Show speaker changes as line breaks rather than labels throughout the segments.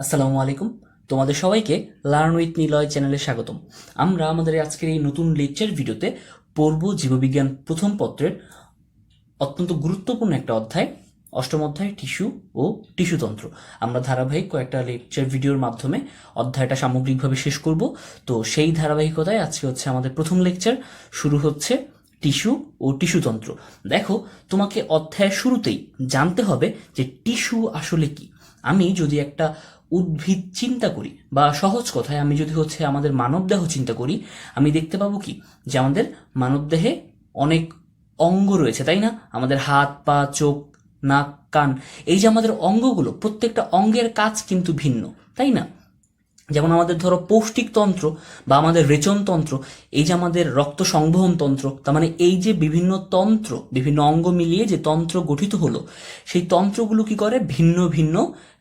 আসসালামু আলাইকুম। তোমাদের সবাইকে লার্ন উইথ নিলয় চ্যানেলে স্বাগতম। আমরা আমাদের আজকের এই নতুন লেকচার ভিডিওতে পড়ব জীববিজ্ঞান প্রথম পত্রের অত্যন্ত গুরুত্বপূর্ণ একটা অধ্যায়, অষ্টম অধ্যায় টিস্যু ও টিস্যুতন্ত্র। আমরা ধারাবাহিক কয়েকটা লেকচার ভিডিওর মাধ্যমে অধ্যায়টা সামগ্রিকভাবে শেষ করব। তো সেই ধারাবাহিকতায় আজকে হচ্ছে আমাদের প্রথম লেকচার, শুরু হচ্ছে টিস্যু ও টিস্যুতন্ত্র। দেখো, তোমাকে অধ্যায়ের শুরুতেই জানতে হবে যে টিস্যু আসলে কি। আমি যদি একটা উদ্ভিদ চিন্তা করি, বা সহজ কথায় আমি যদি হচ্ছে আমাদের মানবদেহ চিন্তা করি, আমি দেখতে পাবো কি যে আমাদের মানবদেহে অনেক অঙ্গ রয়েছে, তাই না? আমাদের হাত, পা, চোখ, নাক, কান, এই যে আমাদের অঙ্গগুলো, প্রত্যেকটা অঙ্গের কাজ কিন্তু ভিন্ন, তাই না? যেমন আমাদের ধরো পৌষ্টিক তন্ত্র বা আমাদের রেচন তন্ত্র, এই যে আমাদের রক্ত সংবহন তন্ত্র, তার মানে এই যে বিভিন্ন তন্ত্র, বিভিন্ন অঙ্গ মিলিয়ে যে তন্ত্র গঠিত হলো, সেই তন্ত্রগুলো কি করে? ভিন্ন ভিন্ন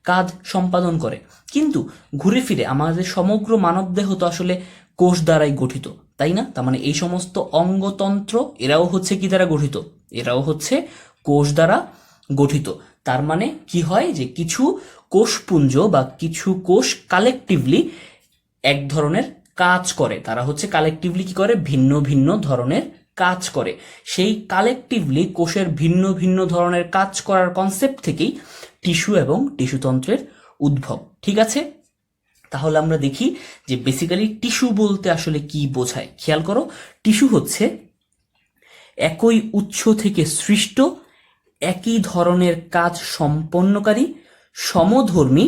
কাজ সম্পাদন করে। কিন্তু ঘুরে ফিরে আমাদের সমগ্র মানবদেহ তো আসলে কোষ দ্বারাই গঠিত, তাই না? তার মানে এই সমস্ত অঙ্গতন্ত্র এরাও হচ্ছে কি দ্বারা গঠিত? এরাও হচ্ছে কোষ দ্বারা গঠিত। তার মানে কি হয় যে কিছু কোষপুঞ্জ বা কিছু কোষ কালেকটিভলি এক ধরনের কাজ করে, তারা হচ্ছে কালেকটিভলি কি করে? ভিন্ন ভিন্ন ধরনের কাজ করে। সেই কালেকটিভলি কোষের ভিন্ন ভিন্ন ধরনের কাজ করার কনসেপ্ট থেকেই টিস্যু এবং টিস্যুতন্ত্রের উদ্ভব। ঠিক আছে, তাহলে আমরা দেখি যে বেসিক্যালি টিস্যু বলতে আসলে কি বোঝায়। খেয়াল করো, টিস্যু হচ্ছে একই উৎস থেকে সৃষ্ট, একই ধরনের কাজ সম্পন্নকারী, সমধর্মী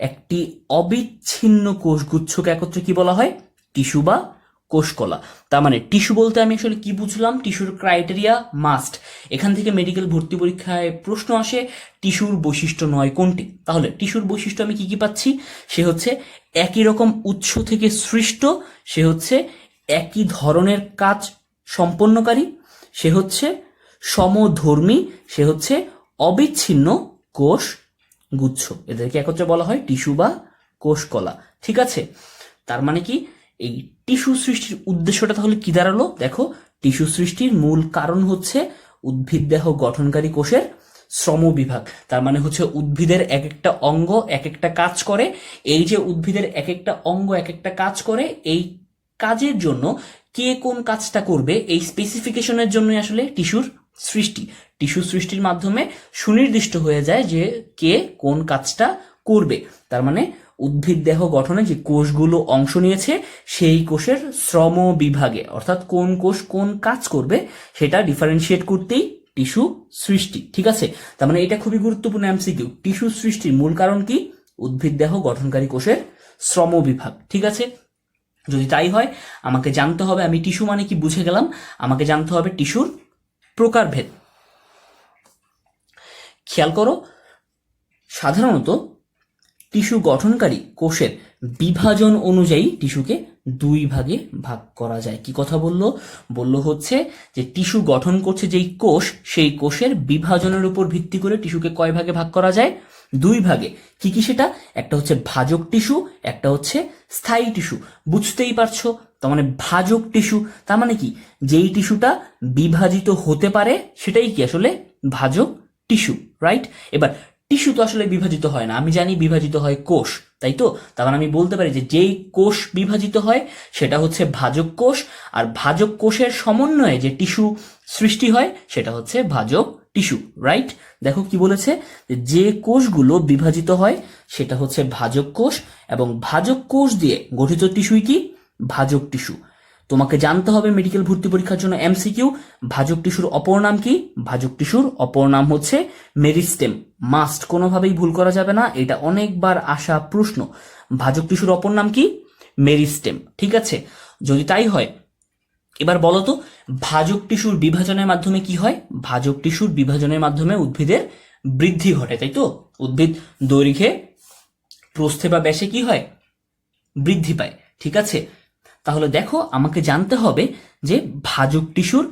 একটি অবিচ্ছিন্ন কোষগুচ্ছকে একত্রে কি বলা হয়? টিস্যু বা কোষকলা। তার মানে টিস্যু বলতে আমি আসলে কি বুঝলাম? টিস্যুর ক্রাইটেরিয়া মাস্ট। এখান থেকে মেডিকেল ভর্তি পরীক্ষায় প্রশ্ন আসে, টিস্যুর বৈশিষ্ট্য নয় কোনটি? তাহলে টিস্যুর বৈশিষ্ট্য আমি কি কি পাচ্ছি? সে হচ্ছে একই রকম উৎস থেকে সৃষ্ট, সে হচ্ছে একই ধরনের কাজ সম্পন্নকারী, সে হচ্ছে সমধর্মী, সে হচ্ছে অবিচ্ছিন্ন কোষ গুচ্ছ। এদেরকে একত্রে বলা হয় টিস্যু বা কোষকলা। ঠিক আছে, তার মানে কি এই টিস্যু সৃষ্টির উদ্দেশ্যটা তাহলে কি দাঁড়ালো? দেখো, টিস্যু সৃষ্টির মূল কারণ হচ্ছে উদ্ভিদ দেহ গঠনকারী কোষের শ্রম বিভাগ। তার মানে হচ্ছে উদ্ভিদের এক একটা অঙ্গ এক একটা কাজ করে। এই যে উদ্ভিদের এক একটা অঙ্গ এক একটা কাজ করে, এই কাজের জন্য কে কোন কাজটা করবে, এই স্পেসিফিকেশনের জন্য আসলে টিস্যুর সৃষ্টি। টিস্যু সৃষ্টির মাধ্যমে সুনির্দিষ্ট হয়ে যায় যে কে কোন কাজটা করবে। তার মানে উদ্ভিদ দেহ গঠনে যে কোষগুলো অংশ নিয়েছে, সেই কোষের শ্রম বিভাগে, অর্থাৎ কোন কোষ কোন কাজ করবে সেটা ডিফারেন্সিয়েট করতেই টিস্যু সৃষ্টি। ঠিক আছে, তার মানে এটা খুবই গুরুত্বপূর্ণ এমসিকিউ। টিস্যু সৃষ্টির মূল কারণ কি? উদ্ভিদ দেহ গঠনকারী কোষের শ্রম বিভাগ। ঠিক আছে, যদি তাই হয় আমাকে জানতে হবে, আমি টিস্যু মানে কি বুঝে গেলাম, আমাকে জানতে হবে টিস্যুর প্রকারভেদ। খেয়াল করো, সাধারণত টিস্যু গঠনকারী কোষের বিভাজন অনুযায়ী টিস্যুকে দুই ভাগে ভাগ করা যায়। কি কথা বললো হচ্ছে যে টিস্যু গঠন করছে যেই কোষ, সেই কোষের বিভাজনের উপর ভিত্তি করে টিস্যুকে কয় ভাগে ভাগ করা যায়? দুই ভাগে। কি কি সেটা? একটা হচ্ছে ভাজক টিস্যু, একটা হচ্ছে স্থায়ী টিস্যু। বুঝতেই পারছো, তার মানে ভাজক টিস্যু তার মানে কি? যেই টিস্যুটা বিভাজিত হতে পারে সেটাই কি আসলে ভাজক টিস্যু, রাইট? এবার টিস্যু তো আসলে বিভাজিত হয় না, আমি জানি বিভাজিত হয় কোষ, তাই তো? তার মানে আমি বলতে পারি যে যেই কোষ বিভাজিত হয় সেটা হচ্ছে ভাজক কোষ, আর ভাজক কোষের সমন্বয়ে যে টিস্যু সৃষ্টি হয় সেটা হচ্ছে ভাজক টিস্যু, রাইট? দেখো কি বলেছে, যে কোষগুলো বিভাজিত হয় সেটা হচ্ছে ভাজক কোষ, এবং ভাজক কোষ দিয়ে গঠিত টিস্যুই কি? ভাজক টিস্যু। তোমাকে জানতে হবে মেডিকেল ভর্তি পরীক্ষার জন্য এমসিকিউ, ভাজক টিস্যুর অপর নাম কি? ভাজক টিস্যুর অপর নাম হচ্ছে মেরিস্টেম। মাস্ট, কোনোভাবেই ভুল করা যাবে না, এটা অনেকবার আসা প্রশ্ন। ভাজক টিস্যুর অপর নাম কি? মেরিস্টেম। ঠিক আছে, যদি তাই হয় এবার বলো তো, ভাজক টিস্যুর বিভাজনের মাধ্যমে কি হয়? ভাজক টিস্যুর বিভাজনের মাধ্যমে উদ্ভিদের বৃদ্ধি ঘটে, তাই তো? উদ্ভিদ দৈর্ঘ্যে, প্রস্থে বা ব্যাসে কি হয়? বৃদ্ধি পায়। ঠিক আছে, তাহলে দেখো আমাকে জানতে হবে যে ভাজক টিস্যুর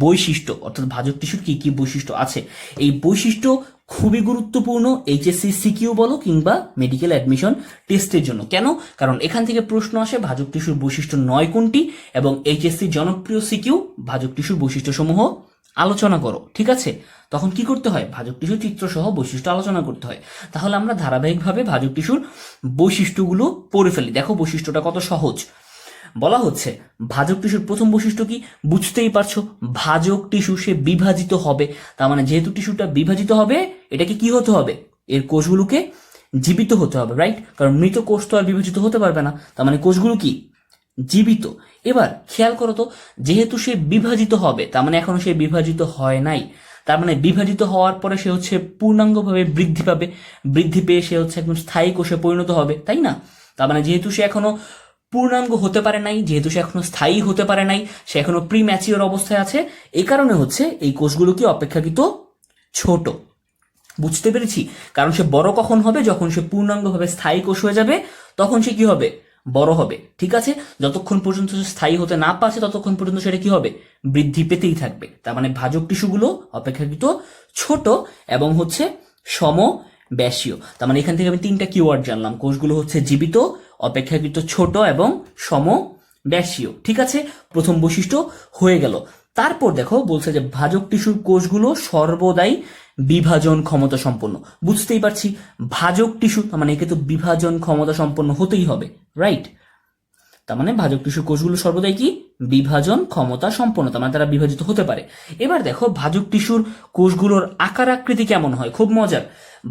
বৈশিষ্ট্য, অর্থাৎ ভাজক টিস্যুর কি কি বৈশিষ্ট্য আছে। এই বৈশিষ্ট্য খুবই গুরুত্বপূর্ণ এইচএসসি সিকিউ বলো কিংবা মেডিকেল অ্যাডমিশন টেস্টের জন্য। কেন? কারণ এখান থেকে প্রশ্ন আসে ভাজক টিস্যুর বৈশিষ্ট্য নয় কোনটি, এবং এইচএসসি জনপ্রিয় সিকিউ ভাজক টিস্যুর বৈশিষ্ট্য সমূহ আলোচনা করো, ঠিক আছে? তখন কি করতে হয়? ভাজক টিস্যুর চিত্র সহ বৈশিষ্ট্য আলোচনা করতে হয়। তাহলে আমরা ধারাবাহিকভাবে ভাজক টিস্যুর বৈশিষ্ট্যগুলো পড়ে ফেলি। দেখো বৈশিষ্ট্যটা কত সহজ। বলা হচ্ছে ভাজক টিস্যুর প্রথম বৈশিষ্ট্য কি, বুঝতেই পারছো, ভাজক টিস্যু সে বিভাজিত হবে। তার মানে যেহেতু টিস্যুটা বিভাজিত হবে, এটাকে কি হতে হবে? এর কোষগুলোকে জীবিত হতে হবে, রাইট? কারণ মৃত কোষ তো আর বিভাজিত হতে পারবে না, তার মানে কোষগুলো কি জীবিত। এবার খেয়াল করো তো, যেহেতু সে বিভাজিত হবে, তার মানে এখনো সে বিভাজিত হয় নাই, তার মানে বিভাজিত হওয়ার পরে সে হচ্ছে পূর্ণাঙ্গভাবে বৃদ্ধি পাবে, বৃদ্ধি পেয়ে সে হচ্ছে একদম স্থায়ী কোষে পরিণত হবে, তাই না? তার মানে যেহেতু সে এখনো পূর্ণাঙ্গ হতে পারে নাই, যেহেতু সে এখনো স্থায়ী হতে পারে নাই, সে এখনো প্রি ম্যাচিওর অবস্থায় আছে, এই কারণে হচ্ছে এই কোষগুলো কি অপেক্ষাকৃত ছোট। বুঝতে পেরেছি? কারণ সে বড় কখন হবে? যখন সে পূর্ণাঙ্গভাবে স্থায়ী কোষ হয়ে যাবে, তখন সে কি হবে? বড় হবে, ঠিক আছে? যতক্ষণ পর্যন্ত সে স্থায়ী হতে না পারছে, ততক্ষণ পর্যন্ত সেটা কি হবে? বৃদ্ধি পেতেই থাকবে। তার মানে ভাজক টিস্যুগুলো অপেক্ষাকৃত ছোট এবং হচ্ছে সমব্যাসীয়। তার মানে এখান থেকে আমি তিনটা কিওয়ার্ড জানলাম। কোষগুলো হচ্ছে জীবিত, অপেক্ষাকৃত ছোট এবং সমব্যাসীয়, ঠিক আছে? প্রথম বৈশিষ্ট্য হয়ে গেল। তারপর দেখো বলছে যে ভাজক টিস্যুর কোষগুলো সর্বদাই বিভাজন ক্ষমতা সম্পন্ন। বুঝতেই পারছি, ভাজক টিস্যু, তার মানে একে তো বিভাজন ক্ষমতা সম্পন্ন হতেই হবে, রাইট? তার মানে ভাজক টিস্যু কোষগুলো সর্বদাই কি বিভাজন ক্ষমতা সম্পন্ন, তার মানে তারা বিভাজিত হতে পারে। এবার দেখো ভাজক টিস্যুর কোষগুলোর আকার আকৃতি কেমন হয়, খুব মজার।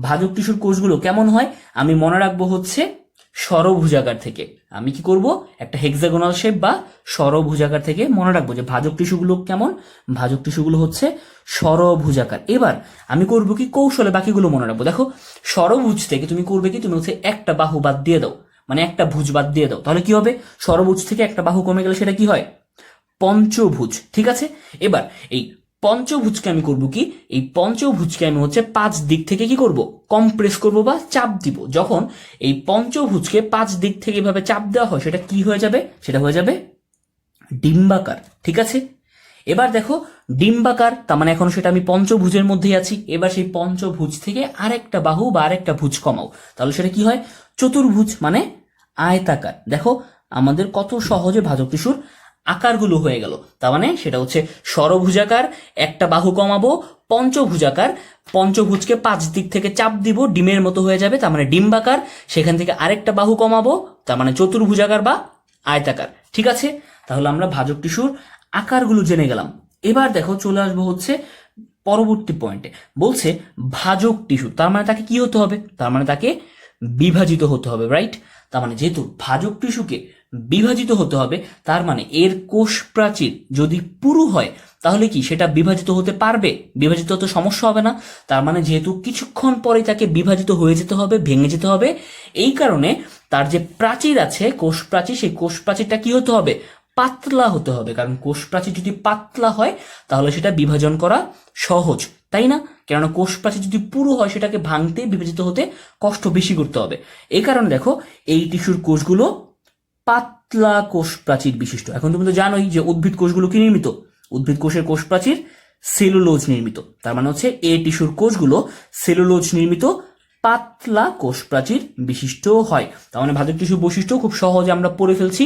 ভাজক টিস্যুর কোষগুলো কেমন হয় আমি মনে রাখবো হচ্ছে ষড়ভুজাকার থেকে। আমি কি করব? একটা হেক্সাগোনাল শেপ বা ষড়ভুজাকার থেকে মনে রাখবো যে ভাজক টিস্যুগুলো কেমন। ভাজক টিস্যুগুলো হচ্ছে ষড়ভুজাকার। এবার আমি করব কি, কৌশলে বাকিগুলো মনে রাখবো। দেখো ষড়ভুজ থেকে তুমি করবে কি, তুমি হচ্ছে একটা বাহু বাদ দিয়ে দাও, মানে একটা ভুজ বাদ দিয়ে দাও, তাহলে কি হবে? ষড়ভুজ থেকে একটা বাহু কমে গেলে সেটা কি হয়? পঞ্চভুজ, ঠিক আছে? এবার এই পঞ্চভুজকে আমি করব কি, এই পঞ্চভুজকে আমি হচ্ছে পাঁচ দিক থেকে কি করব? কম্প্রেস করব বা চাপ দিব। যখন এই পঞ্চভুজকে পাঁচ দিক থেকে এভাবে চাপ দেওয়া হয়, সেটা কি হয়ে যাবে? সেটা হয়ে যাবে ডিম্বাকার, ঠিক আছে? এবার দেখো ডিম্বাকার, তার মানে এখন সেটা আমি পঞ্চভুজের মধ্যেই আছি। এবার সেই পঞ্চভুজ থেকে আরেকটা বাহু বা আরেকটা ভুজ কমাও, তাহলে সেটা কি হয়? চতুর্ভুজ, মানে আয়তাকার। দেখো আমাদের কত সহজে ভাজক টিস্যুর আকারগুলো হয়ে গেল। তার মানে সেটা হচ্ছে ষড়ভুজাকার, একটা বাহু কমাবো, পঞ্চভুজাকার, পঞ্চভুজকে পাঁচ দিক থেকে চাপ দিব, ডিমের মতো হয়ে যাবে, তার মানে ডিম্বাকার। সেখান থেকে আরেকটা বাহু কমাবো, তার মানে চতুর্ভুজাকার বা আয়তাকার, ঠিক আছে? তাহলে আমরা ভাজক টিস্যুর আকারগুলো জেনে গেলাম। এবার দেখো চলে আসবো হচ্ছে পরবর্তী পয়েন্টে। বলছে ভাজক টিস্যু, তার মানে তাকে কি হতে হবে? তার মানে তাকে বিভাজিত হতে হবে, রাইট? তার মানে যেহেতু ভাজক টিস্যুকে বিভাজিত হতে হবে, তার মানে এর কোষ প্রাচীর যদি পুরু হয়, তাহলে কি সেটা বিভাজিত হতে পারবে? বিভাজিত হতে সমস্যা হবে না। তার মানে যেহেতু কিছুক্ষণ পরে তাকে বিভাজিত হয়ে যেতে হবে, ভেঙে যেতে হবে, এই কারণে তার যে প্রাচীর আছে, কোষ প্রাচীর, সেই কোষ প্রাচীরটা কি হতে হবে? পাতলা হতে হবে। কারণ কোষ প্রাচীর যদি পাতলা হয়, তাহলে সেটা বিভাজন করা সহজ, তাই না? কেননা কোষ প্রাচীর যদি পুরো হয়, সেটাকে ভাঙতে, বিভাজিত হতে কষ্ট বেশি করতে হবে। এই কারণে দেখো এই টিস্যুর কোষগুলো পাতলা কোষ প্রাচীর বিশিষ্ট। এখন তুমি তো জানোই যে উদ্ভিদ কোষগুলো কি নির্মিত? উদ্ভিদ কোষের কোষ প্রাচীর সেলুলোজ নির্মিত। তার মানে হচ্ছে এই টিস্যুর কোষগুলো সেলুলোজ নির্মিত পাতলা কোষ প্রাচীর বিশিষ্ট হয়। তার মানে ভাজক টিস্যুর বৈশিষ্ট্য খুব সহজে আমরা পড়ে ফেলছি,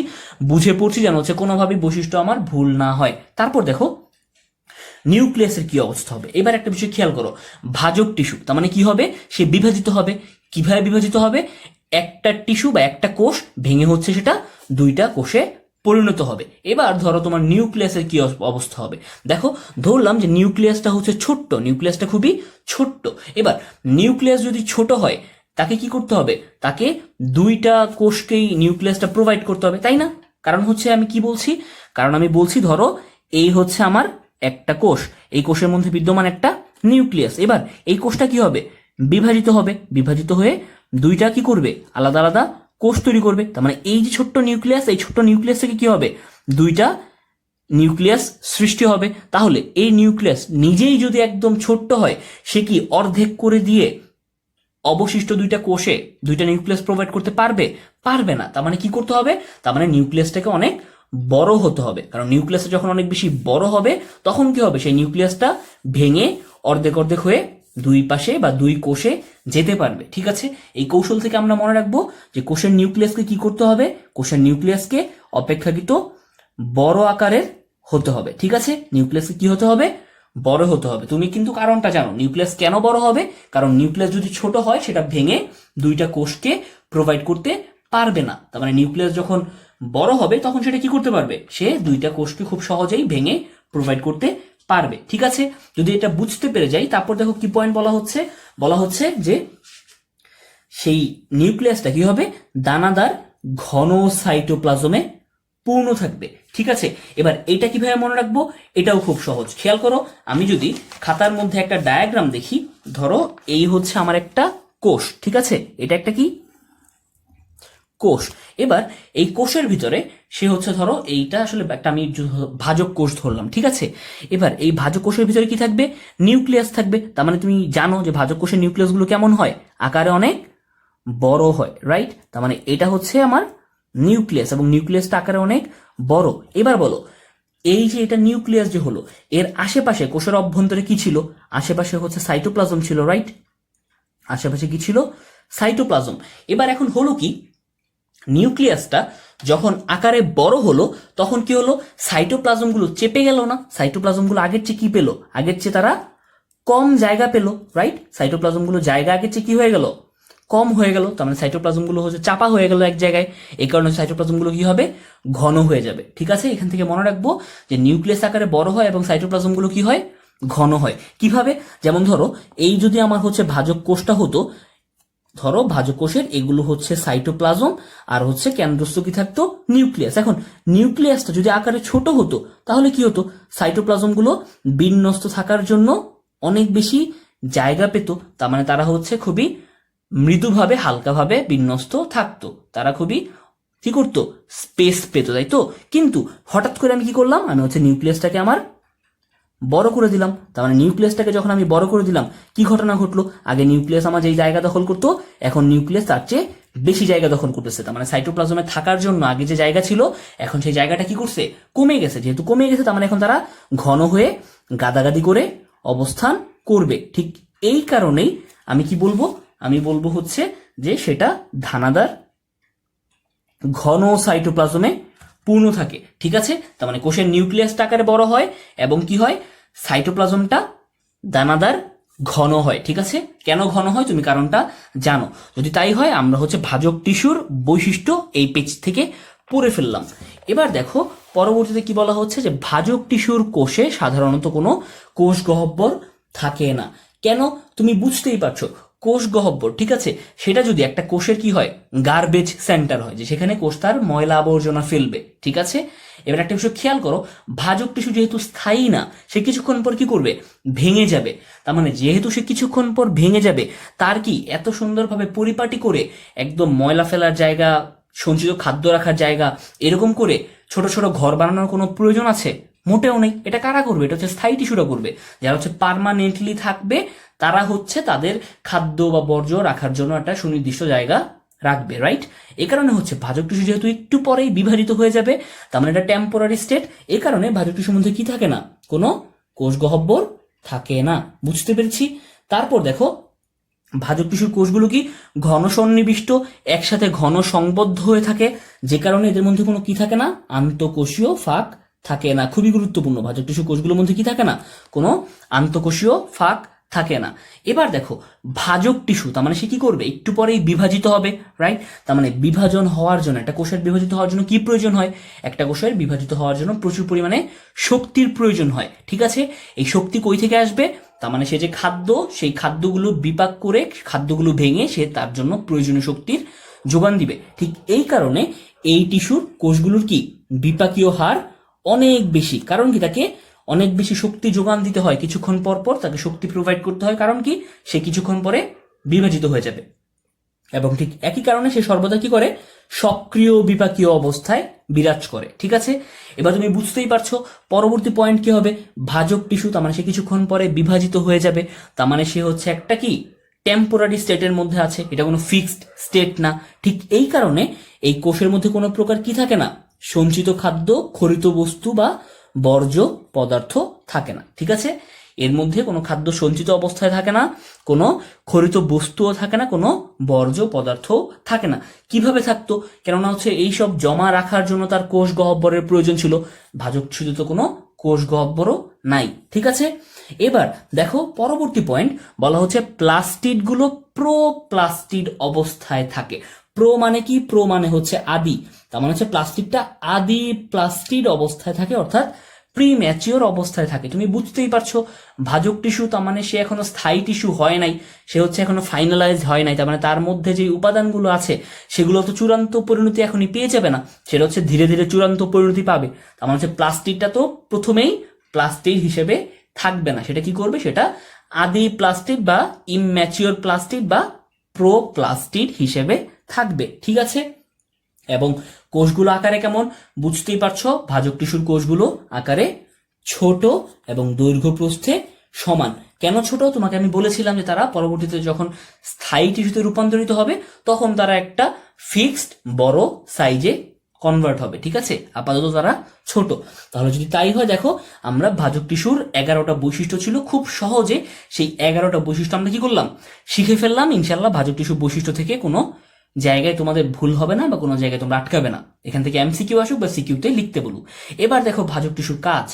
বুঝে পড়ছি, যেন হচ্ছে কোনোভাবেই বৈশিষ্ট্য আমার ভুল না হয়। তারপর দেখো নিউক্লিয়াসের কি অবস্থা হবে। এবার একটা বিষয় খেয়াল করো, ভাজক টিস্যু তার মানে কি হবে? সে বিভাজিত হবে। কিভাবে বিভাজিত হবে? একটা টিস্যু বা একটা কোষ ভেঙে হচ্ছে সেটা দুইটা কোষে পরিণত হবে। এবার ধরো তোমার নিউক্লিয়াসের কি অবস্থা হবে। দেখো ধরলাম যে নিউক্লিয়াসটা হচ্ছে ছোট্ট, নিউক্লিয়াসটা খুবই ছোট্ট। এবার নিউক্লিয়াস যদি ছোট হয়, তাকে কি করতে হবে? তাকে দুইটা কোষকেই নিউক্লিয়াসটা প্রোভাইড করতে হবে, তাই না? কারণ হচ্ছে আমি কি বলছি, কারণ আমি বলছি ধরো এই হচ্ছে আমার একটা কোষ, এই কোষের মধ্যে বিদ্যমান একটা নিউক্লিয়াস। এবার এই কোষটা কি হবে? বিভাজিত হবে। বিভাজিত হয়ে দুইটা কি করবে? আলাদা আলাদা কোষ তৈরি করবে। তার মানে এই যে ছোট্ট নিউক্লিয়াস, এই ছোট্ট নিউক্লিয়াস থেকে কি হবে? দুইটা নিউক্লিয়াস সৃষ্টি হবে। তাহলে এই নিউক্লিয়াস নিজেই যদি একদম ছোট্ট হয়, সে কি অর্ধেক করে দিয়ে অবশিষ্ট দুইটা কোষে দুইটা নিউক্লিয়াস প্রোভাইড করতে পারবে? পারবে না। তার মানে কি করতে হবে? তার মানে নিউক্লিয়াসটাকে অনেক বড় হতে হবে। কারণ নিউক্লিয়াসটা যখন অনেক বেশি বড় হবে, তখন কি হবে? সেই নিউক্লিয়াসটা ভেঙে অর্ধেক অর্ধেক হয়ে দুই পাশে বা দুই কোষে যেতে পারবে, ঠিক আছে? এই কৌশল থেকে আমরা মনে রাখবো যে কোষের নিউক্লিয়াসকে কি করতে হবে? কোষের নিউক্লিয়াসকে অপেক্ষাকৃত বড় আকারের হতে হবে, ঠিক আছে? নিউক্লিয়াসকে কি হতে হবে? বড় হতে হবে। তুমি কিন্তু কারণটা জানো, নিউক্লিয়াস কেন বড় হবে? কারণ নিউক্লিয়াস যদি ছোট হয় সেটা ভেঙে দুইটা কোষকে প্রোভাইড করতে পারবে না। তার মানে নিউক্লিয়াস যখন বড় হবে তখন সেটা কি করতে পারবে? সে দুইটা কোষকে খুব সহজেই ভেঙে প্রোভাইড করতে পারবে। ঠিক আছে, যদি এটা বুঝতে পেরে যাই, তারপর দেখো কি পয়েন্ট বলা হচ্ছে যে সেই নিউক্লিয়াসটা কি হবে? দানাদার ঘন সাইটোপ্লাজমে পূর্ণ থাকবে। ঠিক আছে, এবার এটা কিভাবে মনে রাখবো? এটাও খুব সহজ। খেয়াল করো, আমি যদি খাতার মধ্যে একটা ডায়াগ্রাম দেখি, ধরো এই হচ্ছে আমার একটা কোষ। ঠিক আছে, এটা একটা কি কোষ। এবার এই কোষের ভিতরে সে হচ্ছে, ধরো এইটা আসলে একটা আমি ভাজক কোষ ধরলাম। ঠিক আছে, এবার এই ভাজক কোষের ভিতরে কি থাকবে? নিউক্লিয়াস থাকবে। তার মানে তুমি জানো যে ভাজক কোষের নিউক্লিয়াসগুলো কেমন হয়? আকারে অনেক বড় হয়, রাইট? তার মানে এটা হচ্ছে আমার নিউক্লিয়াস, এবং নিউক্লিয়াসটা আকারে অনেক বড়। এবার বলো, এই যে এটা নিউক্লিয়াস যে হলো, এর আশেপাশে কোষের অভ্যন্তরে কি ছিল? আশেপাশে হচ্ছে সাইটোপ্লাজম ছিল, রাইট? আশেপাশে কি ছিল? সাইটোপ্লাজম। এবার এখন হলো কি, নিউক্লিয়াসটা যখন আকারে বড় হলো তখন কি হলো? সাইটোপ্লাজমগুলো চেপে গেল না? সাইটোপ্লাজমগুলো আগের চেয়ে কি পেলো? আগের চেয়ে তারা কম জায়গা পেলো, রাইট? সাইটোপ্লাজমগুলো জায়গা আগের চেয়ে কি হয়ে গেল? কম হয়ে গেল। তার মানে সাইটোপ্লাজমগুলো হচ্ছে চাপা হয়ে গেল এক জায়গায়। এই কারণে সাইটোপ্লাজমগুলো কি হবে? ঘন হয়ে যাবে। ঠিক আছে, এখান থেকে মনে রাখবো যে নিউক্লিয়াস আকারে বড় হয় এবং সাইটোপ্লাজমগুলো কি হয়? ঘন হয়। কিভাবে? যেমন ধরো, এই যদি আমার হচ্ছে ভাজক কোষটা হতো, ধরো ভাজক কোষের এগুলো হচ্ছে সাইটোপ্লাজম, আর হচ্ছে কেন্দ্রস্থ কি থাকতো? নিউক্লিয়াস। এখন নিউক্লিয়াসটা যদি আকারে ছোট হতো তাহলে কি হতো? সাইটোপ্লাজমগুলো বিন্যস্ত থাকার জন্য অনেক বেশি জায়গা পেত। তার মানে তারা হচ্ছে খুবই মৃদুভাবে, হালকাভাবে বিন্যস্ত থাকতো। তারা খুবই কি করতো? স্পেস পেত, তাই তো? কিন্তু হঠাৎ করে আমি কি করলাম? আমি হচ্ছে নিউক্লিয়াসটাকে আমার বড় করে দিলাম। তার মানে নিউক্লিয়াসটাকে যখন আমি বড় করে দিলাম, কি ঘটনা ঘটলো? আগে নিউক্লিয়াস আমার যেই জায়গা দখল করতো, এখন নিউক্লিয়াস তার চেয়ে বেশি জায়গা দখল করতেছে। তার মানে সাইটোপ্লাজমে থাকার জন্য আগে যে জায়গা ছিল, এখন সেই জায়গাটা কি করছে? কমে গেছে। যেহেতু কমে গেছে, তার মানে এখন তারা ঘন হয়ে গাদাগাদি করে অবস্থান করবে। ঠিক এই কারণেই আমি কি বলবো? আমি বলবো হচ্ছে যে সেটা দানাদার ঘন সাইটোপ্লাজমে পূর্ণ থাকে। ঠিক আছে, তার মানে কোষের নিউক্লিয়াসটা আকারে বড় হয় এবং কি হয়? সাইটোপ্লাজমটা দানাদার ঘন হয়। ঠিক আছে, কেন ঘন হয় তুমি কারণটা জানো। যদি তাই হয়, আমরা হচ্ছে ভাজক টিস্যুর বৈশিষ্ট্য এই পেজ থেকে পড়ে ফেললাম। এবার দেখো পরবর্তীতে কি বলা হচ্ছে, যে ভাজক টিস্যুর কোষে সাধারণত কোনো কোষ গহ্বর থাকে না। কেন? তুমি বুঝতেই পারছো, কোষ গহ্বর, ঠিক আছে, সেটা যদি একটা কোষের কি হয়? গার্বেজ সেন্টার হয়, যে সেখানে কোষ তার ময়লা আবর্জনা ফেলবে। ঠিক আছে, এবার একটা বিষয় খেয়াল করো, ভাজক টিস্যু যেহেতু স্থায়ী না, সে কিছুক্ষণ পর কি করবে? ভেঙে যাবে। তার মানে যেহেতু সে কিছুক্ষণ পর ভেঙে যাবে, তার কি এত সুন্দরভাবে পরিপাটি করে একদম ময়লা ফেলার জায়গা, সঞ্চিত খাদ্য রাখার জায়গা, এরকম করে ছোট ছোট ঘর বানানোর কোনো প্রয়োজন আছে? মোটেও নেই। এটা কারা করবে? এটা হচ্ছে স্থায়ী টিস্যুরা করবে। যারা হচ্ছে পার্মানেন্টলি থাকবে, তারা হচ্ছে তাদের খাদ্য বা বর্জ্য রাখার জন্য একটা সুনির্দিষ্ট জায়গা রাখবে, রাইট? এ কারণে হচ্ছে ভাজক টিস্যু যেহেতু একটু পরেই বিভাজিত হয়ে যাবে, তার মানে এটা টেম্পোরারি স্টেট। এ কারণে ভাজক টিস্যুর মধ্যে কি থাকে না? কোনো কোষ গহ্বর থাকে না। বুঝতে পেরেছি? তারপর দেখো, ভাজক টিস্যুর কোষগুলো কি ঘন সন্নিবিষ্ট, একসাথে ঘন সংবদ্ধ হয়ে থাকে, যে কারণে এদের মধ্যে কোনো কি থাকে না? আন্তঃকোষীয় ফাঁক থাকে না। খুবই গুরুত্বপূর্ণ, ভাজক টিস্যু কোষগুলোর মধ্যে কি থাকে না? কোনো আন্তঃকোষীয় ফাঁক থাকে না। এবার দেখো, ভাজক টিস্যু তার মানে সে কি করবে? একটু পরেই বিভাজিত হবে, রাইট? তার মানে বিভাজন হওয়ার জন্য, একটা কোষের বিভাজিত হওয়ার জন্য কি প্রয়োজন হয়? একটা কোষের বিভাজিত হওয়ার জন্য প্রচুর পরিমাণে শক্তির প্রয়োজন হয়। ঠিক আছে, এই শক্তি কই থেকে আসবে? তার মানে সে যে খাদ্য, সেই খাদ্যগুলো বিপাক করে, খাদ্যগুলো ভেঙে সে তার জন্য প্রয়োজনীয় শক্তির যোগান দিবে। ঠিক এই কারণে এই টিস্যুর কোষগুলোর কি বিপাকীয় হার অনেক বেশি। কারণ কি? তাকে অনেক বেশি শক্তি যোগান দিতে হয়, কিছুক্ষণ পর পর তাকে শক্তি প্রোভাইড করতে হয়। কারণ কি? সে কিছুক্ষণ পরে বিভাজিত হয়ে যাবে। এবং ঠিক একই কারণে সে সর্বদা কি করে? সক্রিয় বিপাকীয় অবস্থায় বিরাজ করে। ঠিক আছে, এবার তুমি বুঝতেই পারছো পরবর্তী পয়েন্ট কি হবে? ভাজক টিস্যু, তার মানে সে কিছুক্ষণ পরে বিভাজিত হয়ে যাবে। তার মানে সে হচ্ছে একটা কি টেম্পোরারি স্টেটের মধ্যে আছে, এটা কোনো ফিক্সড স্টেট না। ঠিক এই কারণে এই কোষের মধ্যে কোনো প্রকার কি থাকে না? সঞ্চিত খাদ্য, খরিত বস্তু বা বর্জ্য পদার্থ থাকে না। ঠিক আছে, এর মধ্যে কোনো খাদ্য সঞ্চিত অবস্থায় থাকে না, কোনো খরিত বস্তুও থাকে না, কোনো বর্জ্য পদার্থও থাকে না। কিভাবে থাকতো? কেননা হচ্ছে এইসব জমা রাখার জন্য তার কোষ গহ্বরের প্রয়োজন ছিল। ভাজক টিস্যুতে তো কোনো কোষ গহ্বরও নাই। ঠিক আছে, এবার দেখো পরবর্তী পয়েন্ট বলা হচ্ছে প্লাস্টিডগুলো প্রোপ্লাস্টিড অবস্থায় থাকে। প্রো মানে কি? প্রো মানে হচ্ছে আদি, তার মানে হচ্ছে প্লাস্টিকটা আদি প্লাস্টিড অবস্থায় থাকে, অর্থাৎ প্রি ম্যাচিওর অবস্থায় থাকে। তুমি বুঝতেই পারছো, ভাজক টিস্যু তার মানে সে এখনো স্থায়ী টিস্যু হয় নাই, সে হচ্ছে এখনো ফাইনালাইজ হয় নাই, তার মানে তার মধ্যে যে উপাদানগুলো আছে সেগুলো তো চূড়ান্ত পরিণতি এখনই পেয়ে যাবে না, সেটা হচ্ছে ধীরে ধীরে চূড়ান্ত পরিণতি পাবে। তার মানে হচ্ছে প্লাস্টিকটা তো প্রথমেই প্লাস্টিক হিসেবে থাকবে না, সেটা কি করবে? সেটা আদি প্লাস্টিক বা ইমম্যাচিওর প্লাস্টিক বা প্রোপ্লাস্টিড হিসেবে থাকবে। ঠিক আছে, এবং কোষগুলো আকারে কেমন বুঝতেই পারছো, ভাজক টিস্যুর কোষগুলো আকারে ছোট এবং দৈর্ঘ্য প্রস্থে সমান। কেন ছোট? তোমাকে আমি বলেছিলাম যে তারা পরবর্তীতে যখন স্থায়ী টিস্যুতে রূপান্তরিত হবে তখন তারা একটা ফিক্সড বড় সাইজে কনভার্ট হবে। ঠিক আছে, আপাতত তারা ছোট। তাহলে যদি তাই হয়, দেখো আমরা ভাজক টিস্যুর 11টা বৈশিষ্ট্য ছিল, খুব সহজে সেই 11টা বৈশিষ্ট্য আমরা কি করলাম? শিখে ফেললাম। ইনশাল্লাহ ভাজক টিস্যুর বৈশিষ্ট্য থেকে কোনো জায়গায় তোমাদের ভুল হবে না বা কোনো জায়গায় তোমরা আটকাবে না, এখান থেকে এমসিকিউ আসুক বা সিকিউতে লিখতে বলুক। এবার দেখো ভাজক টিস্যুর কাজ।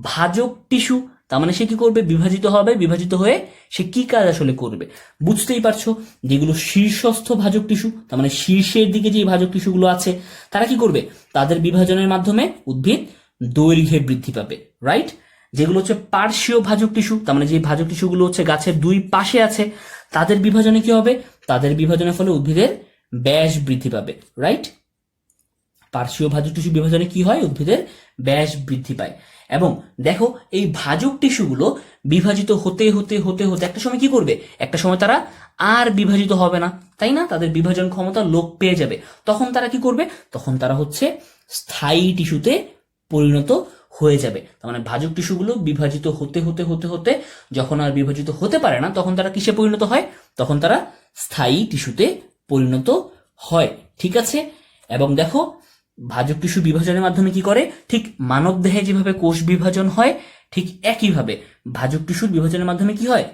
ভাজক টিস্যু তার মানে সে কি করবে? বিভাজিত হবে, বিভাজিত হয়ে সে কি কাজ আসলে করবে বুঝতেই পারছো। যেগুলো শীর্ষস্থ ভাজক টিস্যু, তার মানে শীর্ষের দিকে যে ভাজক টিস্যুগুলো আছে তারা কি করবে? তাদের বিভাজনের মাধ্যমে উদ্ভিদ দৈর্ঘ্যে বৃদ্ধি পাবে, রাইট। যেগুলো হচ্ছে পার্শ্বীয় ভাজক টিস্যু, তার মানে যে ভাজক টিস্যুগুলো হচ্ছে গাছের দুই পাশে আছে, তাদের বিভাজনে কি হবে? তাদের বিভাজনের ফলে উদ্ভিদের ব্যাস বৃদ্ধি পাবে, রাইট। পার্শ্বীয় ভাজক টিস্যু বিভাজনে কি হয়? উদ্ভিদের ব্যাস বৃদ্ধি পায়। এবং দেখো এই ভাজক টিস্যুগুলো বিভাজিত হতে হতে হতে হতে একটা সময় কি করবে? একটা সময় তারা আর বিভাজিত হবে না, তাই না? তাদের বিভাজন ক্ষমতা লোপ পেয়ে যাবে। তখন তারা কি করবে? তখন তারা হচ্ছে স্থায়ী টিস্যুতে পরিণত হয়ে যাবে। তার মানে ভাজক টিস্যুগুলো বিভাজিত হতে হতে হতে হতে যখন আর বিভাজিত হতে পারে না তখন তারা কিসে পরিণত হয়? তখন তারা স্থায়ী টিস্যুতে পরিণত হয়। ঠিক আছে, এবং দেখো ভাজক টিস্যু বিভাজনের মাধ্যমে কি করে? ঠিক মানব দেহে যেভাবে কোষ বিভাজন হয় ঠিক একইভাবে ভাজক টিস্যুর বিভাজনের মাধ্যমে কি হয়?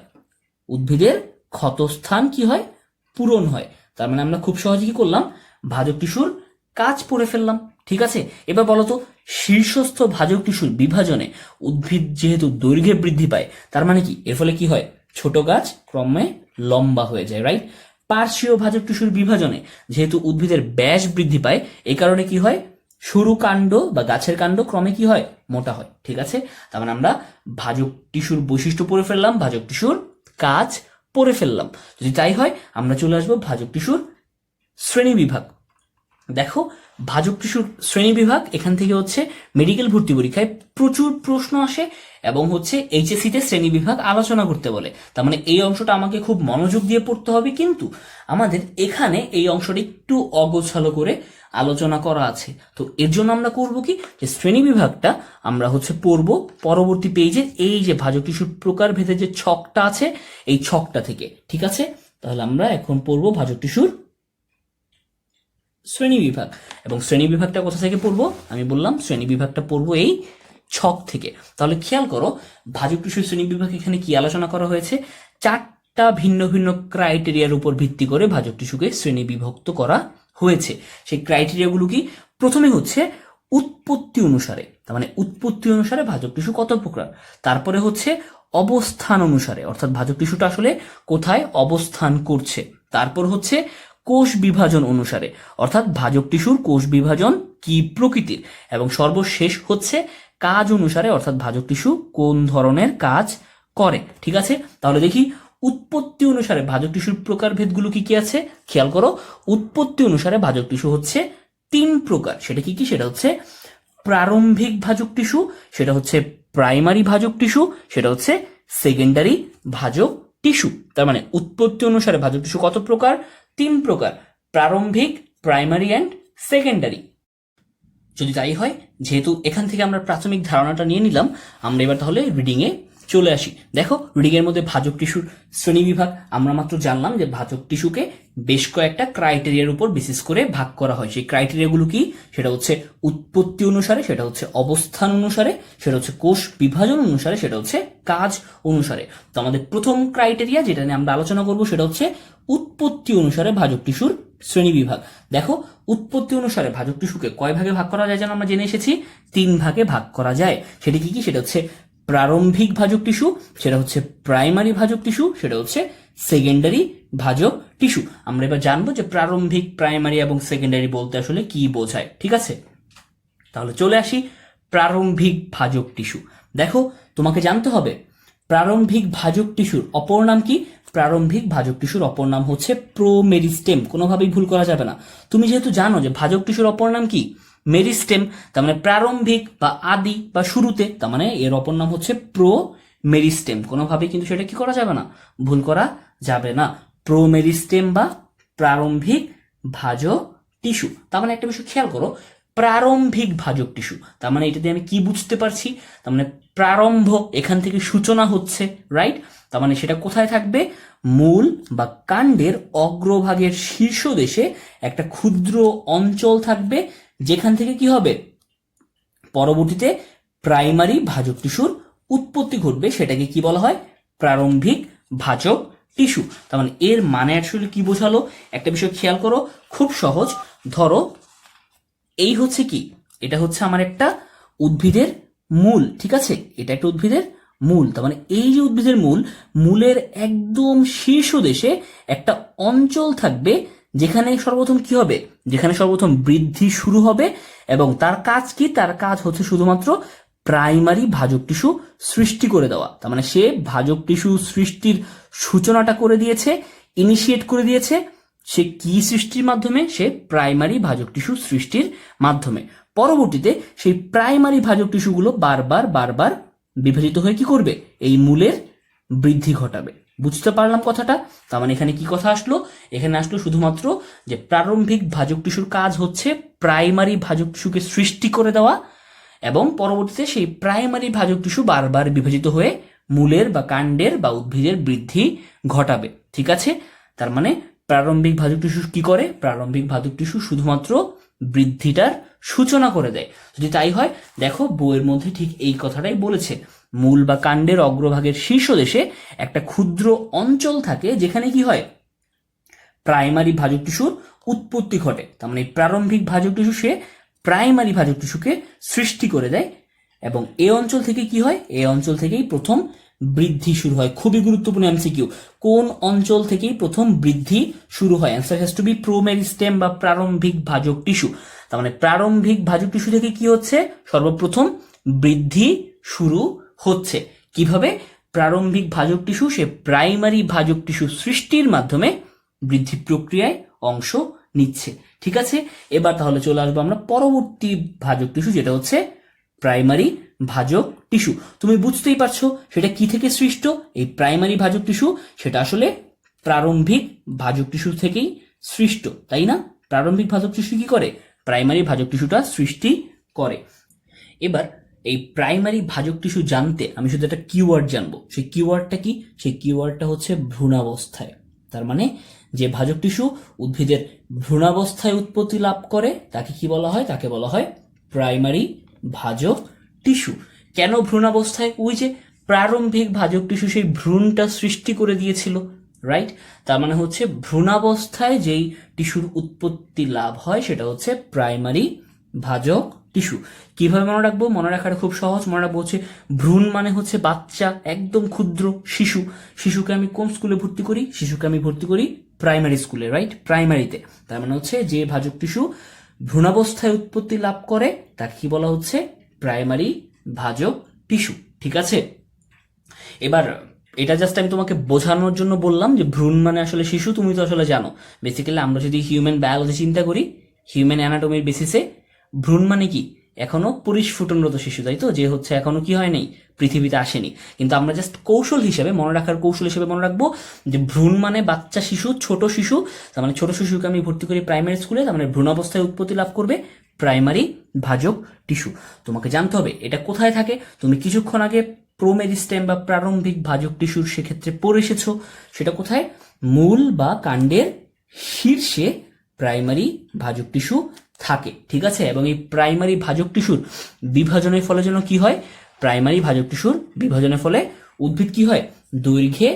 উদ্ভিদের ক্ষতস্থান কি হয়? পূরণ হয়। তার মানে আমরা খুব সহজে কি করলাম? ভাজক টিস্যুর কাজ পড়ে ফেললাম। ঠিক আছে, এবার বলতো শীর্ষস্থ ভাজক টিস্যুর বিভাজনে উদ্ভিদ যেহেতু দৈর্ঘ্যে বৃদ্ধি পায়, তার মানে কি? এর ফলে কি হয়? ছোট গাছ ক্রমে লম্বা হয়ে যায়, রাইট। পার্শ্বীয় ভাজক টিস্যুর বিভাজনে যেহেতু উদ্ভিদের ব্যাস বৃদ্ধি পায়, এই কারণে কি হয়? সরু কাণ্ড বা গাছের কাণ্ড ক্রমে কি হয়? মোটা হয়। ঠিক আছে, তার মানে আমরা ভাজক টিস্যুর বৈশিষ্ট্য পড়ে ফেললাম, ভাজক টিস্যুর কাজ পড়ে ফেললাম। যদি তাই হয় আমরা চলে আসবো ভাজক টিস্যুর শ্রেণী বিভাগ। দেখো ভাজক টিস্যুর শ্রেণী বিভাগ, এখান থেকে হচ্ছে মেডিকেল ভর্তি পরীক্ষায় প্রচুর প্রশ্ন আসে এবং হচ্ছে এইচএসসিতে শ্রেণী বিভাগ আলোচনা করতে বলে। তার মানে এই অংশটা আমাকে খুব মনোযোগ দিয়ে পড়তে হবে, কিন্তু আমাদের এখানে এই অংশটা একটু অগোছালো করে আলোচনা করা আছে। তো এর জন্য আমরা করব কি, যে শ্রেণী বিভাগটা আমরা হচ্ছে পড়ব পরবর্তী পেজে এই যে ভাজক টিস্যুর প্রকার ভেদে যে ছকটা আছে এই ছকটা থেকে। ঠিক আছে, তাহলে আমরা এখন পড়ব ভাজক টিস্যুর শ্রেণী বিভাগ। এবং শ্রেণী বিভাগটা কোথা থেকে পড়বো? আমি বললাম শ্রেণী বিভাগটা পড়বো এই ছক থেকে। তাহলে খেয়াল করো ভাজক টিস্যুর শ্রেণী বিভাগ এখানে কি আলোচনা করা হয়েছে? চারটা ভিন্ন ভিন্ন ক্রাইটেরিয়ার উপর ভিত্তি করে ভাজক টিস্যুকে শ্রেণী বিভক্ত করা হয়েছে। সেই ক্রাইটেরিয়াগুলো কি? প্রথমে হচ্ছে উৎপত্তি অনুসারে, তার মানে উৎপত্তি অনুসারে ভাজক টিস্যু কত প্রকার। তারপরে হচ্ছে অবস্থান অনুসারে, অর্থাৎ ভাজক টিস্যুটা আসলে কোথায় অবস্থান করছে। তারপর হচ্ছে কোষ বিভাজন অনুসারে, অর্থাৎ ভাজক টিস্যুর কোষ বিভাজন কি প্রকৃতির। এবং সর্বশেষ হচ্ছে কাজ অনুসারে, অর্থাৎ ভাজক টিস্যু কোন ধরনের কাজ করে। ঠিক আছে, তাহলে দেখি উৎপত্তি অনুসারে ভাজক টিস্যুর প্রকারভেদগুলো কি কি আছে। খেয়াল করো, উৎপত্তি অনুসারে ভাজক টিস্যু হচ্ছে 3 প্রকার। সেটা কি কি? সেটা হচ্ছে প্রারম্ভিক ভাজক টিস্যু, সেটা হচ্ছে প্রাইমারি ভাজক টিস্যু, সেটা হচ্ছে সেকেন্ডারি ভাজক টিস্যু। তার মানে উৎপত্তি অনুসারে ভাজক টিস্যু কত প্রকার? 3 প্রকার, প্রারম্ভিক, প্রাইমারি অ্যান্ড সেকেন্ডারি। যদি তাই হয়, যেহেতু এখান থেকে আমরা প্রাথমিক ধারণাটা নিয়ে নিলাম, আমরা এবার তাহলে রিডিং এ চলে আসি। দেখো রিডিং এর মধ্যে ভাজক টিস্যুর শ্রেণী বিভাগ আমরা মাত্র জানলাম যে ভাজক টিস্যুকে বেশ কয়েকটা ক্রাইটেরিয়ার উপর বিশেষ করে ভাগ করা হয়। সেই ক্রাইটেরিয়াগুলো কি? সেটা হচ্ছে উৎপত্তি অনুসারে, সেটা হচ্ছে অবস্থান অনুসারে, সেটা হচ্ছে কোষ বিভাজন অনুসারে, সেটা হচ্ছে কাজ অনুসারে। তো আমাদের প্রথম ক্রাইটেরিয়া যেটা নিয়ে আমরা আলোচনা করব সেটা হচ্ছে উৎপত্তি অনুসারে ভাজক টিস্যুর শ্রেণী বিভাগ। দেখো উৎপত্তি অনুসারে ভাজক টিস্যুকে কয় ভাগে ভাগ করা যায় যেন আমরা জেনে এসেছি? 3 ভাগে ভাগ করা যায়। সেটি কি কি? সেটা হচ্ছে প্রারম্ভিক ভাজক টিস্যু, সেটা হচ্ছে প্রাইমারি ভাজক টিস্যু, সেটা হচ্ছে সেকেন্ডারি ভাজক টিস্যু। আমরা এবার জানবো যে প্রারম্ভিক, প্রাইমারি এবং সেকেন্ডারি বলতে আসলে কি বোঝায়। ঠিক আছে, তাহলে চলে আসি প্রারম্ভিক ভাজক টিস্যু। দেখো, তোমাকে জানতে হবে প্রারম্ভিক ভাজক টিস্যুর অপর নাম কি। প্রারম্ভিক ভাজক টিস্যুর অপর নাম হচ্ছে প্রোমেরিস্টেম, কোনোভাবেই ভুল করা যাবে না। তুমি যেহেতু জানো যে ভাজক টিস্যুর অপর নাম কি, মেরিস্টেম, তার মানে প্রারম্ভিক বা আদি বা শুরুতে, তার মানে এর অপর নাম হচ্ছে প্রোমেরিস্টেম। কোনোভাবেই কিন্তু সেটা কি করা যাবে না, ভুল করা যাবে না। প্রোমেরিস্টেম বা প্রারম্ভিক ভাজক টিস্যু। তার মানে একটা বিষয় খেয়াল করো, প্রারম্ভিক ভাজক টিস্যু, তার মানে এটা দিয়ে আমি কি বুঝতে পারছি, তার মানে প্রারম্ভ, এখান থেকে সূচনা হচ্ছে, রাইট। তার মানে সেটা কোথায় থাকবে, মূল বা কাণ্ডের অগ্রভাগের শীর্ষ দেশে একটা ক্ষুদ্র অঞ্চল থাকবে, যেখান থেকে কি হবে, পরবর্তীতে প্রাইমারি ভাজক টিস্যুর উৎপত্তি ঘটবে। সেটাকে কি বলা হয়, প্রারম্ভিক ভাজক টিস্যু। তার মানে এর মানে আসলে কি বোঝালো, একটা বিষয় খেয়াল করো, খুব সহজ। ধরো এই হচ্ছে কি, এটা হচ্ছে আমার একটা উদ্ভিদের মূল, ঠিক আছে, এটা একটা উদ্ভিদের মূল। তার মানে এই যে উদ্ভিদের মূল, মূলের একদম শীর্ষ দেশে একটা অঞ্চল থাকবে, যেখানে সর্বপ্রথম কি হবে, যেখানে সর্বপ্রথম বৃদ্ধি শুরু হবে। এবং তার কাজ কি, তার কাজ হচ্ছে শুধুমাত্র প্রাইমারি ভাজক টিস্যু সৃষ্টি করে দেওয়া। তার মানে সে ভাজক টিস্যু সৃষ্টির সূচনাটা করে দিয়েছে, ইনিশিয়েট করে দিয়েছে। সে কি সৃষ্টির মাধ্যমে, সে প্রাইমারি ভাজক টিস্যু সৃষ্টির মাধ্যমে। পরবর্তীতে সেই প্রাইমারি ভাজক টিস্যুগুলো বারবার বারবার বিভাজিত হয়ে কি করবে, এই মূলের বৃদ্ধি ঘটাবে। বুঝতে পারলাম কথাটা। তার মানে এখানে কি কথা আসলো, এখানে আসলো শুধুমাত্র যে প্রারম্ভিক ভাজক টিস্যুর কাজ হচ্ছে প্রাইমারি ভাজক টিস্যুকে সৃষ্টি করে দেওয়া, এবং পরবর্তীতে সেই প্রাইমারি ভাজক টিস্যু বারবার বিভাজিত হয়ে মূলের বা কাণ্ডের বা উদ্ভিদের বৃদ্ধি ঘটাবে। ঠিক আছে, তার মানে প্রারম্ভিক ভাজক টিস্যু কি করে, প্রারম্ভিক ভাজক টিস্যু শুধুমাত্র বৃদ্ধিটার সূচনা করে দেয়। যদি তাই হয়, দেখো বইয়ের মধ্যে ঠিক এই কথাটাই বলেছে, মূল বা কাণ্ডের অগ্রভাগের শীর্ষ দেশে একটা ক্ষুদ্র অঞ্চল থাকে, যেখানে কি হয়, প্রাইমারি ভাজক টিস্যুর উৎপত্তি ঘটে। তার মানে প্রারম্ভিক ভাজক টিস্যু সে প্রাইমারি ভাজক টিস্যুকে সৃষ্টি করে দেয়, এবং এই অঞ্চল থেকে কি হয়, এই অঞ্চল থেকেই প্রথম বৃদ্ধি শুরু হয়। খুবই গুরুত্বপূর্ণ এমসিকিউ, কোন অঞ্চল থেকেই প্রথম বৃদ্ধি শুরু হয়, অ্যান্সার হ্যাজ টু বি প্রোমেরিস্টেম বা প্রারম্ভিক ভাজক টিস্যু। তার মানে প্রারম্ভিক ভাজক টিস্যু থেকে কি হচ্ছে, সর্বপ্রথম বৃদ্ধি শুরু হচ্ছে। কিভাবে, প্রারম্ভিক ভাজক টিস্যু সে প্রাইমারি ভাজক টিস্যু সৃষ্টির মাধ্যমে বৃদ্ধি প্রক্রিয়ায় অংশ নিচ্ছে। ঠিক আছে, এবার তাহলে চলে আসবো আমরা পরবর্তী ভাজক টিস্যু, যেটা হচ্ছে প্রাইমারি ভাজক টিস্যু। তুমি বুঝতেই পারছো সেটা কি থেকে সৃষ্ট, এই প্রাইমারি ভাজক টিস্যু সেটা আসলে প্রারম্ভিক ভাজক টিস্যু থেকেই সৃষ্ট, তাই না। প্রারম্ভিক ভাজক টিস্যু কি করে, প্রাইমারি ভাজক টিস্যুটা সৃষ্টি করে। এবার এই প্রাইমারি ভাজক টিস্যু জানতে আমি শুধু একটা কিওয়ার্ড জানবো। সেই কিওয়ার্ডটা কি, সেই কিওয়ার্ডটা হচ্ছে ভ্রূণাবস্থায়। তার মানে যে ভাজক টিস্যু উদ্ভিদের ভ্রূণাবস্থায় উৎপত্তি লাভ করে তাকে কি বলা হয়, তাকে বলা হয় প্রাইমারি ভাজক টিস্যু। কেন ভ্রূণাবস্থায়, ওই যে প্রারম্ভিক ভাজক টিস্যু সেই ভ্রূণটা সৃষ্টি করে দিয়েছিল, রাইট। তার মানে হচ্ছে ভ্রূণাবস্থায় যেই টিস্যুর উৎপত্তি লাভ হয় সেটা হচ্ছে প্রাইমারি ভাজক টিস্যু। কিভাবে মনে রাখবো, মনে রাখাটা খুব সহজ। মনে রাখবো হচ্ছে ভ্রূণ মানে হচ্ছে বাচ্চা, একদম ক্ষুদ্র শিশু। শিশুকে আমি কোন স্কুলে ভর্তি করি, শিশুকে আমি ভর্তি করি প্রাইমারি স্কুলে, রাইট, প্রাইমারিতে। তার মানে হচ্ছে যে ভাজক টিস্যু ভ্রূণাবস্থায় উৎপত্তি লাভ করে তাকে কি বলা হচ্ছে, প্রাইমারি ভাজক টিস্যু। ঠিক আছে, এবার এটা জাস্ট আমি তোমাকে বোঝানোর জন্য বললাম যে ভ্রূণ মানে আসলে শিশু। তুমি তো আসলে জানো বেসিক্যালি আমরা যদি হিউম্যান বায়োলজি চিন্তা করি, হিউম্যান অ্যানাটমির বেসিসে ভ্রূণ মানে কি, এখনো পরিস্ফুটনরত শিশু, তাই তো, যে হচ্ছে এখনো কি হয় নাই, পৃথিবীতে আসেনি। কিন্তু আমরা জাস্ট কৌশল হিসেবে মনে রাখার কৌশল হিসেবে মনে রাখবো যে ভ্রূণ মানে বাচ্চা শিশু, ছোট শিশু। তার মানে ছোট শিশুকে আমি ভর্তি করি প্রাইমারি স্কুলে, তার মানে ভ্রূণাবস্থায় উৎপত্তি লাভ করবে প্রাইমারি ভাজক টিস্যু। তোমাকে জানতে হবে এটা কোথায় থাকে। তুমি কিছুক্ষণ আগে প্রোমেরিস্টেম বা প্রারম্ভিক ভাজক টিস্যুর সেক্ষেত্রে পড়ে এসেছো, সেটা কোথায়, মূল বা কাণ্ডের শীর্ষে প্রাইমারি ভাজক টিস্যু থাকে। ঠিক আছে, এবং এই প্রাইমারি ভাজক টিস্যুর বিভাজনের ফলে যেন কি হয়, প্রাইমারি ভাজক টিস্যুর বিভাজনের ফলে উদ্ভিদ কি হয়, দৈর্ঘ্যে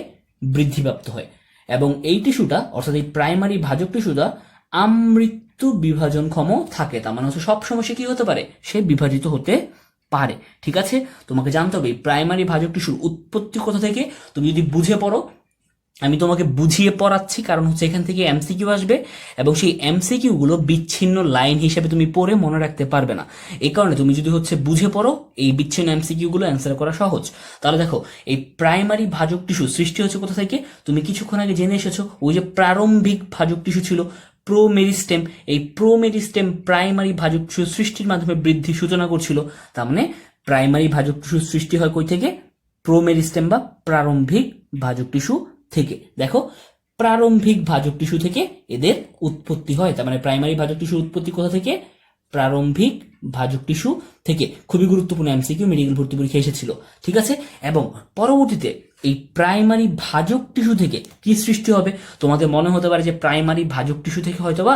বৃদ্ধিপ্রাপ্ত হয়। এবং এই টিস্যুটা অর্থাৎ এই প্রাইমারি ভাজক টিস্যুটা আমৃত্যু বিভাজনক্ষম থাকে। তার মানে হচ্ছে সবসময় সে কি হতে পারে, সে বিভাজিত হতে পারে। ঠিক আছে, তোমাকে জানতে হবে প্রাইমারি ভাজক টিস্যুর উৎপত্তি কোথা থেকে। তুমি যদি বুঝে পড়ো, আমি তোমাকে বুঝিয়ে পড়াচ্ছি, কারণ হচ্ছে এখান থেকে এমসিকিউ আসবে এবং সেই এমসিকিউ গুলো বিচ্ছিন্ন লাইন হিসেবে তুমি পড়ে মনে রাখতে পারবে না। এই কারণে তুমি যদি হচ্ছে বুঝে পড়ো, এই বিচ্ছিন্ন এমসিকিউ গুলো অ্যান্সার করা সহজ। তাহলে দেখো, এই প্রাইমারি ভাজক টিস্যু সৃষ্টি হচ্ছে কোথা থেকে। তুমি কিছুক্ষণ আগে জেনে এসেছো, ওই যে প্রারম্ভিক ভাজক টিস্যু ছিল প্রোমেরিস্টেম, এই প্রোমেরিস্টেম প্রাইমারি ভাজক টিস্যু সৃষ্টির মাধ্যমে বৃদ্ধি সূচনা করছিল। তার মানে প্রাইমারি ভাজক টিস্যু সৃষ্টি হয় কই থেকে? প্রোমেরিস্টেম বা প্রারম্ভিক ভাজক টিস্যু থেকে। দেখো, প্রারম্ভিক ভাজক টিস্যু থেকে এদের উৎপত্তি হয়। তার মানে প্রাইমারি ভাজক টিস্যুর উৎপত্তি কোথা থেকে? প্রারম্ভিক ভাজক টিস্যু থেকে। খুবই গুরুত্বপূর্ণ এমসিকিউ, মেডিকেল ভর্তি পরীক্ষা এসেছিল। ঠিক আছে, এবং পরবর্তীতে এই প্রাইমারি ভাজক টিস্যু থেকে কি সৃষ্টি হবে? তোমাদের মনে হতে পারে যে প্রাইমারি ভাজক টিস্যু থেকে হয়তোবা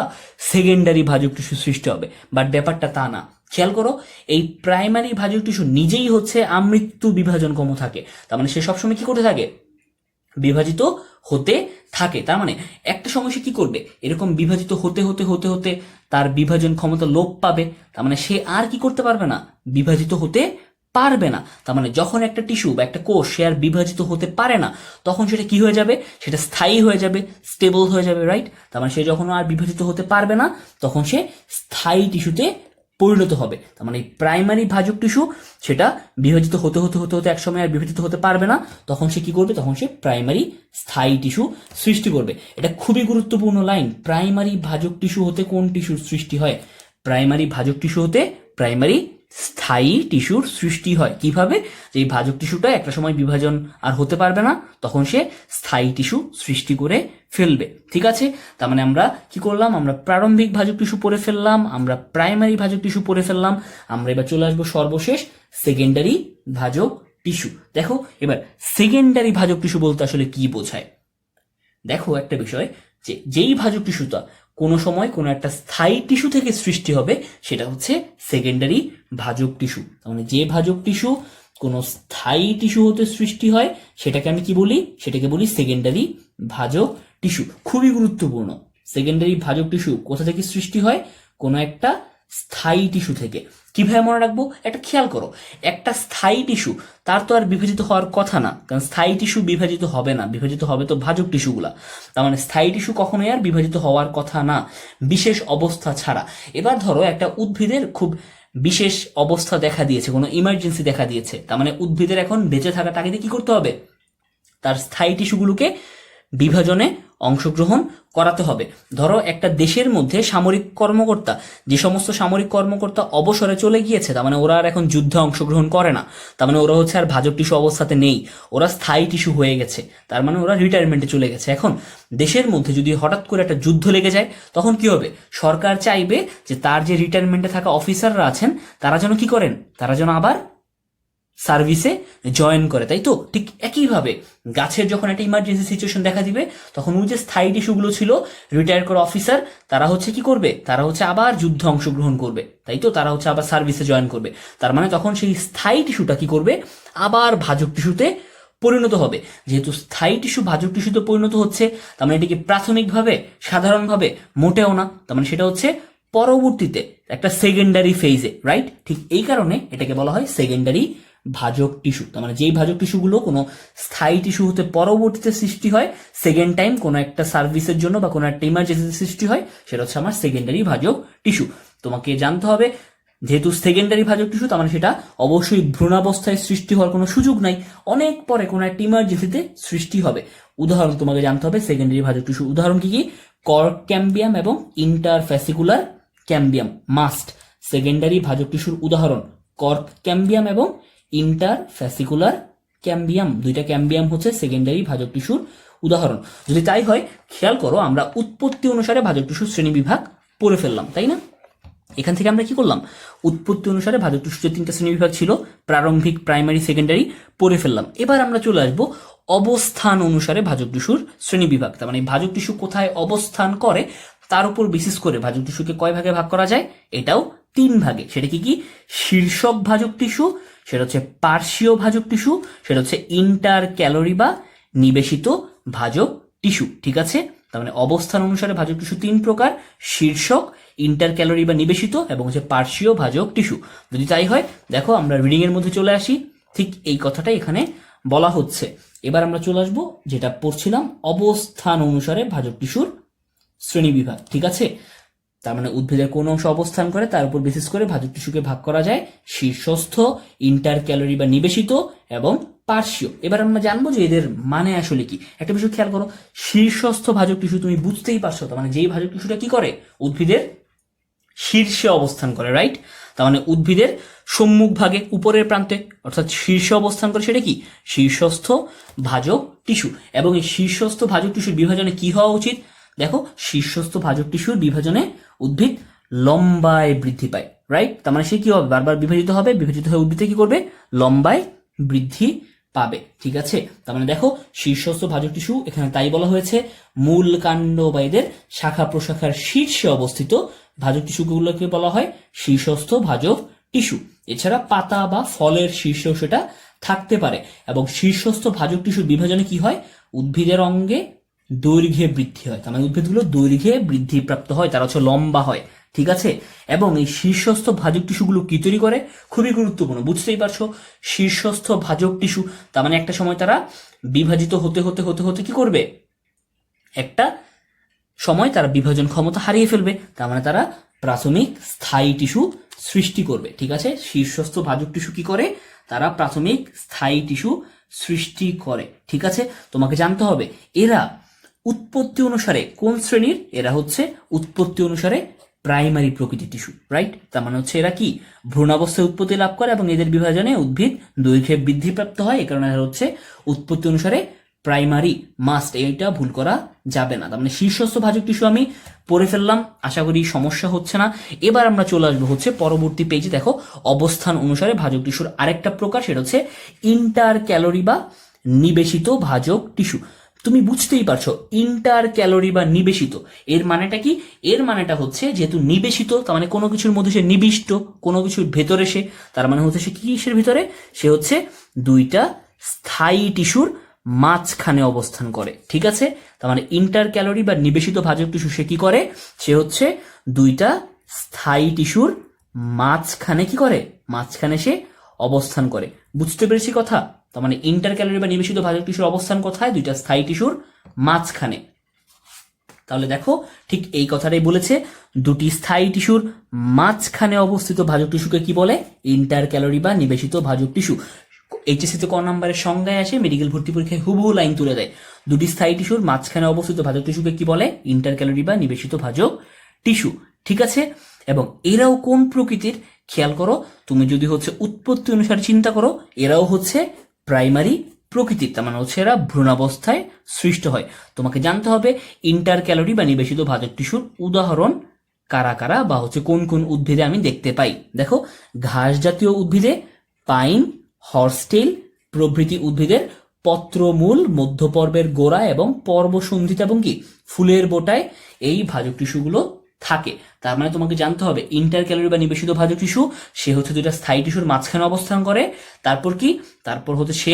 সেকেন্ডারি ভাজক টিস্যু সৃষ্টি হবে, বাট ব্যাপারটা তা না। খেয়াল করো, এই প্রাইমারি ভাজক টিস্যু নিজেই হচ্ছে আমৃত্যু বিভাজনক্ষম থাকে। তার মানে সে সবসময় কি করতে থাকে? বিভাজিত হতে থাকে। তার মানে একটা সময় সে কি করবে? এরকম বিভাজিত হতে হতে হতে হতে তার বিভাজন ক্ষমতা লোপ পাবে। তার মানে সে আর কি করতে পারবে না? বিভাজিত হতে পারবে না। তার মানে যখন একটা টিস্যু বা একটা কোষ সে আর বিভাজিত হতে পারে না, তখন সেটা কি হয়ে যাবে? সেটা স্থায়ী হয়ে যাবে, স্টেবল হয়ে যাবে, রাইট? তার মানে সে যখন আর বিভাজিত হতে পারবে না, তখন সে স্থায়ী টিস্যুতে পরিণত হবে। তার মানে প্রাইমারি ভাজক টিস্যু সেটা বিভাজিত হতে হতে হতে হতে একসময় আর বিভাজিত হতে পারবে না, তখন সে কি করবে? তখন সে প্রাইমারি স্থায়ী টিস্যু সৃষ্টি করবে। এটা খুবই গুরুত্বপূর্ণ লাইন। প্রাইমারি ভাজক টিস্যু হতে কোন টিস্যুর সৃষ্টি হয়? প্রাইমারি ভাজক টিস্যু হতে প্রাইমারি স্থায়ী টিস্যুর সৃষ্টি হয়। কিভাবে? যে এই ভাজক টিস্যুটা একটা সময় বিভাজন আর হতে পারবে না, তখন সে স্থায়ী টিস্যু সৃষ্টি করে ফেলবে। ঠিক আছে, তার মানে আমরা কি করলাম? আমরা প্রারম্ভিক ভাজক টিস্যু পড়ে ফেললাম, আমরা প্রাইমারি ভাজক টিস্যু পড়ে ফেললাম। আমরা এবার চলে আসবো সর্বশেষ সেকেন্ডারি ভাজক টিস্যু। দেখো, এবার সেকেন্ডারি ভাজক টিস্যু বলতে আসলে কি বোঝায়। দেখো, একটা বিষয়, যে যেই ভাজক টিস্যুটা কোনো সময় কোনো একটা স্থায়ী টিস্যু থেকে সৃষ্টি হবে, সেটা হচ্ছে সেকেন্ডারি ভাজক টিস্যু। তার মানে যে ভাজক টিস্যু কোনো স্থায়ী টিস্যু হতে সৃষ্টি হয়, সেটাকে আমি কি বলি? সেটাকে বলি সেকেন্ডারি ভাজক টিস্যু। খুবই গুরুত্বপূর্ণ। সেকেন্ডারি ভাজক টিস্যু কোথা থেকে সৃষ্টি হয়? কোনো একটা স্থায়ী টিস্যু থেকে। কিভাবে মনে রাখবো? একটা খেয়াল করো, একটা স্থায়ী টিস্যু তার তো আর বিভাজিত হওয়ার কথা না, কারণ স্থায়ী টিস্যু বিভাজিত হবে না, বিভাজিত হবে তো ভাজক টিস্যুগুলা। তার মানে স্থায়ী টিস্যু কখনোই আর বিভাজিত হওয়ার কথা না, বিশেষ অবস্থা ছাড়া। এবার ধরো একটা উদ্ভিদের খুব বিশেষ অবস্থা দেখা দিয়েছে, কোনো ইমার্জেন্সি দেখা দিয়েছে, তার মানে উদ্ভিদের এখন বেঁচে থাকার তাগিদে কি করতে হবে? তার স্থায়ী টিস্যুগুলোকে বিভাজনে অংশগ্রহণ করাতে হবে। ধরো একটা দেশের মধ্যে সামরিক কর্মকর্তা, যে সমস্ত সামরিক কর্মকর্তা অবসরে চলে গিয়েছে, তার মানে ওরা আর এখন যুদ্ধে অংশগ্রহণ করে না, তার মানে ওরা হচ্ছে আর ভাজক টিস্যু অবস্থাতে নেই, ওরা স্থায়ী টিস্যু হয়ে গেছে, তার মানে ওরা রিটায়ারমেন্টে চলে গেছে। এখন দেশের মধ্যে যদি হঠাৎ করে একটা যুদ্ধ লেগে যায়, তখন কি হবে? সরকার চাইবে যে তার যে রিটায়ারমেন্টে থাকা অফিসাররা আছেন, তারা যেন কি করেন? তারা যেন আবার সার্ভিসে জয়েন করে, তাই তো? ঠিক একইভাবে গাছের যখন একটা ইমার্জেন্সি সিচুয়েশন দেখা দিবে, তখন ওই যে স্থায়ী টিস্যুগুলো ছিল, রিটায়ার করা অফিসার, তারা হচ্ছে কি করবে? তারা হচ্ছে আবার যুদ্ধে অংশগ্রহণ করবে, তাই তো? তারা হচ্ছে আবার সার্ভিসে জয়েন করবে। তার মানে তখন সেই স্থায়ী টিস্যুটা কি করবে? আবার ভাজক টিস্যুতে পরিণত হবে। যেহেতু স্থায়ী টিস্যু ভাজক টিস্যুতে পরিণত হচ্ছে, তার মানে এটিকে প্রাথমিকভাবে, সাধারণভাবে মোটেও না, তার মানে সেটা হচ্ছে পরবর্তীতে একটা সেকেন্ডারি ফেজে, রাইট? ঠিক এই কারণে এটাকে বলা হয় সেকেন্ডারি ভাজক টিস্যু। তার মানে যেই ভাজক টিস্যুগুলো কোনো স্থায়ী টিস্যু হতে পরবর্তীতে সৃষ্টি হয়, সেকেন্ড টাইম কোনো একটা সার্ভিসের জন্য বা কোনো একটা ইমার্জেন্সি সৃষ্টি হয়, সেটা হচ্ছে আমার সেকেন্ডারি ভাজক টিস্যু। তোমাকে জানতে হবে, যেহেতু সেকেন্ডারি ভাজক টিস্যু, তার মানে সেটা অবশ্যই ভ্রূণাবস্থায় সৃষ্টি হওয়ার কোনো সুযোগ নাই, অনেক পরে কোনো একটা ইমার্জেন্সিতে সৃষ্টি হবে। উদাহরণ তোমাকে জানতে হবে সেকেন্ডারি ভাজক টিস্যু উদাহরণ কি কি? কর্ক ক্যাম্বিয়াম এবং ইন্টারফ্যাসিকুলার ক্যাম্বিয়াম মাস্ট। সেকেন্ডারি ভাজক টিস্যুর উদাহরণ কর্ক ক্যাম্বিয়াম এবং ইন্টারফ্যাসিকুলার ক্যাম্বিয়াম। দুইটা ক্যাম্বিয়াম হচ্ছে সেকেন্ডারি ভাজক টিস্যুর উদাহরণ। যদি তাই হয়, খেয়াল করো, আমরা উৎপত্তি অনুসারে ভাজক টিস্যুর শ্রেণী বিভাগ পড়ে ফেললাম, তাই না? এখান থেকে আমরা কি করলাম? উৎপত্তি অনুসারে ভাজক টিস্যুর যে তিনটা শ্রেণী বিভাগ ছিল, প্রারম্ভিক, প্রাইমারি, সেকেন্ডারি, পড়ে ফেললাম। এবার আমরা চলে আসবো অবস্থান অনুসারে ভাজক টিস্যুর শ্রেণী বিভাগ। তার মানে ভাজক টিস্যু কোথায় অবস্থান করে তার উপর বিশেষ করে ভাজক টিস্যুকে কয় ভাগে ভাগ করা যায়? এটাও 3 ভাগে। সেটা কি কি? শীর্ষক ভাজক টিস্যু, সেটা হচ্ছে পার্শ্বীয় ভাজক টিস্যু, সেটা হচ্ছে ইন্টার ক্যালোরি বা নিবেশিত ভাজক টিস্যু। ঠিক আছে, তার মানে অবস্থান অনুসারে ভাজক টিস্যু 3 প্রকার: শীর্ষক, ইন্টার ক্যালোরি বা নিবেশিত, এবং হচ্ছে পার্শ্বীয় ভাজক টিস্যু। যদি তাই হয়, দেখো আমরা রিডিং এর মধ্যে চলে আসি, ঠিক এই কথাটাই এখানে বলা হচ্ছে। এবার আমরা চলে আসবো যেটা পড়ছিলাম, অবস্থান অনুসারে ভাজক টিস্যুর শ্রেণী বিভাগ। ঠিক আছে, তার মানে উদ্ভিদের কোন অংশ অবস্থান করে তার উপর বেসিস করে ভাজক টিস্যুকে ভাগ করা যায় শীর্ষস্থ, ইন্টার ক্যালোরি বা নিবেশিত এবং পার্শ্বীয়। এবার আমরা জানবো যে এদের মানে আসলে কি। একটা বিষয় খেয়াল করো, শীর্ষস্থ ভাজক টিস্যু তুমি বুঝতেই পারছো, তার মানে যেই ভাজক টিস্যুটা কি করে, উদ্ভিদের শীর্ষে অবস্থান করে, রাইট? তার মানে উদ্ভিদের সম্মুখ ভাগে উপরের প্রান্তে অর্থাৎ শীর্ষে অবস্থান করে, সেটা কি শীর্ষস্থ ভাজক টিস্যু। এবং এই শীর্ষস্থ ভাজক টিস্যুর বিভাজনে কি হওয়া উচিত? দেখো, শীর্ষস্থ ভাজক টিস্যুর বিভাজনে উদ্ভিদ লম্বায় বৃদ্ধি পায়, রাইট? তার মানে সে কি হবে, বারবার বিভাজিত হবে, বিভাজিত হয়ে উদ্ভিদে কি করবে, লম্বায় বৃদ্ধি পাবে। ঠিক আছে, তার মানে দেখো শীর্ষস্থ ভাজক টিস্যু এখানে তাই বলা হয়েছে, মূল কাণ্ড বা এদের শাখা প্রশাখার শীর্ষে অবস্থিত ভাজক টিস্যুগুলোকে বলা হয় শীর্ষস্থ ভাজক টিস্যু। এছাড়া পাতা বা ফলের শীর্ষেও সেটা থাকতে পারে। এবং শীর্ষস্থ ভাজক টিস্যুর বিভাজনে কি হয়, উদ্ভিদের অঙ্গে দৈর্ঘ্যে বৃদ্ধি হয়, তার মানে উদ্ভিদগুলো দৈর্ঘ্যে বৃদ্ধি প্রাপ্ত হয়, তারা হচ্ছে লম্বা হয়। ঠিক আছে, এবং এই শীর্ষস্থ ভাজক টিস্যুগুলো কি তৈরি করে, খুবই গুরুত্বপূর্ণ, বুঝতেই পারছো, শীর্ষস্থ ভাজক টিস্যু তার মানে একটা সময় তারা বিভাজিত হতে হতে হতে হতে কি করবে, একটা সময় তারা বিভাজন ক্ষমতা হারিয়ে ফেলবে, তার মানে তারা প্রাথমিক স্থায়ী টিস্যু সৃষ্টি করবে। ঠিক আছে, শীর্ষস্থ ভাজক টিস্যু কি করে, তারা প্রাথমিক স্থায়ী টিস্যু সৃষ্টি করে। ঠিক আছে, তোমাকে জানতে হবে এরা উৎপত্তি অনুসারে কোন শ্রেণীর, এরা হচ্ছে উৎপত্তি অনুসারে প্রাইমারি প্রকৃতির টিস্যু, রাইট? তার মানে হচ্ছে এরা কি ভ্রূণাবস্থায় উৎপত্তি লাভ করে এবং এদের বিভাজনে উদ্ভিদ দৈর্ঘ্যে বৃদ্ধিপ্রাপ্ত হয়, এই কারণে এরা হচ্ছে উৎপত্তি অনুসারে প্রাইমারি। মাস্ট, এইটা ভুল করা যাবে না। তার মানে শীর্ষস্থ ভাজক টিস্যু আমি পড়ে ফেললাম, আশা করি সমস্যা হচ্ছে না। এবার আমরা চলে আসবো হচ্ছে পরবর্তী পেজে। দেখো, অবস্থান অনুসারে ভাজক টিস্যুর আরেকটা প্রকার, সেটা হচ্ছে ইন্টার ক্যালোরি বা নিবেশিত ভাজক টিস্যু। তুমি বুঝতেই পারছো, ইন্টার ক্যালোরি বা নিবেশিত এর মানেটা কি? এর মানেটা হচ্ছে যেহেতু নিবেশিত, তার মানে কোনো কিছুর মধ্যে সে নিবিষ্ট, কোনো কিছুর ভেতরে সে, তার মানে হচ্ছে সে কিসের ভিতরে, সে হচ্ছে দুইটা স্থায়ী টিস্যুর মাঝখানে অবস্থান করে। ঠিক আছে, তার মানে ইন্টার ক্যালোরি বা নিবেশিত ভাজক টিস্যু সে কি করে, সে হচ্ছে দুইটা স্থায়ী টিস্যুর মাঝখানে কি করে, মাঝখানে সে অবস্থান করে। বুঝতে পেরেছি কথা? তার মানে ইন্টার ক্যালোরি বা নিবেশিত ভাজক টিস্যুর অবস্থান কোথায়, দুইটা স্থায়ী টিস্যুর মাঝখানে। তাহলে দেখো, ঠিক এই কথাটাই বলেছে, দুটি স্থায়ী টিস্যুর মাঝখানে অবস্থিত ভাজক টিস্যুকে কি বলে, ইন্টার ক্যালোরি বা নিবেশিত ভাজক টিস্যু। এইচএসসিতে ক নাম্বারের সংজ্ঞায় আসে, মেডিকেল ভর্তি পরীক্ষায় হুবহু লাইন তুলে দেয়। দুটি স্থায়ী টিস্যুর মাঝখানে অবস্থিত ভাজক টিস্যুকে কি বলে, ইন্টার ক্যালোরি বা নিবেশিত ভাজক টিস্যু। ঠিক আছে, এবং এরাও কোন প্রকৃতির, খেয়াল করো, তুমি যদি হচ্ছে উৎপত্তি অনুসারে চিন্তা করো, এরাও হচ্ছে প্রাইমারি প্রকৃতির, তার মানে হচ্ছে এরা ভ্রূণাবস্থায় সৃষ্ট হয়। তোমাকে জানতে হবে ইন্টার ক্যালোরি বা নিবেশিত ভাজক টিস্যুর উদাহরণ কারা কারা বা হচ্ছে কোন কোন উদ্ভিদে আমি দেখতে পাই। দেখো, ঘাস জাতীয় উদ্ভিদে পাইন, হর্সটেল প্রভৃতি উদ্ভিদের পত্রমূল, মধ্যপর্বের গোড়া এবং পর্বসন্ধিতে এবং কি ফুলের বোটায় এই ভাজক টিস্যুগুলো থাকে। তার মানে তোমাকে জানতে হবে ইন্টার ক্যালোরি বা নিবেশিত ভাজক টিস্যু, সে হচ্ছে দুইটা স্থায়ী টিস্যুর মাঝখানে অবস্থান করে। তারপর কি, তারপর হচ্ছে সে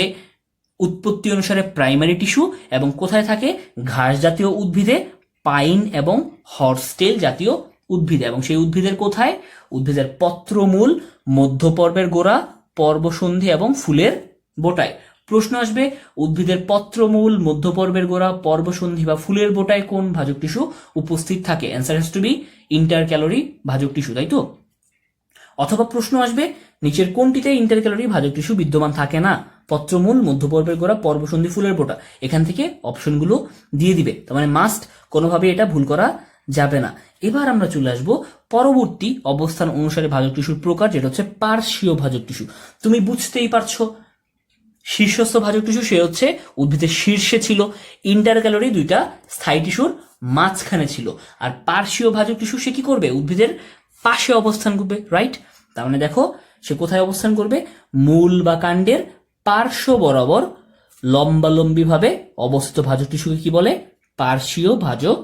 উৎপত্তি অনুসারে প্রাইমারি টিস্যু, এবং কোথায় থাকে, ঘাস জাতীয় উদ্ভিদে, পাইন এবং হর্সটেল জাতীয় উদ্ভিদে, এবং সেই উদ্ভিদের কোথায়, উদ্ভিদের পত্রমূল, মধ্যপর্বের গোড়া, পর্বসন্ধি এবং ফুলের বোটায়। প্রশ্ন আসবে, উদ্ভিদের পত্রমূল, মধ্যপর্বের গোড়া, পর্বসন্ধি বা ফুলের বোটায় কোন ভাজক টিস্যু উপস্থিত থাকে? Answer has to be intercalary ভাজক টিস্যু, তাই তো? অথবা প্রশ্ন আসবে, নিচের কোনটিতে ইন্টার ক্যালোরি ভাজক টিস্যু বিদ্যমান থাকে না? পত্রমূল, মধ্যপর্বের গোড়া, পর্বসন্ধি, ফুলের বোটা। এখান থেকে অপশনগুলো দিয়ে দিবে, তার মানে মাস্ট, কোনোভাবে এটা ভুল করা যাবে না। এবার আমরা চলে আসবো পরবর্তী অবস্থান অনুসারে ভাজক টিস্যুর প্রকার, যেটা হচ্ছে পার্শ্বীয় ভাজক টিস্যু। তুমি বুঝতেই পারছো, শীর্ষস্থ ভাজক টিস্যু সে হচ্ছে উদ্ভিদের শীর্ষে ছিল, ইন্টার ক্যালোরি দুইটা স্থায়ী টিস্যুর মাঝখানে ছিল, আর পার্শ্বীয় ভাজক টিস্যু সে কি করবে, উদ্ভিদের পাশে অবস্থান করবে, রাইট? তার মানে দেখো, সে কোথায় অবস্থান করবে, মূল বা কাণ্ডের পার্শ্ব বরাবর লম্বালম্বি ভাবে অবস্থিত ভাজক টিস্যুকে কি বলে, পার্শ্বীয় ভাজক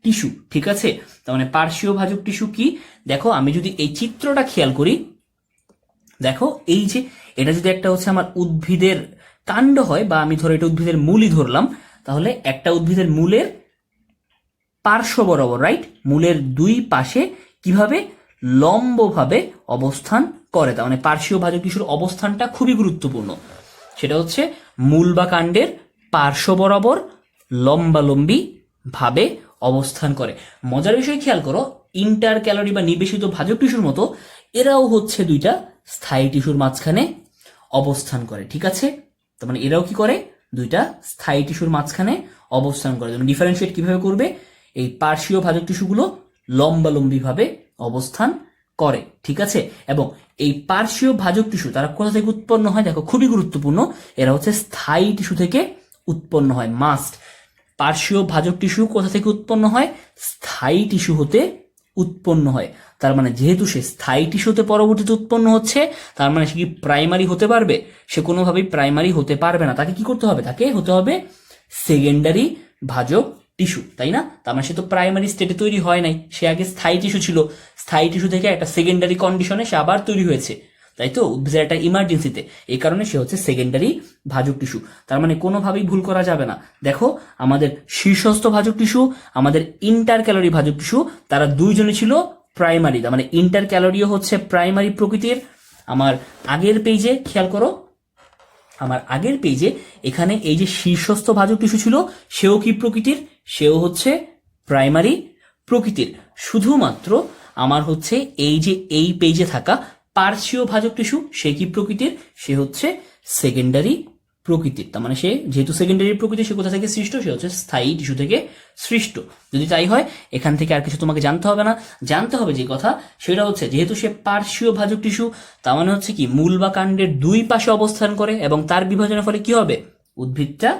টিস্যু। ঠিক আছে, তার মানে পার্শ্বীয় ভাজক টিস্যু কি, দেখো আমি যদি এই চিত্রটা খেয়াল করি, দেখো এই যে এটা যদি একটা হচ্ছে আমার উদ্ভিদের কাণ্ড হয়, বা আমি ধরো এটা উদ্ভিদের মূলই ধরলাম, তাহলে একটা উদ্ভিদের মূলের পার্শ্ব বরাবর, রাইট, মূলের দুই পাশে কিভাবে লম্বভাবে অবস্থান করে। তার মানে পার্শ্বীয় ভাজক টিস্যুর অবস্থানটা খুবই গুরুত্বপূর্ণ। সেটা হচ্ছে মূল বা কাণ্ডের পার্শ্ব বরাবর লম্বালম্বী ভাবে অবস্থান করে। মজার বিষয় খেয়াল করো, ইন্টার ক্যালোরি বা নিবেশিত ভাজক টিস্যুর মতো এরাও হচ্ছে দুইটা স্থায়ী টিস্যুর মাঝখানে অবস্থান করে। ঠিক আছে, তার মানে এরাও কি করে, দুইটা স্থায়ী টিস্যুর মাঝখানে অবস্থান করে। তুমি ডিফারেন্সিয়েট কিভাবে করবে, এই পার্শ্বীয় ভাজক টিস্যুগুলো লম্বালম্বী ভাবে অবস্থান করে। ঠিক আছে, এবং এই পার্শ্বীয় ভাজক টিস্যু তারা কোথা থেকে উৎপন্ন হয়, দেখো খুবই গুরুত্বপূর্ণ, এরা হচ্ছে স্থায়ী টিস্যু থেকে উৎপন্ন হয়। মাস্ট, পার্শ্বীয় ভাজক টিস্যু কোথা থেকে উৎপন্ন হয়, স্থায়ী টিস্যু হতে উৎপন্ন হয়। তার মানে যেহেতু সে স্থায়ী টিস্যুতে পরবর্তীতে উৎপন্ন হচ্ছে, তার মানে সে কি প্রাইমারি হতে পারবে? সে কোনোভাবেই প্রাইমারি হতে পারবে না। তাকে কি করতে হবে, তাকে হতে হবে সেকেন্ডারি ভাজক টিস্যু, তাই না? তার মানে সে তো প্রাইমারি স্টেটে তৈরি হয় নাই, সে আগে স্থায়ী টিস্যু ছিল, স্থায়ী টিস্যু থেকে একটা সেকেন্ডারি কন্ডিশনে সে আবার তৈরি হয়েছে, তাই তো, উদ্ভিদের একটা ইমার্জেন্সিতে। এই কারণে সে হচ্ছে সেকেন্ডারি ভাজক টিস্যু। তার মানে কোনোভাবেই ভুল করা যাবে না। দেখো, আমাদের শীর্ষস্থ ভাজক টিস্যু, আমাদের ইন্টার ক্যালোরি ভাজক টিস্যু, তারা দুইজনে ছিল প্রাইমারি। তার মানে ইন্টার ক্যালোরিও হচ্ছে প্রাইমারি প্রকৃতির। আমার আগের পেজে খেয়াল করো, আমার আগের পেজে এখানে এই যে শীর্ষস্থ ভাজক টিস্যু ছিল, সেও কি প্রকৃতির, সেও হচ্ছে প্রাইমারি প্রকৃতির। শুধুমাত্র আমার হচ্ছে এই যে এই পেজে থাকা পার্শ্বীয় ভাজক টিস্যু, সে কি প্রকৃতির, সে হচ্ছে সেকেন্ডারি প্রকৃতির। তার মানে সে যেহেতু সেকেন্ডারি প্রকৃতির, সে কোথা থেকে সৃষ্ট, সে হচ্ছে স্থায়ী টিস্যু থেকে সৃষ্ট। যদি তাই হয়, এখান থেকে আর কিছু তোমাকে জানতে হবে না। জানতে হবে যে কথা, সেটা হচ্ছে যেহেতু সে পার্শ্বীয় ভাজক টিস্যু, তার মানে হচ্ছে কি মূল বা কাণ্ডের দুই পাশে অবস্থান করে, এবং তার বিভাজনের ফলে কি হবে, উদ্ভিদটা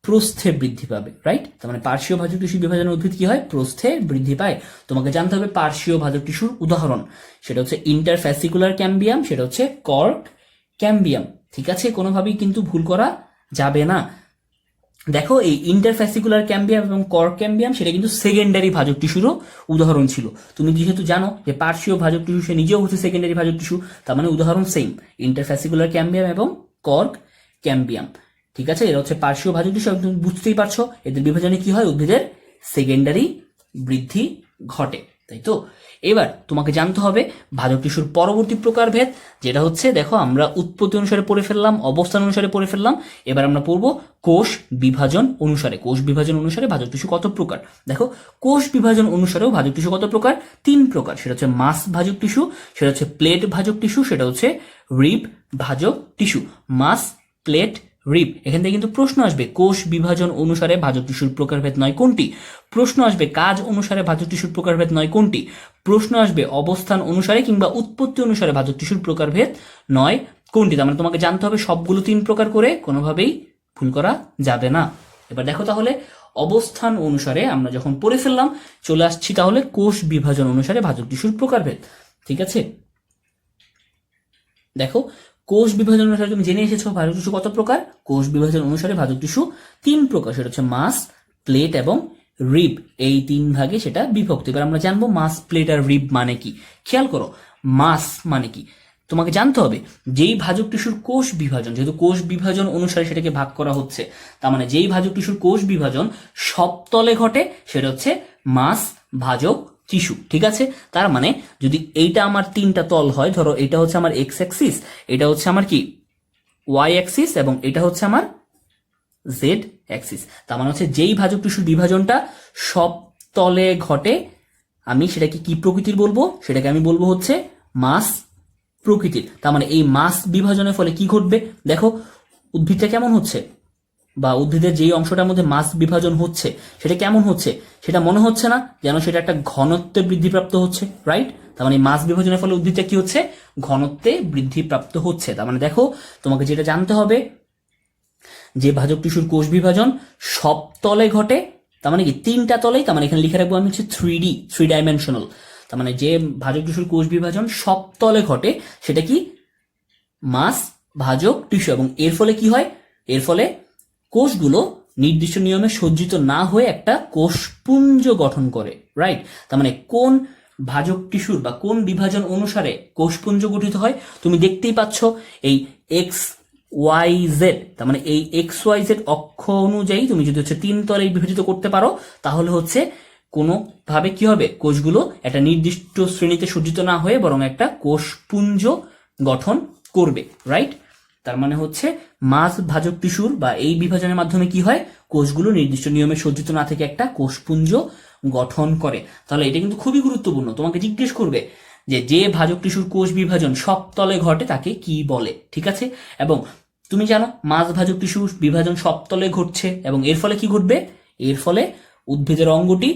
প্রস্থে বৃদ্ধি পাবে, রাইট? তার মানে পার্শ্বীয় ভাজক টিস্যু বিভাজনের উদ্ভিদ কি হয়, প্রস্থে বৃদ্ধি পায়। তোমাকে জানতে হবে পার্শ্বীয় ভাজক টিস্যুর উদাহরণ, সেটা হচ্ছে ইন্টারফ্যাসিকুলার ক্যাম্বিয়াম, সেটা হচ্ছে কর্ক ক্যাম্বিয়াম। ঠিক আছে, কোনোভাবেই কিন্তু ভুল করা যাবে না। দেখো, এই ইন্টারফ্যাসিকুলার ক্যাম্বিয়াম এবং কর্ক ক্যাম্বিয়াম সেটা কিন্তু সেকেন্ডারি ভাজক টিস্যুরও উদাহরণ ছিল। তুমি যেহেতু জানো যে পার্শ্বীয় ভাজক টিস্যু সে নিজেও হচ্ছে সেকেন্ডারি ভাজক টিস্যু, তার মানে উদাহরণ সেম, ইন্টারফ্যাসিকুলার ক্যাম্বিয়াম এবং কর্ক ক্যাম্বিয়াম। ঠিক আছে, এরা হচ্ছে পার্শ্বীয় ভাজক টিস্যু। তুমি বুঝতেই পারছো এদের বিভাজনে কি হয়, উদ্ভিদের সেকেন্ডারি বৃদ্ধি ঘটে, তাই তো। এবার তোমাকে জানতে হবে ভাজক টিস্যুর পরবর্তী প্রকারভেদ, যেটা হচ্ছে, দেখো আমরা উৎপত্তি অনুসারে পড়ে ফেললাম, অবস্থান অনুসারে পড়ে ফেললাম। এবার আমরা পড়বো কোষ বিভাজন অনুসারে। কোষ বিভাজন অনুসারে ভাজক টিস্যু কত প্রকার। দেখো, কোষ বিভাজন অনুসারেও ভাজক টিস্যু কত প্রকার, 3 প্রকার। সেটা হচ্ছে মাস ভাজক টিস্যু, সেটা হচ্ছে প্লেট ভাজক টিস্যু, সেটা হচ্ছে রিব ভাজক টিস্যু। মাস, প্লেট, রিব। এখান থেকে কিন্তু প্রশ্ন আসবে, কোষ বিভাজন অনুসারে ভাজক টিস্যুর প্রকারভেদ নয় কোনটি। প্রশ্ন আসবে কাজ অনুসারে ভাজক টিস্যুর প্রকারভেদ নয় কোনটি। প্রশ্ন আসবে অবস্থান অনুসারে কিংবা উৎপত্তি অনুসারে ভাজক টিস্যুর প্রকারভেদ নয় কোনটি। তার মানে তোমাকে জানতে হবে সবগুলো 3 প্রকার করে, কোনোভাবেই ভুল করা যাবে না। এবার দেখো তাহলে, অবস্থান অনুসারে আমরা যখন পড়ে ফেললাম, চলে আসছি তাহলে কোষ বিভাজন অনুসারে ভাজক টিস্যুর প্রকারভেদ। ঠিক আছে, দেখো, কোষ বিভাজন অনুসারে তুমি জেনে এসেছো ভাজক টিস্যু কত প্রকার। কোষ বিভাজন অনুসারে ভাজক টিস্যু 3 প্রকার, সেটা হচ্ছে মাস, প্লেট এবং রিব। এই 3 ভাগে সেটা বিভক্ত। এবার আমরা জানবো মাস, প্লেট আর রিব মানে কি। খেয়াল করো, মাস মানে কি তোমাকে জানতে হবে, যেই ভাজক টিস্যুর কোষ বিভাজন, যেহেতু কোষ বিভাজন অনুসারে সেটাকে ভাগ করা হচ্ছে, তার মানে যেই ভাজক টিস্যুর কোষ বিভাজন সবতলে ঘটে, সেটা হচ্ছে মাস ভাজক টিস্যু। ঠিক আছে, তার মানে যদি এইটা আমার 3টা তল হয়, ধরো এটা হচ্ছে আমার এক্স অ্যাক্সিস, এটা হচ্ছে আমার কি ওয়াই অ্যাক্সিস, এবং এটা হচ্ছে আমার জেড অ্যাক্সিস। তার মানে হচ্ছে যেই ভাজক টিস্যুর বিভাজনটা সব তলে ঘটে, আমি সেটাকে কি প্রকৃতির বলবো, সেটাকে আমি বলবো হচ্ছে মাস প্রকৃতির। তার মানে এই মাস বিভাজনের ফলে কি ঘটবে, দেখো উদ্ভিদটা কেমন হচ্ছে, বা উদ্ভিদের যেই অংশটার মধ্যে মাস বিভাজন হচ্ছে সেটা কেমন হচ্ছে, সেটা মনে হচ্ছে না যেন সেটা একটা ঘনত্বে বৃদ্ধিপ্রাপ্ত হচ্ছে, রাইট? তার মানে মাস বিভাজনের ফলে উদ্ভিদটা কি হচ্ছে, ঘনত্বে বৃদ্ধিপ্রাপ্ত হচ্ছে। তার মানে দেখো, তোমাকে যেটা জানতে হবে, যে ভাজক টিস্যুর কোষ বিভাজন সব তলে ঘটে, তার মানে কি 3টা তলেই, তার মানে এখানে লিখে রাখবো আমি হচ্ছে 3D, 3 ডাইমেনশনাল। তার মানে যে ভাজক টিস্যুর কোষ বিভাজন সব তলে ঘটে, সেটা কি মাস ভাজক টিস্যু। এবং এর ফলে কি হয়, এর ফলে কোষগুলো নির্দিষ্ট নিয়মে সজ্জিত না হয়ে একটা কোষপুঞ্জ গঠন করে, রাইট? তার মানে কোন ভাজক টিস্যুর বা কোন বিভাজন অনুসারে কোষপুঞ্জ গঠিত হয়, তুমি দেখতেই পাচ্ছ এই এক্স ওয়াই জেড, তার মানে এই এক্স ওয়াই জেড অক্ষ অনুযায়ী তুমি যদি হচ্ছে 3 তলে বিভাজিত করতে পারো, তাহলে হচ্ছে কোনো ভাবে কি হবে, কোষগুলো একটা নির্দিষ্ট শ্রেণীতে সজ্জিত না হয়ে বরং একটা কোষপুঞ্জ গঠন করবে, রাইট। তার মানে হচ্ছে মাছ ভাজক টিস্যুর বা এই বিভাজনের মাধ্যমে কি হয়, কোষগুলো নির্দিষ্ট নিয়মে সজ্জিত না থেকে একটা কোষপুঞ্জ গঠন করে। তাহলে এটা কিন্তু খুবই গুরুত্বপূর্ণ, তোমাকে জিজ্ঞেস করবে যে ভাজক টিস্যুর কোষ বিভাজন সব তলে ঘটে তাকে কি বলে, ঠিক আছে। এবং তুমি জানো মাছ ভাজক টিস্যুর বিভাজন সব তলে ঘটছে এবং এর ফলে কি ঘটবে, এর ফলে উদ্ভিদের অঙ্গটি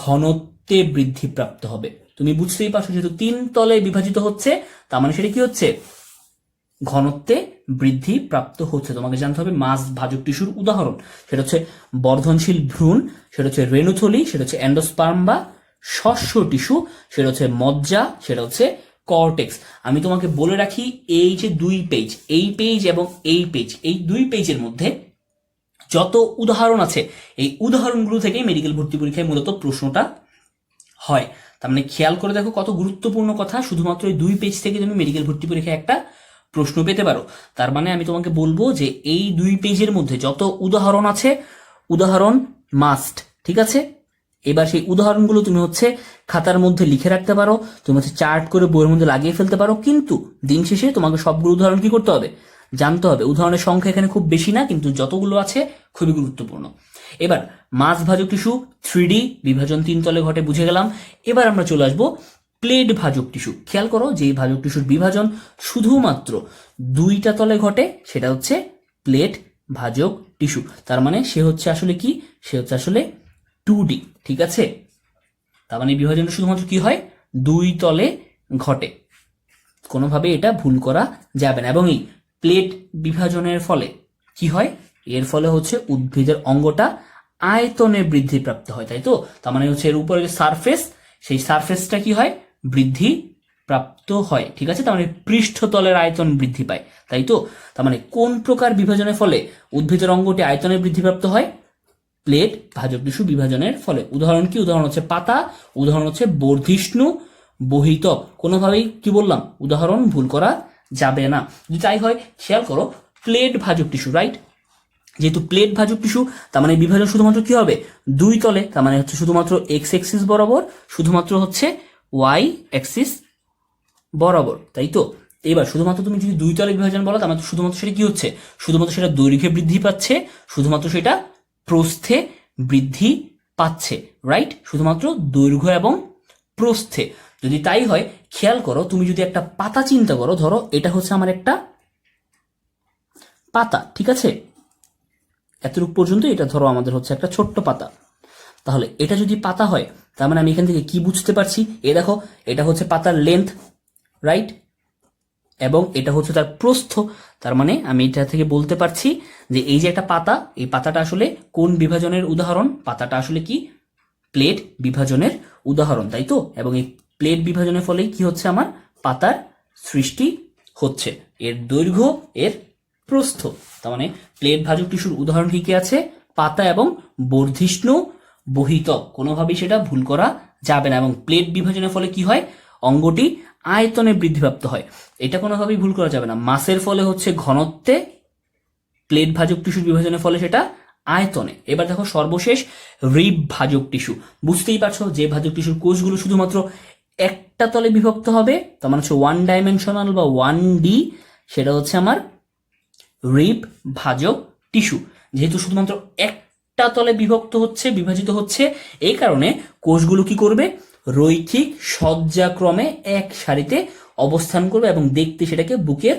ঘনত্বে বৃদ্ধি প্রাপ্ত হবে। তুমি বুঝতেই পারছো যেহেতু 3 তলে বিভাজিত হচ্ছে, তার মানে সেটা কি হচ্ছে, ঘনত্বে বৃদ্ধি প্রাপ্ত হচ্ছে। তোমাকে জানতে হবে মাছ ভাজক টিস্যুর উদাহরণ, সেটা হচ্ছে বর্ধনশীল ভ্রূণ, সেটা হচ্ছে রেণুথলি, সেটা হচ্ছে এন্ডোস্পার্ম বা শস্য টিস্যু, সেটা হচ্ছে মজ্জা, সেটা হচ্ছে কর্টেক্স। আমি তোমাকে বলে রাখি এই যে 2 পেজ, এই পেজ এবং এই পেজ, এই 2 পেজের মধ্যে যত উদাহরণ আছে এই উদাহরণগুলো থেকে মেডিকেল ভর্তি পরীক্ষায় মূলত প্রশ্নটা হয়। তার মানে খেয়াল করে দেখো কত গুরুত্বপূর্ণ কথা, শুধুমাত্র এই 2 পেজ থেকে তুমি মেডিকেল ভর্তি পরীক্ষায় একটা প্রশ্ন পেতে পারো। তার মানে আমি তোমাকে বলবো যে এই 2 পেজের মধ্যে যত উদাহরণ আছে, উদাহরণ মাস্ট, ঠিক আছে। এবার সেই উদাহরণগুলো তুমি হচ্ছে খাতার মধ্যে লিখে রাখতে পারো, তুমি হচ্ছে চার্ট করে বইয়ের মধ্যে লাগিয়ে ফেলতে পারো, কিন্তু দিন শেষে তোমাকে সবগুলো উদাহরণ কি করতে হবে, জানতে হবে। উদাহরণের সংখ্যা এখানে খুব বেশি না, কিন্তু যতগুলো আছে খুবই গুরুত্বপূর্ণ। এবার মাছ ভাজক টিস্যু 3D বিভাজন 3 তলে ঘটে বুঝে গেলাম। এবার আমরা চলে আসবো প্লেট ভাজক টিস্যু। খেয়াল করো যে ভাজক টিস্যুর বিভাজন শুধুমাত্র 2টা তলে ঘটে, সেটা হচ্ছে প্লেট ভাজক টিস্যু। তার মানে সে হচ্ছে আসলে কি, সে হচ্ছে আসলে 2D, ঠিক আছে। তার মানে বিভাজনটা শুধুমাত্র কি হয়, 2 তলে ঘটে, কোনোভাবে এটা ভুল করা যাবে না। এবং এই প্লেট বিভাজনের ফলে কি হয়, এর ফলে হচ্ছে উদ্ভিদের অঙ্গটা আয়তনে বৃদ্ধি প্রাপ্ত হয়, তাই তো। তার মানে হচ্ছে এর উপরে যে সারফেস, সেই সারফেসটা কি হয়, বৃদ্ধি প্রাপ্ত হয়, ঠিক আছে। তার মানে পৃষ্ঠতলের আয়তন বৃদ্ধি পায়, তাই তো। তার মানে কোন প্রকার বিভাজনের ফলে উদ্ভিদের অঙ্গটি আয়তনে বৃদ্ধি প্রাপ্ত হয়, প্লেট ভাজক টিস্যু বিভাজনের ফলে। উদাহরণ কি, উদাহরণ হচ্ছে পাতা, উদাহরণ হচ্ছে বর্ধিষ্ণু, বহিতক। কোনোভাবেই কি বললাম, উদাহরণ ভুল করা যাবে না। যদি তাই হয় খেয়াল করো প্লেট ভাজক টিস্যু, রাইট। যেহেতু প্লেট ভাজক টিস্যু, তার মানে বিভাজন শুধুমাত্র কি হবে, 2 তলে, তার মানে হচ্ছে শুধুমাত্র এক্স এক্সিস বরাবর, শুধুমাত্র হচ্ছে ওয়াই এক্সিস বরাবর, তাই তো। এবার শুধুমাত্র তুমি যদি 2 তলে বিভাজন বলো, তার মানে শুধুমাত্র সেটা কি হচ্ছে, শুধুমাত্র সেটা দৈর্ঘ্যে বৃদ্ধি পাচ্ছে, শুধুমাত্র সেটা প্রস্থে বৃদ্ধি পাচ্ছে, রাইট। শুধুমাত্র দৈর্ঘ্য এবং প্রস্থে। যদি তাই হয় খেয়াল করো, তুমি যদি একটা পাতা চিন্তা করো, ধরো এটা হচ্ছে আমার একটা পাতা, ঠিক আছে, এতটুকু পর্যন্ত এটা ধরো আমাদের হচ্ছে একটা ছোট্ট পাতা। তাহলে এটা যদি পাতা হয়, তার মানে আমি এখান থেকে কি বুঝতে পারছি, দেখো এটা হচ্ছে পাতার লেন্থ, রাইট, এবং এটা হচ্ছে তার প্রস্থ। তার মানে আমি এটা থেকে বলতে পারছি যে এই যে একটা পাতা, এই পাতাটা আসলে কোন বিভাজনের উদাহরণ, পাতাটা আসলে কি, প্লেট বিভাজনের উদাহরণ, তাই তো। এবং এই প্লেট বিভাজনের ফলেই কি হচ্ছে, আমার পাতার সৃষ্টি হচ্ছে, এর দৈর্ঘ্য, এর প্রস্থ। তার মানে প্লেট ভাজক টিস্যুর উদাহরণ কি কি আছে, পাতা এবং বর্ধিষ্ণু বহিতক, কোনোভাবেই সেটা ভুল করা যাবে না। এবং প্লেট বিভাজনের ফলে কি হয়, অঙ্গটি আয়তনে বৃদ্ধিপ্রাপ্ত হয়, এটা কোনোভাবেই ভুল করা যাবে না। মাসের ফলে হচ্ছে ঘনত্বে, প্লেট ভাজক টিস্যুর বিভাজনের ফলে সেটা আয়তনে। এবার দেখো সর্বশেষ রিব ভাজক টিস্যু। বুঝতেই পারছো যে ভাজক টিস্যুর কোষগুলো শুধুমাত্র একটা তলে বিভক্ত হবে, তার মানে হচ্ছে 1 ডাইমেনশনাল বা 1D, সেটা হচ্ছে আমার রিব ভাজক টিস্যু। যেহেতু শুধুমাত্র একটা তলে বিভক্ত হচ্ছে, বিভাজিত হচ্ছে, এই কারণে কোষগুলো কি করবে, রৈখিক সজ্জাক্রমে এক সারিতে অবস্থান করবে এবং দেখতে সেটাকে বুকের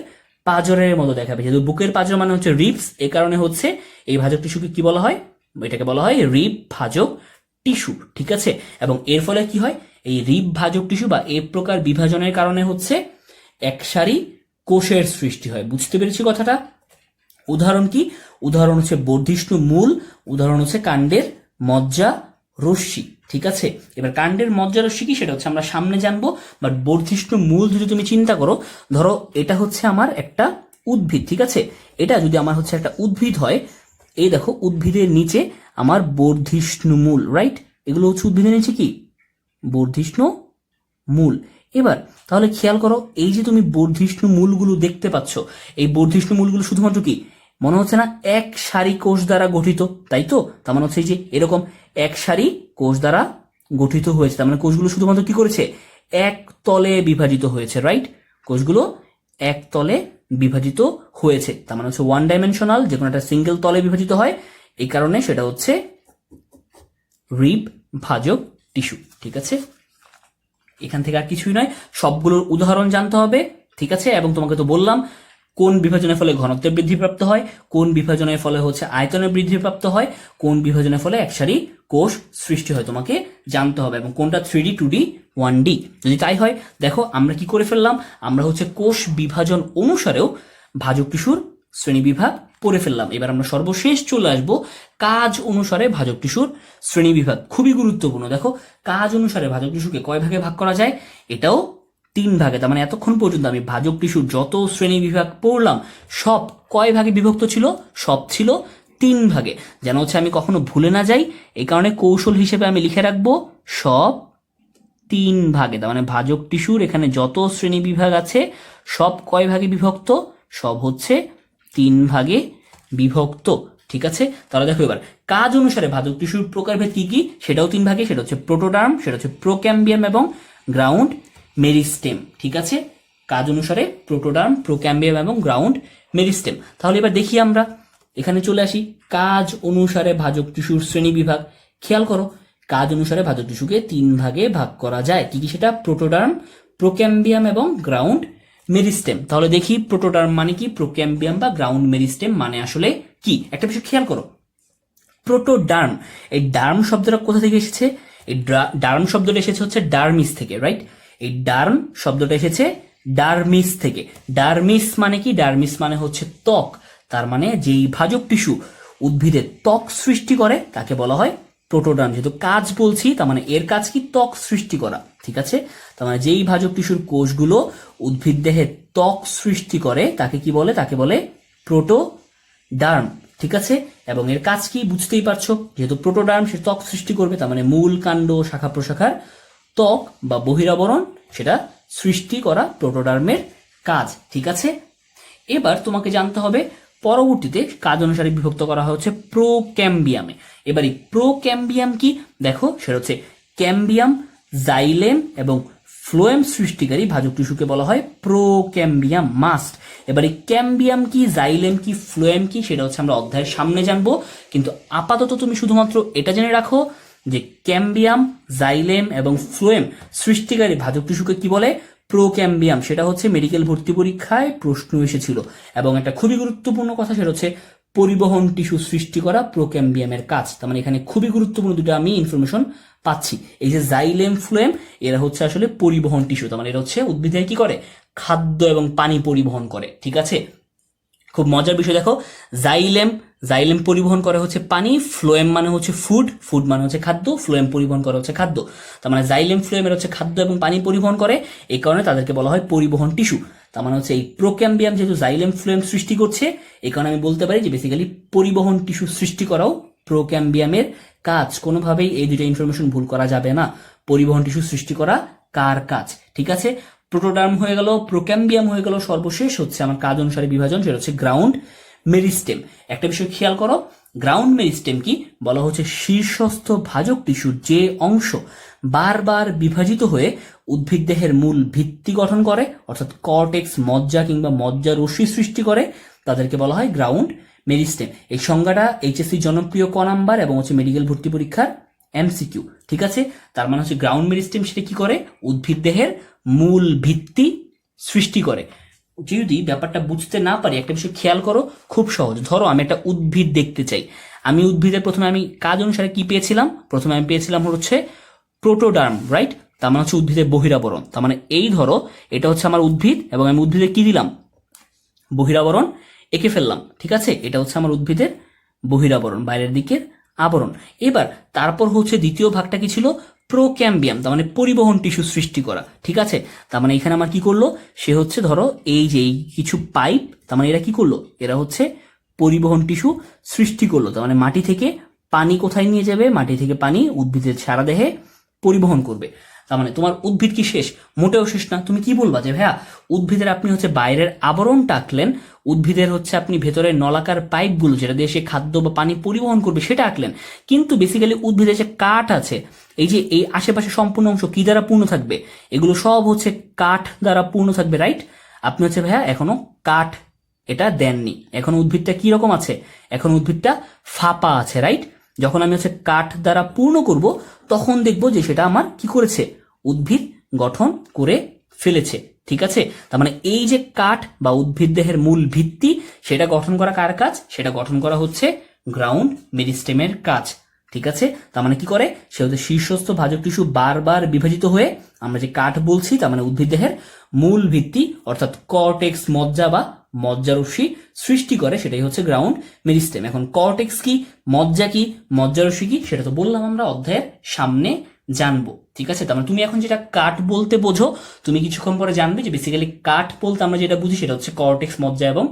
পাঁজরের মতো দেখাবে। যেহেতু বুকের পাঁজর মানে হচ্ছে রিবস, এ কারণে হচ্ছে এই ভাজক টিস্যুকে কি বলা হয়, এটাকে বলা হয় রিব ভাজক টিস্যু, ঠিক আছে। এবং এর ফলে কি হয়, এই রিব ভাজক টিস্যু বা এ প্রকার বিভাজনের কারণে হচ্ছে একসারি কোষের সৃষ্টি হয়। বুঝতে পেরেছি কথাটা। উদাহরণ কি, উদাহরণ হচ্ছে বর্ধিষ্ণু মূল, উদাহরণ হচ্ছে কাণ্ডের মজ্জা রশ্মি, ঠিক আছে। এবার কাণ্ডের মজ্জা রশ্মি কি, সেটা হচ্ছে আমরা সামনে জানবো। বাট বর্ধিষ্ণু মূল যদি তুমি চিন্তা করো, ধরো এটা হচ্ছে আমার একটা উদ্ভিদ, ঠিক আছে। এটা যদি আমার হচ্ছে একটা উদ্ভিদ হয়, এই দেখো উদ্ভিদের নিচে আমার বর্ধিষ্ণু মূল, রাইট, এগুলো হচ্ছে উদ্ভিদের নিচে কি, বর্ধিষ্ণু মূল। এবার তাহলে খেয়াল করো, এই যে তুমি বর্ধিষ্ণু মূলগুলো দেখতে পাচ্ছ, এই বর্ধিষ্ণু মূলগুলো শুধুমাত্র কি মনে হচ্ছে না এক সারি কোষ দ্বারা গঠিত, তাই তো? তার মানে হচ্ছে এই যে এরকম এক সারি কোষ দ্বারা গঠিত হয়েছে, তার মানে কোষগুলো শুধুমাত্র কি করেছে, এক তলে বিভাজিত হয়েছে, রাইট? কোষগুলো এক তলে বিভাজিত হয়েছে, তার মানে হচ্ছে ওয়ান ডাইমেনশনাল, যে কোনো একটা সিঙ্গেল তলে বিভাজিত হয়, এই কারণে সেটা হচ্ছে রিব ভাজক টিস্যু। ঠিক আছে, এখান থেকে আর কিছুই নয়, সবগুলোর উদাহরণ জানতে হবে। ঠিক আছে, এবং তোমাকে তো বললাম কোন বিভাজনের ফলে ঘনত্বের বৃদ্ধিপ্রাপ্ত হয়, কোন বিভাজনের ফলে হচ্ছে আয়তনের বৃদ্ধিপ্রাপ্ত হয়, কোন বিভাজনের ফলে একসারি কোষ সৃষ্টি হয়, তোমাকে জানতে হবে, এবং কোনটা 3D 2D 1D। যদি তাই হয়, দেখো আমরা কি করে ফেললাম, আমরা হচ্ছে কোষ বিভাজন অনুসারেও ভাজক টিস্যুর শ্রেণীবিভাগ পড়ে ফেললাম। এবার আমরা সর্বশেষ চলে আসব কাজ অনুসারে ভাজক টিস্যুর শ্রেণীবিভাগ। খুবই গুরুত্বপূর্ণ। দেখো, কাজ অনুসারে ভাজক টিস্যুকে কয় ভাগে ভাগ করা যায়, এটাও 3 ভাগে। তার মানে এতক্ষণ পর্যন্ত আমি ভাজক টিস্যুর যত শ্রেণী বিভাগ পড়লাম সব কয় ভাগে বিভক্ত ছিল, সব ছিল 3 ভাগে। যেন হচ্ছে আমি কখনো ভুলে না যাই, এই কারণে কৌশল হিসেবে আমি লিখে রাখবো সব 3 ভাগে। তার মানে ভাজক টিস্যুর এখানে যত শ্রেণী বিভাগ আছে সব কয় ভাগে বিভক্ত, সব হচ্ছে 3 ভাগে বিভক্ত। ঠিক আছে, তাহলে দেখো এবার কাজ অনুসারে ভাজক টিস্যুর প্রকারভেদ কি কি, সেটাও 3 ভাগে। সেটা হচ্ছে প্রোটোডার্ম, সেটা হচ্ছে প্রোক্যাম্বিয়াম এবং গ্রাউন্ড মেরিস্টেম। ঠিক আছে, কাজ অনুসারে প্রোটোডার্ম, প্রোক্যাম্বিয়াম এবং গ্রাউন্ড মেরিস্টেম। তাহলে এবার দেখি আমরা এখানে চলে আসি কাজ অনুসারে ভাজক টিস্যুর শ্রেণী বিভাগ। খেয়াল করো, কাজ অনুসারে ভাজক টিস্যুকে 3 ভাগে ভাগ করা যায়। কি কি সেটা, প্রোটোডার্ম, প্রোক্যাম্বিয়াম এবং গ্রাউন্ড মেরিস্টেম। তাহলে দেখি প্রোটোডার্ম মানে কি, প্রোক্যাম্বিয়াম বা গ্রাউন্ড মেরিস্টেম মানে আসলে কি। একটা বিষয় খেয়াল করো, প্রোটোডার্ম, এই ডার্ম শব্দটা কোথা থেকে এসেছে, এই ডার্ম শব্দটা এসেছে হচ্ছে ডার্মিস থেকে, রাইট? এই ডার্ম শব্দটা এসেছে ডার্মিস থেকে। ডার্মিস মানে কি, ডার্মিস মানে হচ্ছে ত্বক। তার মানে যেই ভাজক টিস্যু উদ্ভিদের ত্বক সৃষ্টি করে তাকে বলা হয় প্রোটোডার্ম। যেহেতু কাজ বলছি, তার মানে এর কাজ কি, ত্বক সৃষ্টি করা। ঠিক আছে, তার মানে যেই ভাজক টিস্যুর কোষগুলো উদ্ভিদ দেহে ত্বক সৃষ্টি করে তাকে কি বলে, তাকে বলে প্রোটোডার্ম। ঠিক আছে, এবং এর কাজ কি বুঝতেই পারছো, যেহেতু প্রোটোডার্ম সে ত্বক সৃষ্টি করবে, তার মানে মূল, কাণ্ড, শাখা প্রশাখার ত্বক বা বহিরাবরণ সেটা সৃষ্টি করা প্রোটোডার্মের কাজ। ঠিক আছে, এবার তোমাকে জানতে হবে পরবর্তীতে কাজ অনুসারে বিভক্ত করা হচ্ছে প্রোক্যাম্বিয়ামে। এবার এই প্রোক্যাম্বিয়াম কি, দেখো সেটা হচ্ছে ক্যাম্বিয়াম, জাইলেম এবং ফ্লোয়েম সৃষ্টিকারী ভাজক টিস্যুকে বলা হয় প্রোক্যাম্বিয়াম মাস্ট। এবার এই ক্যাম্বিয়াম কি, জাইলেম কি, ফ্লোয়েম কি, সেটা হচ্ছে আমরা অধ্যায়ের সামনে জানবো, কিন্তু আপাতত তুমি শুধুমাত্র এটা জেনে রাখো যে ক্যাম্বিয়াম, জাইলেম এবং ফ্লোয়েম সৃষ্টিকারী ভাজক টিস্যুকে কি বলে, প্রোক্যাম্বিয়াম। সেটা হচ্ছে মেডিকেল ভর্তি পরীক্ষায় প্রশ্ন এসেছিল। এবং একটা খুবই গুরুত্বপূর্ণ কথা, সেটা হচ্ছে পরিবহন টিস্যু সৃষ্টি করা প্রোক্যাম্বিয়ামের কাজ। তার মানে এখানে খুবই গুরুত্বপূর্ণ দুটো আমি ইনফরমেশন পাচ্ছি। এই যে জাইলেম, ফ্লোয়েম, এরা হচ্ছে আসলে পরিবহন টিস্যু। তার মানে এরা হচ্ছে উদ্ভিদে কি করে, খাদ্য এবং পানি পরিবহন করে। ঠিক আছে, খুব মজার বিষয় দেখো, জাইলেম, জাইলেম পরিবহন করে হচ্ছে পানি, ফ্লোয়েম মানে হচ্ছে ফুড, ফুড মানে হচ্ছে খাদ্য, ফ্লোয়েম পরিবহন করে হচ্ছে খাদ্য। তার মানে জাইলেম, ফ্লোয়েম এর হচ্ছে খাদ্য এবং পানি পরিবহন করে, এই কারণে তাদেরকে বলা হয় পরিবহন টিস্যু। তার মানে হচ্ছে এই প্রোক্যাম্বিয়াম যেহেতু জাইলেম, ফ্লোয়েম সৃষ্টি করছে, এই কারণে আমি বলতে পারি যে বেসিক্যালি পরিবহন টিস্যু সৃষ্টি করাও প্রোক্যাম্বিয়ামের কাজ। কোনোভাবেই এই দুটো ইনফরমেশন ভুল করা যাবে না। পরিবহন টিস্যু সৃষ্টি করা কার কাজ। ঠিক আছে, প্রোটোডার্ম হয়ে গেল, প্রোক্যাম্বিয়াম হয়ে গেল, সর্বশেষ হচ্ছে আমার কাজ অনুসারে বিভাজন, সেটা হচ্ছে গ্রাউন্ড মেরিস্টেম। একটা বিষয় খেয়াল করো, গ্রাউন্ড মেরিস্টেম কি বলা হচ্ছে, শীর্ষস্থ ভাজক টিস্যুর যে অংশ বারবার বিভাজিত হয়ে উদ্ভিদ দেহের মূল ভিত্তি গঠন করে, অর্থাৎ কর্টেক্স, মজ্জা কিংবা মজ্জা রশ্মি সৃষ্টি করে, তাদেরকে বলা হয় গ্রাউন্ড মেরিস্টেম। এই সংজ্ঞাটা এইচএসসি জনপ্রিয় ক নাম্বার এবং হচ্ছে মেডিকেল ভর্তি পরীক্ষার এমসিকিউ। ঠিক আছে, তার মানে হচ্ছে গ্রাউন্ড মেরিস্টেম সেটা কি করে, উদ্ভিদ দেহের মূল ভিত্তি সৃষ্টি করে। যদি ব্যাপারটা বুঝতে না পারি, একটা বিষয় খেয়াল করো, খুব সহজ। ধরো আমি একটা উদ্ভিদ দেখতে চাই, আমি উদ্ভিদের প্রথমে আমি কাজ অনুসারে কি পেয়েছিলাম, প্রথমে আমি পেয়েছিলাম হচ্ছে প্রোটোডার্ম, রাইট? তার মানে হচ্ছে উদ্ভিদের বহিরাবরণ। তার মানে এই ধরো এটা হচ্ছে আমার উদ্ভিদ, এবং আমি উদ্ভিদে কি দিলাম, বহিরাবরণ এঁকে ফেললাম। ঠিক আছে, এটা হচ্ছে আমার উদ্ভিদের বহিরাবরণ, বাইরের দিকের আবরণ। এবার তারপর হচ্ছে দ্বিতীয় ভাগটা কি ছিল, প্রোক্যাম্বিয়াম, তার মানে পরিবহন টিস্যু সৃষ্টি করা। ঠিক আছে, তার মানে এখানে আমার কি করলো, সে হচ্ছে ধরো এই যে কিছু পাইপ, তার মানে এরা কি করলো, এরা হচ্ছে পরিবহন টিস্যু সৃষ্টি করলো। তার মানে মাটি থেকে পানি কোথায় নিয়ে যাবে, মাটি থেকে পানি উদ্ভিদের সারা দেহে পরিবহন করবে। তার মানে তোমার উদ্ভিদ কি শেষ? মোটেও শেষ না। তুমি কি বলবা যে ভাইয়া উদ্ভিদের আপনি হচ্ছে বাইরের আবরণটা আঁকলেন, উদ্ভিদের হচ্ছে আপনি ভেতরের নলাকার পাইপগুলো যেটা দিয়ে সে খাদ্য বা পানি পরিবহন করবে সেটা আঁকলেন, কিন্তু বেসিক্যালি উদ্ভিদের যে কাঠ আছে, এই যে এই আশেপাশে সম্পূর্ণ অংশ কি দ্বারা পূর্ণ থাকবে? এগুলো সব হচ্ছে কাঠ দ্বারা পূর্ণ থাকবে, রাইট? আপনি হচ্ছে ভাইয়া এখনো কাঠ এটা দেননি, এখন উদ্ভিদটা কি রকম আছে? এখন উদ্ভিদটা ফাঁপা আছে, রাইট? যখন আমি হচ্ছে কাঠ দ্বারা পূর্ণ করব তখন দেখব যে সেটা আমার কি করেছে? উদ্ভিদ গঠন করে ফেলেছে, ঠিক আছে? তার মানে এই যে কাঠ বা উদ্ভিদ দেহের মূল ভিত্তি, সেটা গঠন করা কার কাজ? সেটা গঠন করা হচ্ছে গ্রাউন্ড মেরিস্টেমের কাজ, ঠিক আছে? তার মানে কি করে? সে হচ্ছে শীর্ষস্থ ভাজক টিস্যু বারবার বিভাজিত হয়ে আমরা যে কাঠ বলছি, তার মানে উদ্ভিদ দেহের মূল ভিত্তি অর্থাৎ কর্টেক্স মজ্জা বা মজ্জারশ্মি সৃষ্টি করে, সেটাই হচ্ছে গ্রাউন্ড মেরিস্টেম। এখন কর্টেক্স কি, মজ্জা কি, মজ্জারশ্মি কি, সেটা তো বললাম আমরা অধ্যায়ের সামনে জানবো, ঠিক আছে? তার মানে তুমি এখন যেটা কাঠ বলতে বোঝো, তুমি কিছুক্ষণ পরে জানবে যে বেসিক্যালি কাঠ বলতে আমরা যেটা বুঝি সেটা হচ্ছে কর্টেক্স মজ্জা এবং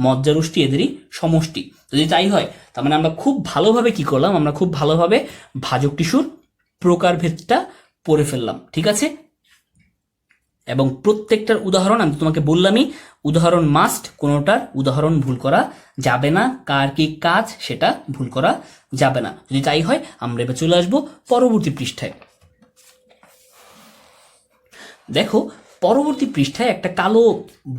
মজ্জারশ্মি এদেরই সমষ্টি। যদি তাই হয় তার মানে আমরা খুব ভালোভাবে কি করলাম? আমরা খুব ভালোভাবে ভাজক টিস্যুর প্রকারভেদটা পড়ে ফেললাম, ঠিক আছে? এবং প্রত্যেকটার উদাহরণ আমি তোমাকে বললামই, উদাহরণ মাস্ট, কোনোটার উদাহরণ ভুল করা যাবে না, কার কি কাজ সেটা ভুল করা যাবে না। যদি তাই হয় আমরা এবার চলে আসবো পরবর্তী পৃষ্ঠায়। দেখো পরবর্তী পৃষ্ঠায় একটা কালো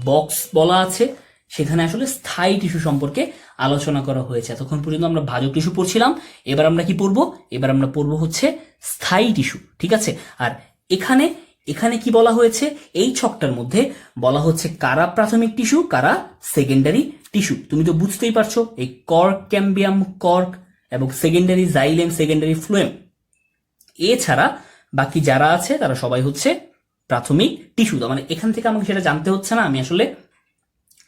বক্স বলা আছে, সেখানে আসলে স্থায়ী টিস্যু সম্পর্কে আলোচনা করা হয়েছে। এতক্ষণ পর্যন্ত আমরা ভাজক টিস্যু পড়ছিলাম, এবার আমরা কি পড়বো? এবার আমরা পড়বো হচ্ছে স্থায়ী টিস্যু, ঠিক আছে? আর এখানে এখানে কি বলা হয়েছে? এই ছকটার মধ্যে বলা হচ্ছে কারা প্রাথমিক টিস্যু, কারা সেকেন্ডারি টিস্যু। তুমি তো বুঝতেই পারছো, এই কর্ক ক্যাম্বিয়াম কর্ক এবং সেকেন্ডারি জাইলেম, সেকেন্ডারি ফ্লোয়েম, এছাড়া বাকি যারা আছে তারা সবাই হচ্ছে প্রাথমিক টিস্যু। মানে এখান থেকে আমাকে সেটা জানতে হচ্ছে না, আমি আসলে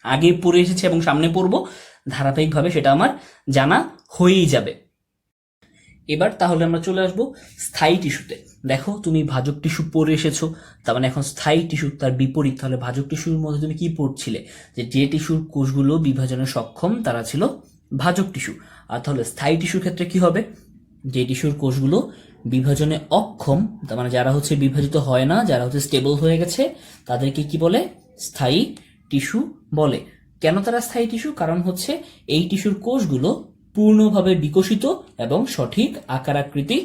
আগে পড়ে এসেছি এবং সামনে পড়বো, ধারাবাহিকভাবে সেটা আমার জানা হয়েই যাবে। এবার তাহলে আমরা চলে আসবো স্থায়ী টিস্যুতে। দেখো তুমি ভাজক টিস্যু পড়ে এসেছো, তার মানে এখন স্থায়ী টিস্যু তার বিপরীত। তাহলে ভাজক টিস্যুর মধ্যে তুমি কি পড়ছিলে? যে টিস্যুর কোষগুলো বিভাজনে সক্ষম তারা ছিল ভাজক টিস্যু। আর তাহলে স্থায়ী টিস্যুর ক্ষেত্রে কি হবে? যে টিস্যুর কোষগুলো বিভাজনে অক্ষম, তার মানে যারা হচ্ছে বিভাজিত হয় না, যারা হচ্ছে স্টেবল হয়ে গেছে, তাদেরকে কি বলে? স্থায়ী টিস্যু বলে। কেন তারা স্থায়ী টিস্যু? কারণ হচ্ছে এই টিস্যুর কোষগুলো পূর্ণভাবে বিকশিত এবং সঠিক আকার আকৃতি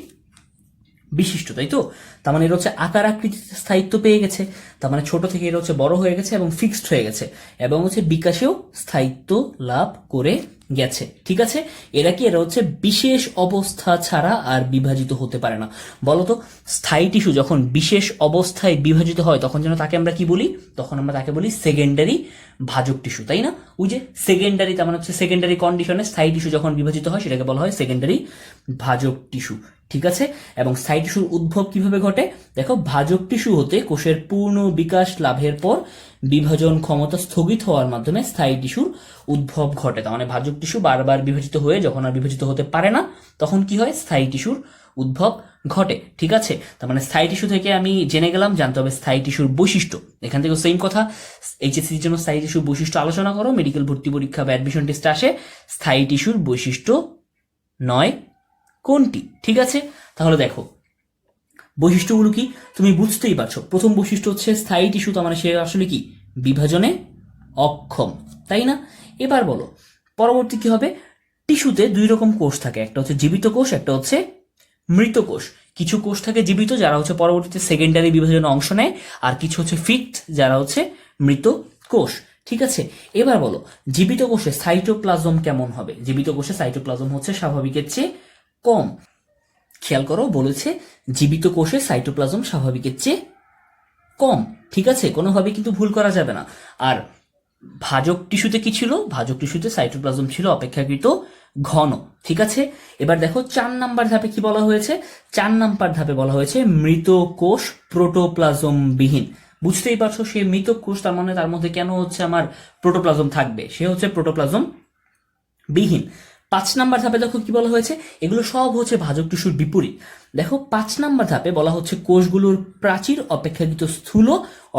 বিশিষ্ট, তাই তো? তার মানে এরা হচ্ছে আকার আকৃতিতে স্থায়িত্ব পেয়ে গেছে, তার মানে ছোট থেকে এরা হচ্ছে বড় হয়ে গেছে এবং ফিক্সড হয়ে গেছে, এবং হচ্ছে বিকাশেও স্থায়িত্ব লাভ করে গেছে, ঠিক আছে? এরা কি? এরা হচ্ছে বিশেষ অবস্থা ছাড়া আর বিভাজিত হতে পারে না। বলতো স্থায়ী টিস্যু যখন বিশেষ অবস্থায় বিভাজিত হয় তখন যেন তাকে আমরা কি বলি? তখন আমরা তাকে বলি সেকেন্ডারি ভাজক টিস্যু, তাই না? ওই যে সেকেন্ডারি, তার মানে হচ্ছে সেকেন্ডারি কন্ডিশনে স্থায়ী টিস্যু যখন বিভাজিত হয় সেটাকে বলা হয় সেকেন্ডারি ভাজক টিস্যু, ঠিক আছে? এবং স্থায়ী টিস্যুর উদ্ভব কিভাবে ঘটে? দেখো ভাজক টিস্যু হতে কোষের পূর্ণ বিকাশ লাভের পর বিভাজন ক্ষমতা স্থগিত হওয়ার মাধ্যমে স্থায়ী টিস্যুর উদ্ভব ঘটে। তার মানে ভাজক টিস্যু বারবার বিভাজিত হয়ে যখন আর বিভাজিত হতে পারে না তখন কি হয়? স্থায়ী টিস্যুর উদ্ভব ঘটে, ঠিক আছে? তার মানে স্থায়ী টিস্যু থেকে আমি জেনে গেলাম, জানতে হবে স্থায়ী টিস্যুর বৈশিষ্ট্য। এখান থেকে সেম কথা, এইচএসসির জন্য স্থায়ী টিস্যুর বৈশিষ্ট্য আলোচনা করো, মেডিকেল ভর্তি পরীক্ষা বা অ্যাডমিশন টেস্টে আসে স্থায়ী টিস্যুর বৈশিষ্ট্য নয় কোনটি, ঠিক আছে? তাহলে দেখো বৈশিষ্ট্যগুলো কি তুমি বুঝতেই পারছো। প্রথম বৈশিষ্ট্য হচ্ছে স্থায়ী টিস্যু, তার মানে সে আসলে কি? বিভাজনে অক্ষম, তাই না? এবার বলো পরবর্তী কি হবে? টিস্যুতে দুই রকম কোষ থাকে, একটা হচ্ছে জীবিত কোষ, একটা হচ্ছে মৃত কোষ। কিছু কোষ থাকে জীবিত যারা হচ্ছে পরবর্তীতে সেকেন্ডারি বিভাজনে অংশ নেয়, আর কিছু হচ্ছে ফিক্সড যারা হচ্ছে মৃত কোষ, ঠিক আছে? এবার বলো জীবিত কোষে সাইটোপ্লাজম কেমন হবে? জীবিত কোষে সাইটোপ্লাজম হচ্ছে স্বাভাবিকের চেয়ে কম। খেয়াল করো বলেছে জীবিত কোষে সাইটোপ্লাজম স্বাভাবিকের চেয়ে কম, ঠিক আছে? কোনোভাবে কিন্তু ভুল করা যাবে না। আর ভাজক টিস্যুতে কি ছিল? ভাজক টিস্যুতে সাইটোপ্লাজম ছিল অপেক্ষাকৃত ঘন, ঠিক আছে? এবার দেখো 4 নাম্বার ধাপে কি বলা হয়েছে? 4 নাম্বার ধাপে বলা হয়েছে মৃত কোষ প্রোটোপ্লাজম বিহীন। বুঝতেই পারছো সে মৃত কোষ, তার মানে তার মধ্যে কেন হচ্ছে আমার প্রোটোপ্লাজম থাকবে? সে হচ্ছে প্রোটোপ্লাজম বিহীন। 5 নাম্বার ধাপে দেখো কি বলা হয়েছে? এগুলো সব হচ্ছে ভাজক টিস্যুর বিপরীত। দেখো 5 নাম্বার ধাপে বলা হচ্ছে কোষগুলোর প্রাচীর অপেক্ষাকৃত স্থূল,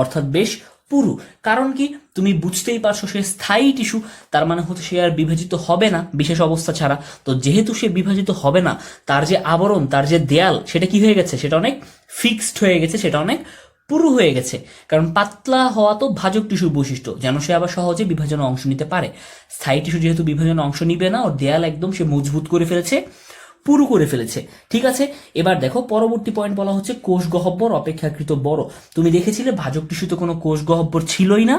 অর্থাৎ বেশ পুরু। কারণ কি? তুমি বুঝতেই পারছো সে স্থায়ী টিস্যু, তার মানে হচ্ছে সে আর বিভাজিত হবে না বিশেষ অবস্থা ছাড়া। তো যেহেতু সে বিভাজিত হবে না, তার যে আবরণ, তার যে দেয়াল, সেটা কি হয়ে গেছে? সেটা অনেক ফিক্সড হয়ে গেছে, সেটা অনেক পুরু হয়ে গেছে। কারণ পাতলা হওয়া তো ভাজক টিস্যুর বৈশিষ্ট্য, যেন সে আবার সহজে বিভাজনে অংশ নিতে পারে। স্থায়ী টিস্যু যেহেতু বিভাজনে অংশ নিবে না, ওর দেয়াল একদম সে মজবুত করে ফেলেছে, পুরু করে ফেলেছে। ঠিক আছে, এবার দেখো পরবর্তী পয়েন্ট বলা হচ্ছে কোষ গহ্বর অপেক্ষাকৃত বড়। তুমি দেখেছিলে ভাজক টিস্যুতে কোনো কোষ গহ্বর ছিলই না,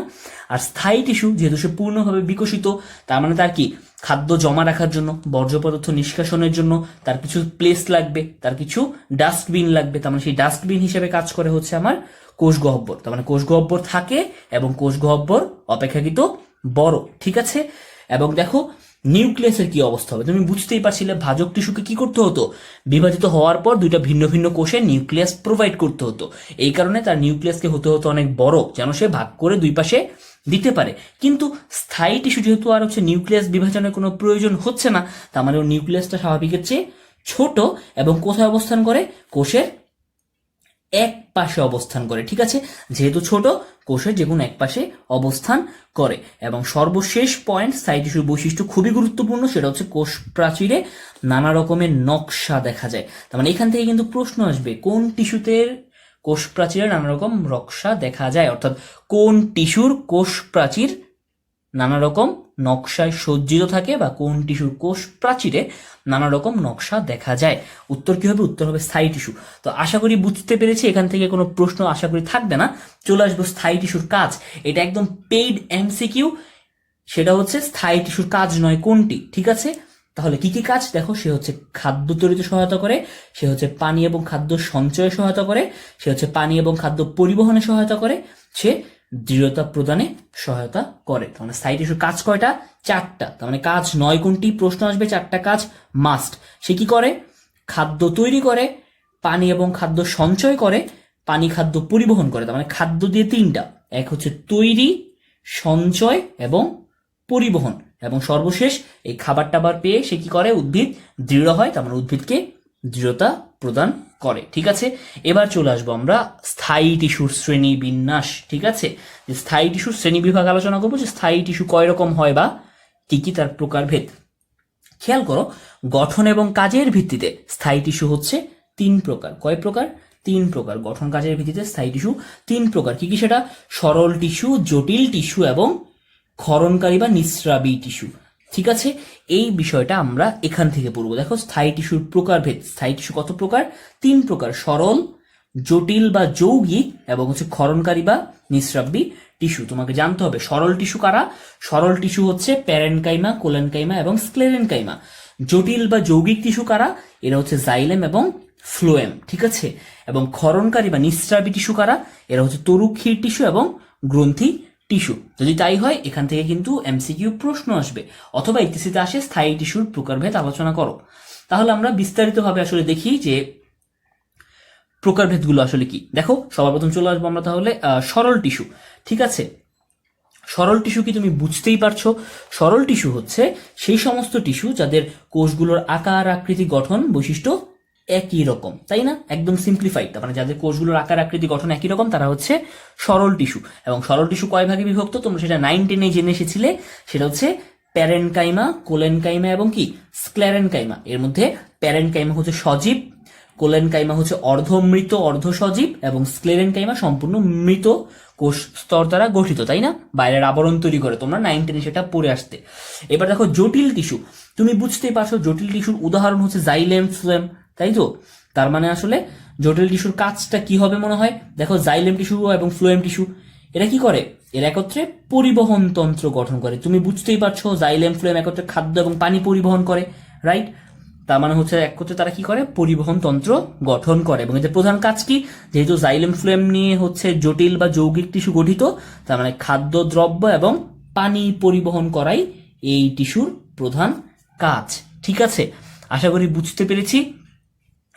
আর স্থায়ী টিস্যু যেহেতু সে পূর্ণভাবে বিকশিত, তার মানে তার কি খাদ্য জমা রাখার জন্য, বর্জ্য পদার্থ নিষ্কাশনের জন্য তার কিছু প্লেস লাগবে, তার কিছু ডাস্টবিন লাগবে। তার মানে সেই ডাস্টবিন হিসেবে কাজ করে হচ্ছে আমার কোষ গহ্বর। তার মানে কোষ গহ্বর থাকে এবং কোষ গহ্বর অপেক্ষাকৃত বড়। ঠিক আছে, এবং দেখো নিউক্লিয়াসের কি অবস্থা হবে, তুমি বুঝতেই পারছিলে ভাজক টিস্যুকে কি করতে হতো, বিভাজিত হওয়ার পর দুইটা ভিন্ন ভিন্ন কোষে নিউক্লিয়াস প্রোভাইড করতে হতো। এই কারণে তার নিউক্লিয়াসকে হতে হতো অনেক বড়, যেন সে ভাগ করে দুই পাশে দিতে পারে। কিন্তু স্থায়ী টিস্যু যেহেতু আর হচ্ছে নিউক্লিয়াস বিভাজনের কোনো প্রয়োজন হচ্ছে না, তার মানে ওর নিউক্লিয়াসটা স্বাভাবিকের চেয়ে ছোট এবং কোথায় অবস্থান করে, কোষের এক পাশে অবস্থান করে। ঠিক আছে, যেহেতু ছোট, কোষের যে কোনো এক পাশে অবস্থান করে। এবং সর্বশেষ পয়েন্ট, স্থায়ী টিস্যুর বৈশিষ্ট্য খুবই গুরুত্বপূর্ণ, সেটা হচ্ছে কোষ প্রাচীরে নানা রকমের নকশা দেখা যায়। তার মানে এখান থেকে কিন্তু প্রশ্ন আসবে, কোন টিস্যুতে কোষ প্রাচীরে নানা রকম নকশা দেখা যায়, অর্থাৎ কোন টিস্যুর কোষ প্রাচীর নানা রকম নকশায় সজ্জিত থাকে, বা কোন টিস্যুর কোষ প্রাচীরে নানা রকম নকশা দেখা যায়। উত্তর কি হবে? উত্তর হবে স্থায়ী টিস্যু। তো আশা করি বুঝতে পেরেছি, এখান থেকে কোনো প্রশ্ন আশা করি থাকবে না। চলে আসবো স্থায়ী টিস্যুর কাজ। এটা একদম পেইড এমসিকিউ, সেটা হচ্ছে স্থায়ী টিস্যুর কাজ নয় কোনটি। ঠিক আছে, তাহলে কি কি কাজ দেখো, সে হচ্ছে খাদ্য তৈরিতে সহায়তা করে, সে হচ্ছে পানি এবং খাদ্য সঞ্চয়ে সহায়তা করে, সে হচ্ছে পানি এবং খাদ্য পরিবহনে সহায়তা করে, সে দৃঢ়তা প্রদানে সহায়তা করে। তার মানে স্থায়ী টিস্যুর কাজ কয়টা? 4টা। তার মানে কাজ নয় কোনটি, প্রশ্ন আসবে 4টা কাজ মাস্ট। সে কি করে? খাদ্য তৈরি করে, পানি এবং খাদ্য সঞ্চয় করে, পানি খাদ্য পরিবহন করে। তার মানে খাদ্য দিয়ে 3টা, এক হচ্ছে তৈরি, সঞ্চয় এবং পরিবহন। এবং সর্বশেষ এই খাবার টাবার পেয়ে সে কি করে? উদ্ভিদ দৃঢ় হয়, তার মানে উদ্ভিদকে দৃঢ়তা প্রদান করে। ঠিক আছে, এবার চলে আসবো আমরা স্থায়ী টিস্যুর শ্রেণী বিন্যাস। ঠিক আছে, যে স্থায়ী টিস্যুর শ্রেণী বিভাগ আলোচনা করবো, যে স্থায়ী টিস্যু কয় রকম হয় বা কি কি তার প্রকারভেদ। খেয়াল করো, গঠন এবং কাজের ভিত্তিতে স্থায়ী টিস্যু হচ্ছে 3 প্রকার। কয় প্রকার? 3 প্রকার। গঠন কাজের ভিত্তিতে স্থায়ী টিস্যু 3 প্রকার। কি কি সেটা? সরল টিস্যু, জটিল টিস্যু এবং ক্ষরণকারী বা নিঃস্রাবী টিস্যু। ঠিক আছে, এই বিষয়টা আমরা এখান থেকে পড়বো। দেখো স্থায়ী টিস্যুর প্রকারভেদ। স্থায়ী টিস্যু কত প্রকার? 3 প্রকার। সরল, জটিল বা যৌগিক এবং হচ্ছে ক্ষরণকারী বা নিঃস্রাবী টিস্যু। তোমাকে জানতে হবে সরল টিস্যু কারা। সরল টিস্যু হচ্ছে প্যারেনকাইমা, কোলেনকাইমা এবং স্ক্লেরেনকাইমা। জটিল বা যৌগিক টিস্যু কারা? এরা হচ্ছে জাইলেম এবং ফ্লোয়েম। ঠিক আছে, এবং ক্ষরণকারী বা নিঃস্রাবী টিস্যু কারা? এরা হচ্ছে তরুক্ষীর টিস্যু এবং গ্রন্থি টিস্যু। যদি তাই হয়, এখান থেকে কিন্তু এমসিকিউ প্রশ্ন আসবে, অথবা ইতিসিতে আসে স্থায়ী টিস্যুর প্রকারভেদ আলোচনা করো। তাহলে আমরা বিস্তারিতভাবে আসলে দেখি যে প্রকারভেদগুলো আসলে কি। দেখো সবার প্রথম চলে আসবো আমরা তাহলে সরল টিস্যু। ঠিক আছে, সরল টিস্যু কি তুমি বুঝতেই পারছো? সরল টিস্যু হচ্ছে সেই সমস্ত টিস্যু যাদের কোষগুলোর আকার, আকৃতি, গঠন, বৈশিষ্ট্য একই রকম, তাই না? একদম সিম্পলিফাইড। তার মানে যাদের কোষগুলোর আকার, আকৃতি, গঠন একই রকম, তারা হচ্ছে সরল টিস্যু। এবং সরল টিস্যু কয় ভাগে বিভক্ত? তোমরা সেটা 9, 10 জেনে এসেছিলে। সেটা হচ্ছে প্যারেনকাইমা, কোলেনকাইমা এবং কি স্ক্লেরেনকাইমা। এর মধ্যে প্যারেনকাইমা হচ্ছে সজীব, কোলেনকাইমা হচ্ছে অর্ধমৃত, অর্ধ সজীব, এবং স্ক্লেরেনকাইমা সম্পূর্ণ মৃত কোষ স্তর দ্বারা গঠিত, তাই না? বাইরের আবরণ তৈরি করে, তোমরা 9, 10 সেটা পড়ে আসতে। এবার দেখো জটিল টিস্যু। তুমি বুঝতেই পারছো জটিল টিস্যুর উদাহরণ হচ্ছে জাইলেম, ফ্লোয়েম, তাই তো? তার মানে আসলে জটিল টিস্যুর কাজটা কি হবে মনে হয়? দেখো জাইলেম টিস্যু এবং ফ্লোয়েম টিস্যু, এরা কি করে? এরা একত্রে পরিবহন তন্ত্র গঠন করে। তুমি বুঝতেই পারছো জাইলেম, ফ্লোয়েম একত্রে খাদ্য এবং পানি পরিবহন করে, রাইট? তার মানে হচ্ছে একত্রে তারা কি করে? পরিবহন তন্ত্র গঠন করে। এবং এদের প্রধান কাজ কি? যেহেতু জাইলেম, ফ্লোয়েম নিয়ে হচ্ছে জটিল বা যৌগিক টিস্যু গঠিত, তার মানে খাদ্য, দ্রব্য এবং পানি পরিবহন করাই এই টিস্যুর প্রধান কাজ। ঠিক আছে, আশা করি বুঝতে পেরেছি।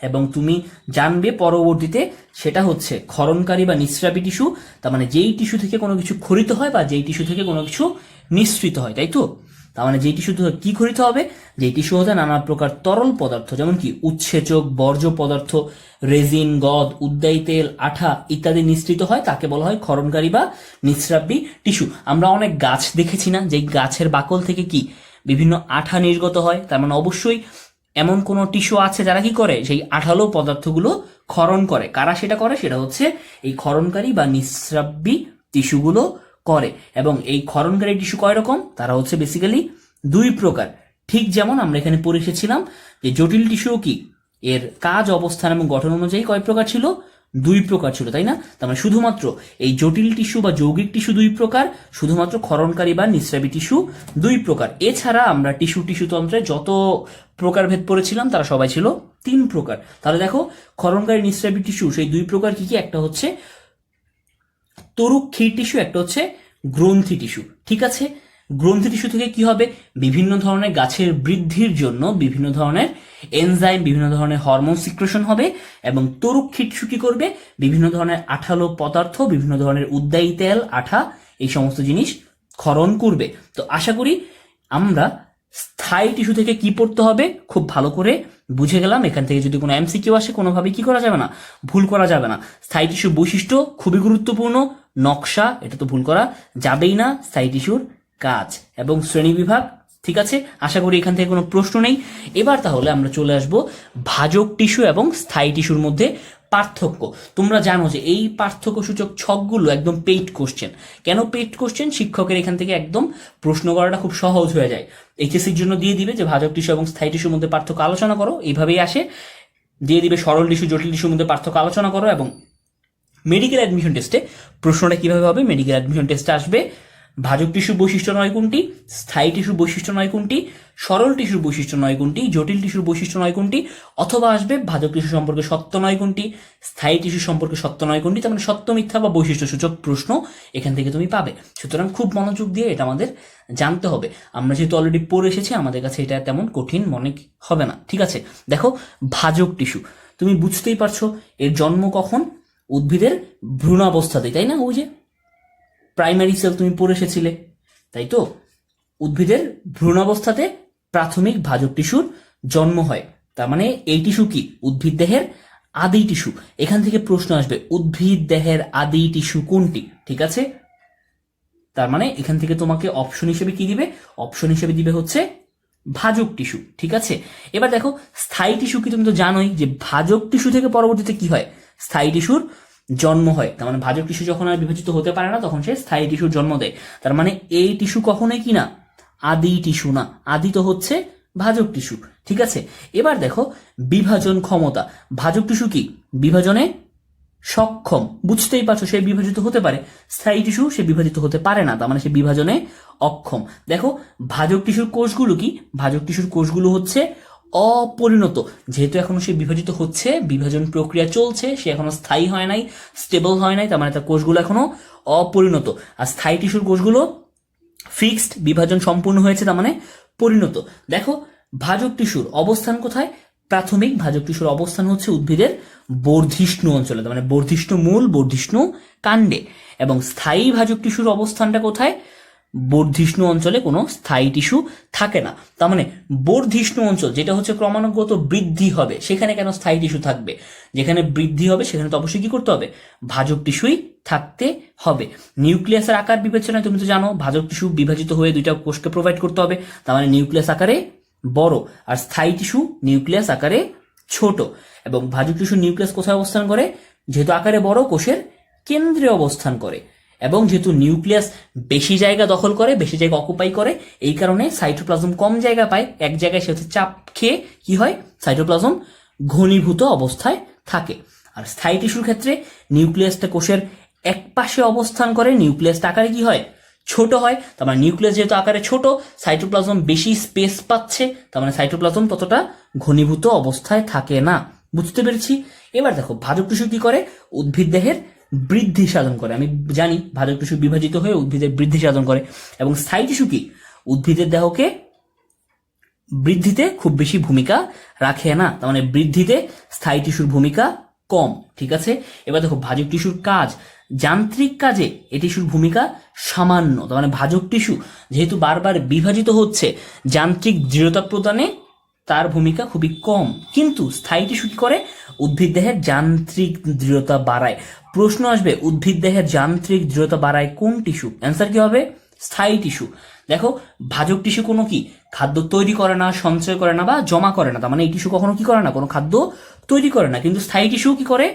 এবং তুমি জানবে পরবর্তীতে সেটা হচ্ছে ক্ষরণকারী বা নিঃস্রাবী টিস্যু। তার মানে যেই টিস্যু থেকে কোনো কিছু ক্ষরিত হয় বা যেই টিস্যু থেকে কোনো কিছু নিঃসৃত হয়, তাই তো? তার মানে যেই টিস্যু থেকে কি ক্ষরিত হবে? যেই টিস্যু হতে নানা প্রকার তরল পদার্থ, যেমন কি উৎসেচক, বর্জ্য পদার্থ, রেজিন, গদ, উদ্যায়ী তেল, আঠা ইত্যাদি নিঃসৃত হয়, তাকে বলা হয় ক্ষরণকারী বা নিঃস্রাবী টিস্যু। আমরা অনেক গাছ দেখেছি না, যে গাছের বাকল থেকে কি বিভিন্ন আঠা নির্গত হয়। তার মানে অবশ্যই এমন কোন টিস্যু আছে যারা কি করে? সেই আঠালো পদার্থগুলো ক্ষরণ করে। কারা সেটা করে? সেটা হচ্ছে এই ক্ষরণকারী বা নিঃস্রাবী টিস্যুগুলো করে। এবং এই ক্ষরণকারী টিস্যু কয় রকম? তারা হচ্ছে বেসিক্যালি দুই প্রকার। ঠিক যেমন আমরা এখানে পড়ে এসেছিলাম যে জটিল টিস্যু কি এর কাজ, অবস্থান এবং গঠন অনুযায়ী কয় প্রকার ছিল? দুই প্রকার ছিল, তাই না? তার মানে শুধুমাত্র এই জটিল টিস্যু বা যৌগিক টিস্যু দুই প্রকার, শুধুমাত্র ক্ষরণকারী বা নিঃস্রাবী টিস্যু দুই প্রকার। এছাড়া আমরা টিস্যু তন্ত্রে যত প্রকারভেদ পড়েছিলাম তারা সবাই ছিল তিন প্রকার। তাহলে দেখো, ক্ষরণকারী নিঃস্রাবী টিস্যু সেই দুই প্রকার কি কি? একটা হচ্ছে তরুক ক্ষীর টিস্যু, একটা হচ্ছে গ্রন্থি টিস্যু। ঠিক আছে, গ্রন্থি টিস্যু থেকে কি হবে? বিভিন্ন ধরনের গাছের বৃদ্ধির জন্য বিভিন্ন ধরনের এনজাইম, বিভিন্ন ধরনের হরমোন সিক্রেশন হবে। এবং তরুক ক্ষীর টিস্যু কি করবে? বিভিন্ন ধরনের আঠালো পদার্থ, বিভিন্ন ধরনের উদ্যায়ী তেল, আঠা, এই সমস্ত জিনিস ক্ষরণ করবে। তো আশা করি আমরা স্থায়ী টিস্যু থেকে কি পড়তে হবে খুব ভালো করে বুঝে গেলাম। এখান থেকে যদি কোনো এমসিকিউ আসে, কোনোভাবে কি করা যাবে না, ভুল করা যাবে না। স্থায়ী টিস্যুর বৈশিষ্ট্য খুবই গুরুত্বপূর্ণ, নকশা এটা তো ভুল করা যাবেই না, স্থায়ী টিস্যুর কাজ এবং শ্রেণী বিভাগ। ঠিক আছে, আশা করি এখান থেকে কোনো প্রশ্ন নেই। এবার তাহলে আমরা চলে আসব ভাজক টিস্যু এবং স্থায়ী টিস্যুর মধ্যে পার্থক্য। তোমরা জানো যে এই পার্থক্য সূচক ছকগুলো একদম পেইড কোশ্চেন। কেন পেইড কোশ্চেন? শিক্ষকের এখান থেকে একদম প্রশ্ন করাটা খুব সহজ হয়ে যায়। এইচএসসির জন্য দিয়ে দিবে যে ভাজক টিস্যু এবং স্থায়ী টিস্যুর মধ্যে পার্থক্য আলোচনা করো, এইভাবেই আসে। দিয়ে দিবে সরল টিস্যু, জটিল টিস্যুর মধ্যে পার্থক্য আলোচনা করো। এবং মেডিকেল অ্যাডমিশন টেস্টে প্রশ্নটা কিভাবে হবে? মেডিকেল অ্যাডমিশন টেস্টে আসবে ভাজক টিস্যুর বৈশিষ্ট্য নয় কোনটি, স্থায়ী টিস্যুর বৈশিষ্ট্য নয় কোনটি, সরল টিস্যুর বৈশিষ্ট্য নয় কোনটি, জটিল টিস্যুর বৈশিষ্ট্য নয় কোনটি, অথবা আসবে ভাজক টিস্যু সম্পর্কে সত্য নয় কোনটি, স্থায়ী টিস্যু সম্পর্কে সত্য নয় কোনটি। তার মানে সত্য মিথ্যা বা বৈশিষ্ট্য সূচক প্রশ্ন এখান থেকে তুমি পাবে। সুতরাং খুব মনোযোগ দিয়ে এটা আমাদের জানতে হবে। আমরা যেহেতু অলরেডি পড়ে এসেছি, আমাদের কাছে এটা তেমন কঠিন মনে হবে না। ঠিক আছে, দেখো ভাজক টিস্যু তুমি বুঝতেই পারছো এর জন্ম কখন? উদ্ভিদের ভ্রূণাবস্থাতেই, তাই না? ওই যে প্রাইমারি সেল তুমি পড়ে এসেছিলে, তাই তো? উদ্ভিদের ভ্রূণাবস্থাতে প্রাথমিক ভাজক টিস্যুর জন্ম হয়। তার মানে এই টিস্যু কি? উদ্ভিদ দেহের আদি টিস্যু। এখান থেকে প্রশ্ন আসবে উদ্ভিদ দেহের আদি টিস্যু কোনটি? ঠিক আছে, তার মানে এখান থেকে তোমাকে অপশন হিসেবে কি দিবে? অপশন হিসেবে দিবে হচ্ছে ভাজক টিস্যু। ঠিক আছে, এবার দেখো স্থায়ী টিস্যু কি? তুমি তো জানোই যে ভাজক টিস্যু থেকে পরবর্তীতে কি হয়? স্থায়ী টিস্যুর জন্ম হয়। তার মানে ভাজক টিস্যু যখন আর বিভাজিত হতে পারে না, তখন সে স্থায়ী টিস্যুর জন্ম দেয়। তার মানে এই টিস্যু কখনোই কি না? আদি টিস্যু না। আদি তো হচ্ছে ভাজক টিস্যু। ঠিক আছে, এবার দেখো বিভাজন ক্ষমতা। ভাজক টিস্যু কি? বিভাজনে সক্ষম। বুঝতেই পারছো সে বিভাজিত হতে পারে, স্থায়ী টিস্যু সে বিভাজিত হতে পারে না, তার মানে সে বিভাজনে অক্ষম। দেখো ভাজক টিস্যুর কোষগুলো কি? ভাজক টিস্যুর কোষগুলো হচ্ছে অপরিণত। যেহেতু এখনো সে বিভাজিত হচ্ছে, বিভাজন প্রক্রিয়া চলছে, সে এখনো স্থায়ী হয় নাই, স্টেবল হয় নাই, তার মানে তার কোষগুলো এখনো অপরিণত। আর স্থায়ী টিস্যুর কোষগুলো ফিক্সড, বিভাজন সম্পূর্ণ হয়েছে, তার মানে পরিণত। দেখো ভাজক টিস্যুর অবস্থান কোথায়? প্রাথমিক ভাজক টিস্যুর অবস্থান হচ্ছে উদ্ভিদের বর্ধিষ্ণু অঞ্চলে, তার মানে বর্ধিষ্ণু মূল, বর্ধিষ্ণু কাণ্ডে। এবং স্থায়ী ভাজক টিস্যুর অবস্থানটা কোথায়? বর্ধিষ্ণু অঞ্চলে কোনো স্থায়ী টিস্যু থাকে না। তার মানে বর্ধিষ্ণু অঞ্চল যেটা হচ্ছে ক্রমানুগত বৃদ্ধি হবে, সেখানে কেন স্থায়ী টিস্যু থাকবে? যেখানে বৃদ্ধি হবে সেখানে তো অবশ্যই কি করতে হবে? ভাজক টিস্যুই থাকতে হবে। নিউক্লিয়াসের আকার বিবেচনায় তুমি তো জানো ভাজক টিস্যু বিভাজিত হয়ে দুইটা কোষকে প্রোভাইড করতে হবে, তার মানে নিউক্লিয়াস আকারে বড়, আর স্থায়ী টিস্যু নিউক্লিয়াস আকারে ছোট। এবং ভাজক টিস্যু নিউক্লিয়াস কোথায় অবস্থান করে? যেহেতু আকারে বড়, কোষের কেন্দ্রে অবস্থান করে। এবং যেহেতু নিউক্লিয়াস বেশি জায়গা দখল করে, বেশি জায়গা অকুপাই করে, এই কারণে সাইটোপ্লাজম কম জায়গা পায়, এক জায়গায় সে চাপ খেয়ে কি হয়? সাইটোপ্লাজম ঘনীভূত অবস্থায় থাকে। আর স্থায়ী টিস্যুর ক্ষেত্রে নিউক্লিয়াসটা কোষের এক পাশে অবস্থান করে, নিউক্লিয়াসটা আকারে কি হয়? ছোট হয়। তার মানে নিউক্লিয়াস যেহেতু আকারে ছোট, সাইটোপ্লাজম বেশি স্পেস পাচ্ছে, তার মানে সাইটোপ্লাজম ততটা ঘনীভূত অবস্থায় থাকে না। বুঝতে পেরেছি? এবার দেখো ভাজক টিস্যু কি করে? উদ্ভিদ দেহের বৃদ্ধি সাধন করে। আমি জানি ভাজক টিস্যু বিভাজিত হয়ে উদ্ভিদের বৃদ্ধি সাধন করে। এবং স্থায়ী টিস্যু কি? উদ্ভিদের দেহকে বৃদ্ধিতে খুব বেশি ভূমিকা রাখে না, তার মানে বৃদ্ধিতে স্থায়ী টিস্যুর ভূমিকা কম। ঠিক আছে, এবার দেখো ভাজক টিস্যুর কাজ। যান্ত্রিক কাজে এ টিস্যুর ভূমিকা সামান্য, তার মানে ভাজক টিস্যু যেহেতু বারবার বিভাজিত হচ্ছে, যান্ত্রিক দৃঢ়তা প্রদানে তার ভূমিকা খুবই কম। কিন্তু স্থায়ী টিস্যু কি করে? উদ্ভিদ দেহের যান্ত্রিক দৃঢ়তা বাড়ায়। প্রশ্ন আসবে উদ্ভিদ দেহের যান্ত্রিক দৃঢ়তা বাড়ায় কোন টিস্যু? অ্যান্সার কি হবে? স্থায়ী টিস্যু। দেখো ভাজক টিস্যু কোনো কি খাদ্য তৈরি করে না, সঞ্চয় করে না বা জমা করে না, তার মানে এই টিস্যু কখনো কি করে না, কোনো খাদ্য তৈরি করে না। কিন্তু স্থায়ী টিস্যু কি করে,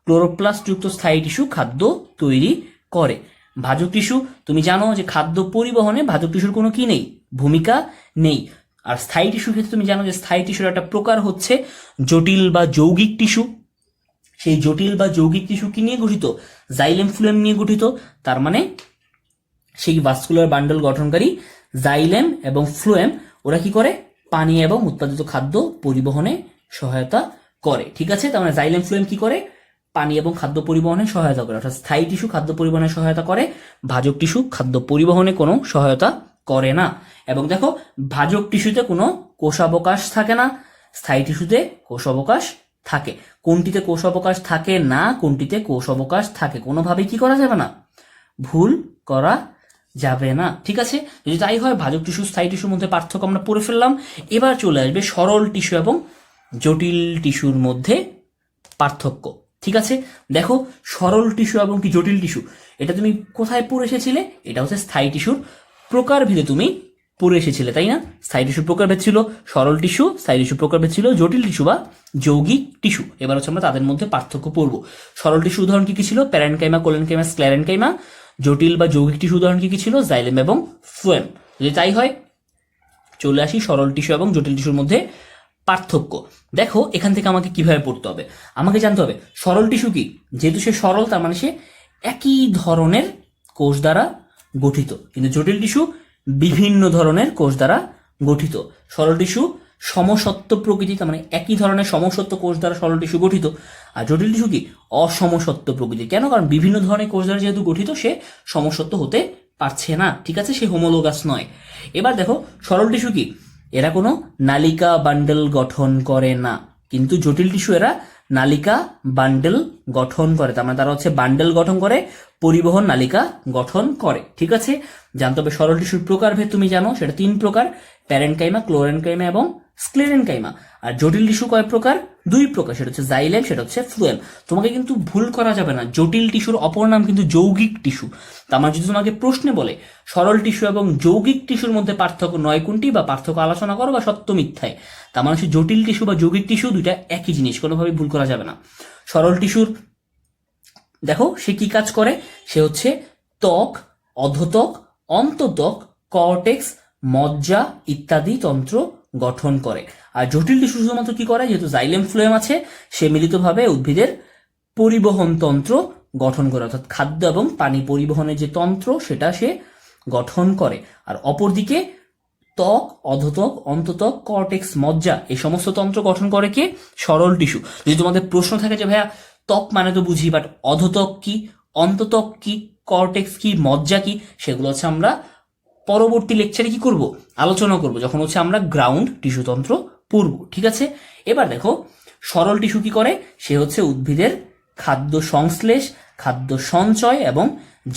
ক্লোরোপ্লাস্ট যুক্ত স্থায়ী টিস্যু খাদ্য তৈরি করে। ভাজক টিস্যু তুমি জানো যে খাদ্য পরিবহনে ভাজক টিস্যুর কোনো কি নেই, ভূমিকা নেই। আর স্থায়ী টিস্যুর ক্ষেত্রে তুমি জানো যে স্থায়ী টিস্যুর একটা প্রকার হচ্ছে জটিল বা যৌগিক টিস্যু। সেই জটিল বা যৌগিক টিস্যু কি নিয়ে গঠিত, জাইলেম ফ্লুয়েম নিয়ে গঠিত। তার মানে সেই ভাস্কুলার বান্ডল গঠনকারী জাইলেম এবং ফ্লুয়েম ওরা কি করে, পানি এবং উৎপাদিত খাদ্য পরিবহনে সহায়তা করে। ঠিক আছে, তার মানে জাইলেম ফ্লুয়েম কি করে, পানি এবং খাদ্য পরিবহনে সহায়তা করে। অর্থাৎ স্থায়ী টিস্যু খাদ্য পরিবহনে সহায়তা করে, ভাজক টিস্যু খাদ্য পরিবহনে কোনো সহায়তা করে না। এবং দেখো ভাজক টিস্যুতে কোনো কোষাবকাশ থাকে না, স্থায়ী টিস্যুতে কোষাবকাশ থাকে। কোনটিতে কোষাবকাশ থাকে না, কোনটিতে কোষাবকাশ থাকে, কোনোভাবেই কি করা যাবে না, ভুল করা যাবে না। ঠিক আছে, যদি তাই হয় ভাজক টিস্যু স্থায়ী টিস্যুর মধ্যে পার্থক্য আমরা পড়ে ফেললাম। এবার চলে আসবে সরল টিস্যু এবং জটিল টিস্যুর মধ্যে পার্থক্য। ঠিক আছে, দেখো সরল টিস্যু এবং কি জটিল টিস্যু, এটা তুমি কোথায় পড়ে এসেছিলে, এটা হচ্ছে স্থায়ী টিস্যুর প্রকারভেদে তুমি পড়ে এসেছিলে, তাই না? স্থায়ী টিস্যুর প্রকারভেদ ছিল সরল টিস্যু, স্থায়ী টিস্যুর প্রকারভেদ ছিল জটিল টিস্যু বা যৌগিক টিস্যু। এবার হচ্ছে আমরা তাদের মধ্যে পার্থক্য পড়ব। সরল টিস্যু উদাহরণ কি কি ছিল, প্যারেনকাইমা, কোলেনকাইমা, স্ক্লেরেনকাইমা। জটিল বা যৌগিক টিস্যু উদাহরণ কি কি ছিল, জাইলেম এবং ফ্লুয়েম। যদি তাই হয় চলে আসি সরল টিস্যু এবং জটিল টিস্যুর মধ্যে পার্থক্য। দেখো এখান থেকে আমাকে কিভাবে পড়তে হবে, আমাকে জানতে হবে সরল টিস্যু কি, যেহেতু সে সরল তার মানে সে একই ধরনের কোষ দ্বারা গঠিত। কিন্তু জটিল টিস্যু বিভিন্ন ধরনের কোষ দ্বারা গঠিত। সরল টিস্যু সমসত্ব প্রকৃতি, তার মানে একই ধরনের সমসত্ব কোষ দ্বারা সরল টিস্যু গঠিত। আর জটিল টিস্যু কি অসমসত্ব প্রকৃতি। কেন, কারণ বিভিন্ন ধরনের কোষ দ্বারা যেহেতু গঠিত সে সমসত্ব হতে পারছে না। ঠিক আছে, সে হোমোলোগাস নয়। এবার দেখো সরল টিস্যু কি, এরা কোনো নালিকা বান্ডেল গঠন করে না, কিন্তু জটিল টিস্যু এরা নালিকা বান্ডেল গঠন করে। তার মানে তারা হচ্ছে বান্ডেল গঠন করে, পরিবহন নালিকা গঠন করে। ঠিক আছে, জানতে হবে সরল টিস্যুর প্রকারভেদ তুমি জানো, সেটা 3 প্রকার, প্যারেনকাইমা, ক্লোরেনকাইমা এবং স্ক্লেরেনকাইমা। আর জটিল টিস্যু কয় প্রকার, 2 প্রকার, সেটা হচ্ছে জাইলেম, সেটা হচ্ছে ফ্লুয়েম। তোমাকে কিন্তু ভুল করা যাবে না, জটিল টিস্যুর অপর নাম কিন্তু যৌগিক টিস্যু। তার মানে যদি তোমাকে প্রশ্নে বলে সরল টিস্যু এবং যৌগিক টিস্যুর মধ্যে পার্থক্য নয় কোনটি, বা পার্থক্য আলোচনা করো বা সত্য মিথ্যায়, তার মানে হচ্ছে জটিল টিস্যু বা যৌগিক টিস্যু দুইটা একই জিনিস, কোনোভাবেই ভুল করা যাবে না। সরল টিস্যুর দেখো সে কি কাজ করে, সে হচ্ছে ত্বক, অধোত্বক, অন্তত্বক, কর্টেক্স, মজ্জা ইত্যাদি তন্ত্র গঠন করে। আর জটিল টিস্যু শুধুমাত্র কি করে, যেহেতু জাইলেম ফ্লুয়েম আছে, সে মিলিতভাবে উদ্ভিদের পরিবহন তন্ত্র গঠন করে, অর্থাৎ খাদ্য এবং পানি পরিবহনের যে তন্ত্র সেটা সে গঠন করে। আর অপরদিকে ত্বক, অধোত্বক, অন্তত্বক, কর্টেক্স, মজ্জা এই সমস্ত তন্ত্র গঠন করে কে, সরল টিস্যু। যদি তোমাদের প্রশ্ন থাকে যে ভাইয়া ত্বক মানে তো বুঝি, বাট অধোত্বক কি, অন্তত্বক কি, কর্টেক্স কি, মজ্জা কি, সেগুলো হচ্ছে আমরা পরবর্তী লেকচারে কি করব, আলোচনা করব, যখন হচ্ছে আমরা গ্রাউন্ড টিস্যু তন্ত্র পড়ব। ঠিক আছে, এবার দেখো সরল টিস্যু কি করে, সে হচ্ছে উদ্ভিদের খাদ্য সংশ্লেষ, খাদ্য সঞ্চয় এবং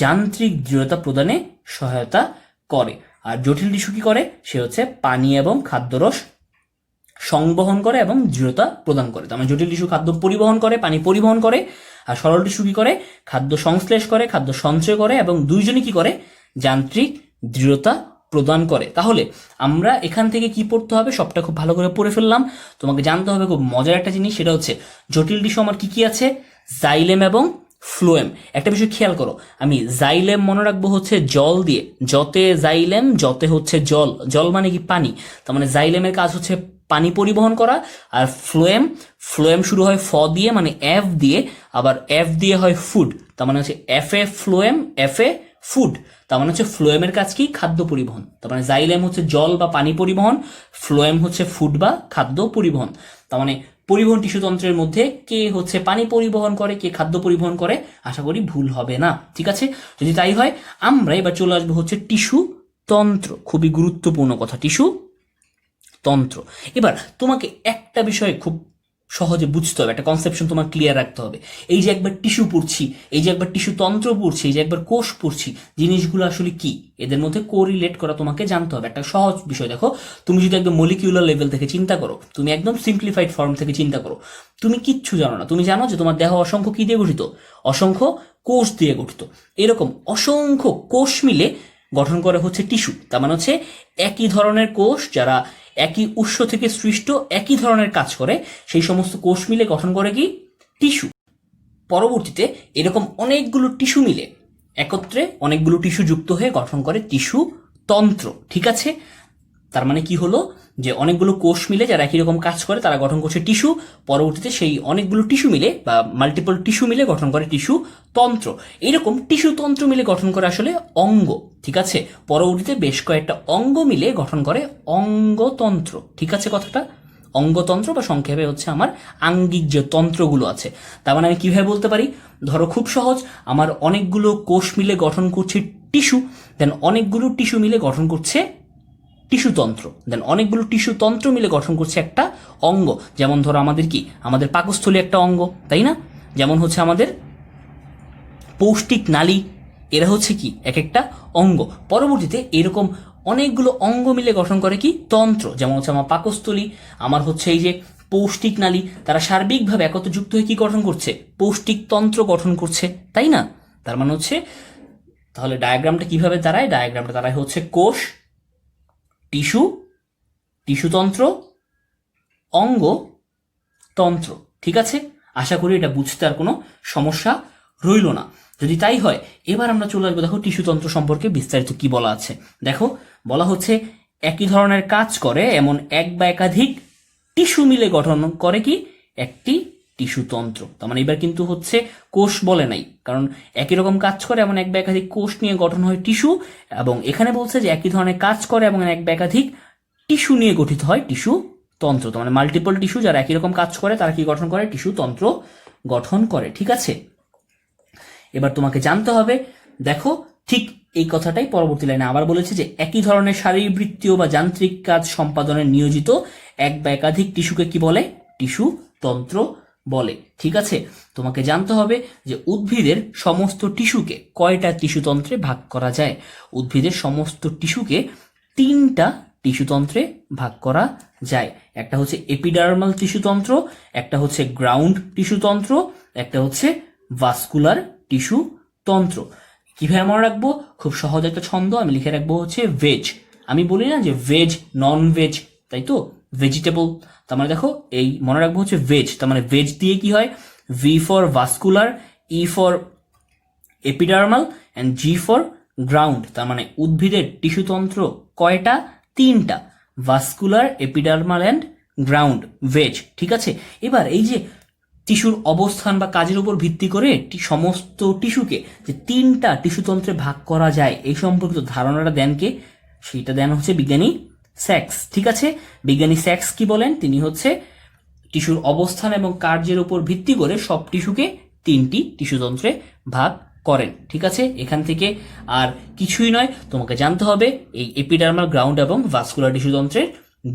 যান্ত্রিক দৃঢ়তা প্রদানে সহায়তা করে। আর জটিল টিস্যু কি করে, সে হচ্ছে পানি এবং খাদ্যরস সংবহন করে এবং দৃঢ়তা প্রদান করে। তার মানে জটিল টিস্যু খাদ্য পরিবহন করে, পানি পরিবহন করে, আর সরল টিস্যু কি করে, খাদ্য সংশ্লেষ করে, খাদ্য সঞ্চয় করে এবং দুইজনই কি করে, যান্ত্রিক দৃঢ়তা প্রদান করে। তাহলে আমরা এখান থেকে কি পড়তে হবে, সবটা খুব ভালো করে পড়ে ফেললাম। তোমাকে জানতে হবে খুব মজার একটা জিনিস, সেটা হচ্ছে জটিল টিস্যু আমার কি কি আছে, জাইলেম এবং ফ্লোয়েম। একটা বিষয় খেয়াল করো, আমি জাইলেম মনে রাখবো হচ্ছে জল দিয়ে, যতে জাইলেম, যতে হচ্ছে জল, জল মানে কি পানি, তার মানে জাইলেমের কাজ হচ্ছে পানি পরিবহন করা। আর ফ্লোয়েম, ফ্লোয়েম শুরু হয় ফ দিয়ে, মানে এফ দিয়ে, আবার এফ দিয়ে হয় ফুড, তার মানে হচ্ছে এফ এ ফ্লোয়েম, এফ এ ফুড। তার মানে হচ্ছে ফ্লোয়েমের কাজ কি, খাদ্য পরিবহন। তার মানে জাইলেম হচ্ছে জল বা পানি পরিবহন, ফ্লোয়েম হচ্ছে ফুড বা খাদ্য পরিবহন। তার মানে পরিবহন টিস্যু তন্ত্রের মধ্যে কে হচ্ছে পানি পরিবহন করে, কে খাদ্য পরিবহন করে, আশা করি ভুল হবে না। ঠিক আছে, যদি তাই হয় আমরা এবার চলে আসবো হচ্ছে টিস্যু তন্ত্র, খুবই গুরুত্বপূর্ণ কথা, টিস্যু তন্ত্র। এবার তোমাকে একটা বিষয় খুব সহজে বুঝতে হবে, একটা কনসেপশন তোমার ক্লিয়ার রাখতে হবে। এই যে একবার টিস্যু পড়ছি, এই যে একবার টিস্যু তন্ত্র পড়ছি, এই যে একবার কোষ পড়ছি, জিনিসগুলো আসলে কি, এদের মধ্যে কোরিলেট করা তোমাকে জানতে হবে। একটা সহজ বিষয় দেখো, তুমি যদি একদম মলিকিউলার লেভেল থেকে চিন্তা করো, তুমি একদম সিম্পলিফাইড ফর্ম থেকে চিন্তা করো, তুমি কিচ্ছু জানো না, তুমি জানো যে তোমার দেহ অসংখ্য কি দিয়ে গঠিত, অসংখ্য কোষ দিয়ে গঠিত। এরকম অসংখ্য কোষ মিলে গঠন করে হচ্ছে টিস্যু। তার মানে হচ্ছে একই ধরনের কোষ যারা একই উৎস থেকে সৃষ্ট, একই ধরনের কাজ করে, সেই সমস্ত কোষ মিলে গঠন করে কি টিস্যু। পরবর্তীতে এরকম অনেকগুলো টিস্যু মিলে একত্রে অনেকগুলো টিস্যু যুক্ত হয়ে গঠন করে টিস্যু তন্ত্র। ঠিক আছে, তার মানে কি হলো যে অনেকগুলো কোষ মিলে যারা একই রকম কাজ করে তারা গঠন করছে টিস্যু। পরবর্তীতে সেই অনেকগুলো টিস্যু মিলে বা মাল্টিপল টিস্যু মিলে গঠন করে টিস্যু তন্ত্র। এইরকম টিস্যু তন্ত্র মিলে গঠন করে আসলে অঙ্গ। ঠিক আছে, পরবর্তীতে বেশ কয়েকটা অঙ্গ মিলে গঠন করে অঙ্গতন্ত্র। ঠিক আছে কথাটা, অঙ্গতন্ত্র বা সংক্ষেপে হচ্ছে আমার আঙ্গিক যে তন্ত্রগুলো আছে। তার মানে আমি কিভাবে বলতে পারি, ধরো খুব সহজ, আমার অনেকগুলো কোষ মিলে গঠন করছে টিস্যু, দেন অনেকগুলো টিস্যু মিলে গঠন করছে টিস্যুতন্ত্র, দেন অনেকগুলো টিস্যুতন্ত্র মিলে গঠন করছে একটা অঙ্গ। যেমন ধরো আমাদের কি, আমাদের পাকস্থলী একটা অঙ্গ, তাই না? যেমন হচ্ছে আমাদের পৌষ্টিক নালী, এরা হচ্ছে কি এক একটা অঙ্গ। পরবর্তীতে এরকম অনেকগুলো অঙ্গ মিলে গঠন করে কি তন্ত্র। যেমন হচ্ছে আমার পাকস্থলী, আমার হচ্ছে এই যে পৌষ্টিক নালী, তারা সার্বিকভাবে একত্র যুক্ত হয়ে কি গঠন করছে, পৌষ্টিক তন্ত্র গঠন করছে, তাই না? তার মানে হচ্ছে তাহলে ডায়াগ্রামটা কিভাবে দাঁড়ায়, ডায়াগ্রামটা দাঁড়ায় হচ্ছে কোষ, টিস্যু, টিস্যুতন্ত্র, অঙ্গ, তন্ত্র। ঠিক আছে, আশা করি এটা বুঝতে আর কোনো সমস্যা রইল না। যদি তাই হয়, এবার আমরা চলে আসবো দেখো টিস্যুতন্ত্র সম্পর্কে বিস্তারিত কি বলা আছে। দেখো বলা হচ্ছে একই ধরনের কাজ করে এমন এক বা একাধিক টিস্যু মিলে গঠন করে কি একটি টিস্যুতন্ত্র। তার মানে এবার কিন্তু হচ্ছে কোষ বলে নাই, কারণ একই রকম কাজ করে এমন এক বা একাধিক কোষ নিয়ে গঠন হয় টিস্যু, এবং এখানে বলছে যে একই ধরনের কাজ করে এবং এক বা একাধিক টিস্যু নিয়ে গঠিত হয় টিস্যু তন্ত্র। তার মানে মাল্টিপল টিস্যু যারা একই রকম কাজ করে তারা কি গঠন করে, টিস্যু তন্ত্র গঠন করে। ঠিক আছে, এবার তোমাকে জানতে হবে, দেখো ঠিক এই কথাটাই পরবর্তী লাইনে আবার বলেছে যে একই ধরনের শারীরবৃত্তীয় বা যান্ত্রিক কাজ সম্পাদনে নিয়োজিত এক বা একাধিক টিস্যুকে কি বলে, টিস্যু তন্ত্র বলে। ঠিক আছে, তোমাকে জানতে হবে যে উদ্ভিদের সমস্ত টিস্যুকে কয়টা টিস্যুতন্ত্রে ভাগ করা যায়। উদ্ভিদের সমস্ত টিস্যুকে তিনটা টিস্যুতন্ত্রে ভাগ করা যায়। একটা হচ্ছে এপিডার্মাল টিস্যুতন্ত্র, একটা হচ্ছে গ্রাউন্ড টিস্যুতন্ত্র, একটা হচ্ছে ভাস্কুলার টিস্যু তন্ত্র। কিভাবে মনে রাখবো, খুব সহজ একটা ছন্দ, আমি লিখে রাখবো হচ্ছে ভেজ। আমি বলি না যে ভেজ নন ভেজ, তাই তো, ভেজিটেবল। তার মানে দেখো এই মনে রাখবো হচ্ছে ভেজ, তার মানে ভেজ দিয়ে কি হয়, V for vascular, E for epidermal and G for ground. তার মানে উদ্ভিদের টিস্যুতন্ত্র কয়টা, তিনটা, vascular, epidermal and ground, veg. ঠিক আছে, এবার এই যে টিস্যুর অবস্থান বা কাজের উপর ভিত্তি করে সমস্ত টিস্যুকে যে তিনটা টিস্যুতন্ত্রে ভাগ করা যায় এই সম্পর্কিত ধারণাটা দেন কে, সেইটা দেন হচ্ছে বিজ্ঞানী স্যাক্স। ঠিক আছে, বিজ্ঞানী স্যাক্স কি বলেন, তিনি হচ্ছে টিস্যুর অবস্থান এবং কার্যের উপর ভিত্তি করে সব টিস্যুকে তিনটি টিস্যুতন্ত্রে ভাগ করেন। ঠিক আছে, এখান থেকে আর কিছুই নয়, তোমাকে জানতে হবে এই এপিডার্মাল, গ্রাউন্ড এবং ভাস্কুলার টিস্যুতন্ত্রের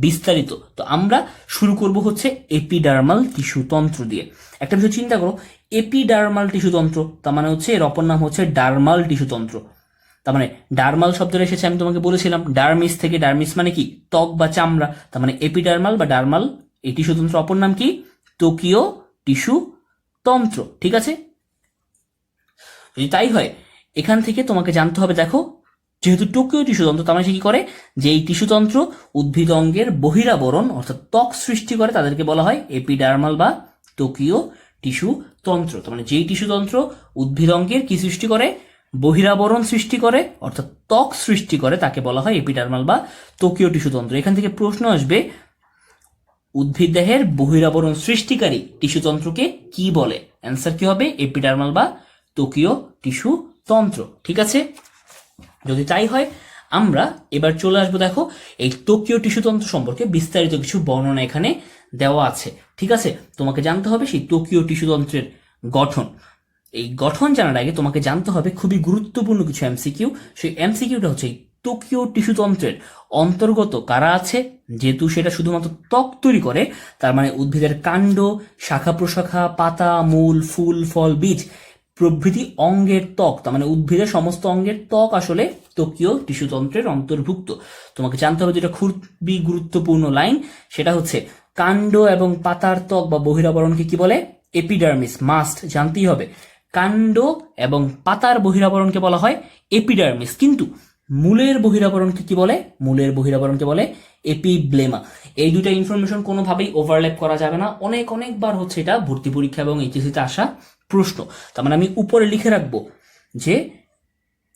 বিস্তারিত। তো আমরা শুরু করব হচ্ছে এপিডার্মাল টিস্যুতন্ত্র দিয়ে। একটা বিষয় চিন্তা করো, এপিডার্মাল টিস্যুতন্ত্র তার মানে হচ্ছে এর অপর নাম হচ্ছে ডার্মাল টিস্যুতন্ত্র। তার মানে ডার্মাল শব্দটা এসেছে, আমি তোমাকে বলেছিলাম ডার্মিস থেকে, ডার্মিস মানে কি ত্বক বা চামড়া। তার মানে এপিডার্মাল বা ডার্মাল এই টিস্যুতন্ত্র অপর নাম কি, ত্বকীয় টিস্যু তন্ত্র। ঠিক আছে, যদি তাই হয় এখান থেকে তোমাকে জানতে হবে, দেখো যেহেতু ত্বকীয় টিস্যুতন্ত্র, তার মানে কি করে, যে এই টিস্যুতন্ত্র উদ্ভিদ অঙ্গের বহিরাবরণ অর্থাৎ ত্বক সৃষ্টি করে তাদেরকে বলা হয় এপিডার্মাল বা ত্বকীয় টিস্যু তন্ত্র। তার মানে যেই টিস্যুতন্ত্র উদ্ভিদ অঙ্গের কি সৃষ্টি করে, বহিরাবরণ সৃষ্টি করে অর্থাৎ ত্বক সৃষ্টি করে, তাকে বলা হয় এপিডার্মাল বা ত্বকীয় টিস্যুতন্ত্র। এখান থেকে প্রশ্ন আসবে, উদ্ভিদ দেহের বহিরাবরণ সৃষ্টিকারী টিস্যুতন্ত্রকে কি বলে? অ্যান্সার কি হবে, এপিডার্মাল বা ত্বকীয় টিস্যু তন্ত্র। ঠিক আছে, যদি তাই হয় আমরা এবার চলে আসবো, দেখো এই ত্বকীয় টিস্যুতন্ত্র সম্পর্কে বিস্তারিত কিছু বর্ণনা এখানে দেওয়া আছে। ঠিক আছে, তোমাকে জানতে হবে সেই ত্বকীয় টিস্যুতন্ত্রের গঠন। এই গঠন জানার আগে তোমাকে জানতে হবে খুবই গুরুত্বপূর্ণ কিছু এমসিকিউ। সেই এমসিকিউটা হচ্ছে ত্বকীয় টিস্যুতন্ত্রের অন্তর্গত কারা আছে। যেহেতু সেটা শুধুমাত্র ত্বক তৈরি করে, তার মানে উদ্ভিদের কাণ্ড, শাখা প্রশাখা, পাতা, মূল, ফুল, ফল, বীজ প্রভৃতি অঙ্গের ত্বক, তার মানে উদ্ভিদের সমস্ত অঙ্গের ত্বক আসলে ত্বকীয় টিস্যুতন্ত্রের অন্তর্ভুক্ত। তোমাকে জানতে হবে যেটা খুবই গুরুত্বপূর্ণ লাইন, সেটা হচ্ছে কাণ্ড এবং পাতার ত্বক বা বহিরাবরণকে কি বলে, এপিডার্মিস। মাস্ট জানতেই হবে, কাণ্ড এবং পাতার বহিরাবরণকে বলা হয় এপিডার্মিস। কিন্তু মূলের বহিরাবরণকে কি বলে? মূলের বহিরাবরণকে বলে এপিব্লেমা। এই দুইটা ইনফরমেশন কোনোভাবেই ওভারল্যাপ করা যাবে না, অনেকবার হচ্ছে এটা ভর্তি পরীক্ষা এবং এইচএসসিতে আসা প্রশ্ন। তার মানে আমি উপরে লিখে রাখবো যে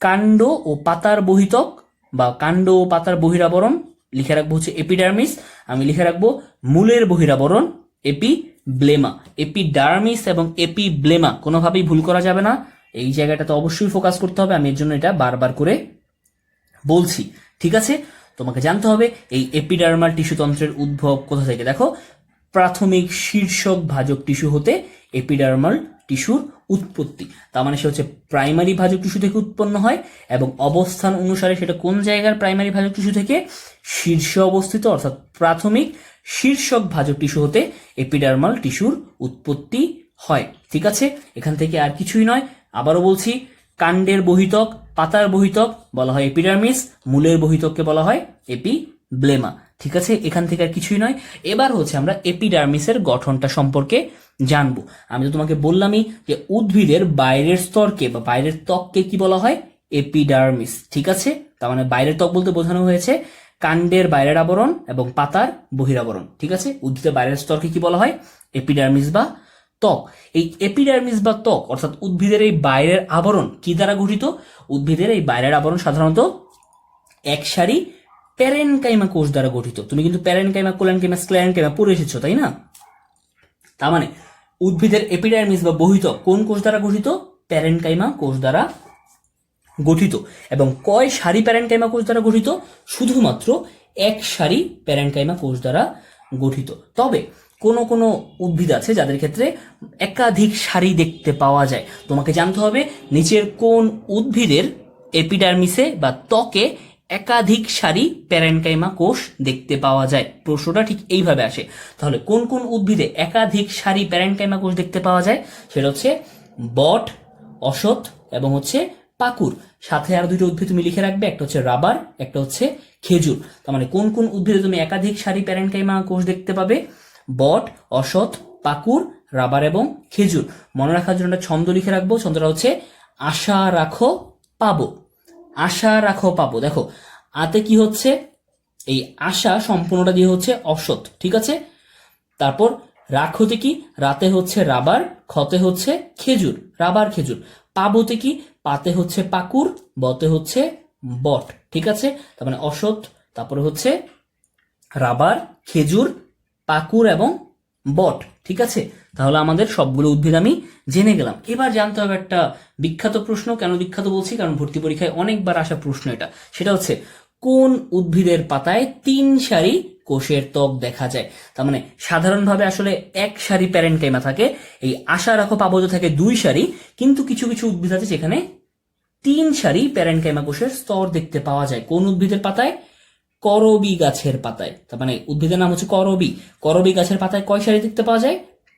কাণ্ড ও পাতার বহিতক বা কাণ্ড ও পাতার বহিরাবরণ লিখে রাখবো হচ্ছে এপিডার্মিস, আমি লিখে রাখবো মূলের বহিরাবরণ এপিব্লেমা। এপিডার্মিস এবং এপিব্লেমা কোনোভাবেই ভুল করা যাবে না, এই জায়গাটাতে অবশ্যই ফোকাস করতে হবে, আমি এর জন্য এটা বারবার করে বলছি। ঠিক আছে, তোমাকে জানতে হবে এই এপিডার্মাল টিস্যু তন্ত্রের উদ্ভব কোথা থেকে। দেখো, প্রাথমিক শীর্ষক ভাজক টিস্যু হতে এপিডার্মাল টিস্যুর উৎপত্তি, তার মানে সে হচ্ছে প্রাইমারি ভাজক টিস্যু থেকে উৎপন্ন হয় এবং অবস্থান অনুসারে সেটা কোন জায়গার প্রাইমারি ভাজক টিস্যু থেকে? শীর্ষে অবস্থিত, অর্থাৎ প্রাথমিক শীর্ষক ভাজক টিস্যু হতে এপিডার্মাল টিস্যুর উৎপত্তি হয়। ঠিক আছে, এখান থেকে আর কিছুই নয়। আবারও বলছি, কাণ্ডের বহিতক, পাতার বহিতক বলা হয় এপিডার্মিস, মূলের বহিতককে বলা হয় এপিব্লেমা। ঠিক আছে, এখান থেকে আর কিছুই নয়। এবার হচ্ছে আমরা এপিডার্মিসের গঠনটা সম্পর্কে জানবো। আমি তো তোমাকে বললামই যে উদ্ভিদের বাইরের স্তরকে বা বাইরের ত্বককে কি বলা হয়? এপিডার্মিস। ঠিক আছে, তার মানে বাইরের ত্বক বলতে বোঝানো হয়েছে কাণ্ডের বাইরের আবরণ এবং পাতার বহিরাবরণ। ঠিক আছে, উদ্ভিদের বাইরের স্তরকে কি বলা হয়? এপিডার্মিস বা ত্বক। এই এপিডার্মিস বা ত্বক অর্থাৎ উদ্ভিদের এই বাইরের আবরণ কি দ্বারা গঠিত? উদ্ভিদের এই বাইরের আবরণ সাধারণত এক সারি প্যারেনকাইমা কোষ দ্বারা গঠিত। তুমি কিন্তু প্যারেনকাইমা, কোলেনকাইমা, স্ক্লেরেনকাইমা পড়ে এসেছো, তাই না? তার মানে উদ্ভিদের এপিডার্মিস বা বহিতক কোন কোষ দ্বারা গঠিত? প্যারেনকাইমা কোষ দ্বারা গঠিত। এবং কয় সারি প্যারেনকাইমা কোষ দ্বারা গঠিত? শুধুমাত্র এক সারি প্যারেনকাইমা কোষ দ্বারা গঠিত। তবে কোনো কোনো উদ্ভিদ আছে যাদের ক্ষেত্রে একাধিক সারি দেখতে পাওয়া যায়। তোমাকে জানতে হবে নিচের কোন উদ্ভিদের এপিডার্মিসে বা ত্বকে একাধিক সারি প্যারেনকাইমা কোষ দেখতে পাওয়া যায়। প্রশ্নটা ঠিক এইভাবে আসে। তাহলে কোন কোন উদ্ভিদে একাধিক সারি প্যারেনকাইমা কোষ দেখতে পাওয়া যায়? সেটা হচ্ছে বট, অশ্বত্থ এবং হচ্ছে পাকুর। সাথে আর দুটো উদ্ভিদ তুমি লিখে রাখবে, একটা হচ্ছে রাবার, একটা হচ্ছে খেজুর। তার মানে কোন কোন উদ্ভিদে তুমি একাধিক সারি প্যারেনকাইমা কোষ দেখতে পাবে? বট, অশ্বত্থ, পাকুর, রাবার এবং খেজুর। মনে রাখার জন্য একটা ছন্দ লিখে রাখবো, ছন্দটা হচ্ছে আশা রাখো পাবো। আশা রাখো পাবো। দেখো, আতে কি হচ্ছে? এই আশা সম্পূর্ণটা দিয়ে হচ্ছে অশ্বত্থ। ঠিক আছে, তারপর রাখতে কি? রাতে হচ্ছে রাবার, খতে হচ্ছে খেজুর, রাবার খেজুর। পাবোতে কি? পাতে হচ্ছে পাকুর, বতে হচ্ছে বট। ঠিক আছে, তার মানে অশ্বত্থ, তারপরে হচ্ছে রাবার, খেজুর, পাকুর এবং বট। ঠিক আছে, তাহলে আমাদের সবগুলো উদ্ভিদ আমি জেনে গেলাম। এবার জানতে হবে একটা বিখ্যাত প্রশ্ন। কেন বিখ্যাত বলছি? কারণ ভর্তি পরীক্ষায় অনেকবার আসা প্রশ্ন এটা। সেটা হচ্ছে কোন উদ্ভিদের পাতায় 3 সারি কোষের ত্বক দেখা যায়? তার মানে সাধারণভাবে আসলে এক সারি প্যারেনকাইমা থাকে, এই আশা রাখো পাবতে থাকে 2 সারি, কিন্তু কিছু কিছু উদ্ভিদ আছে যেখানে 3 সারি প্যারেনকাইমা কোষের স্তর দেখতে পাওয়া যায়। কোন উদ্ভিদের পাতায়? করবি গাছের পাতায়। তার মানে উদ্ভিদের নাম হচ্ছে করবি। করবি গাছের পাতায় কয় সারি দেখতে পাওয়া যায়?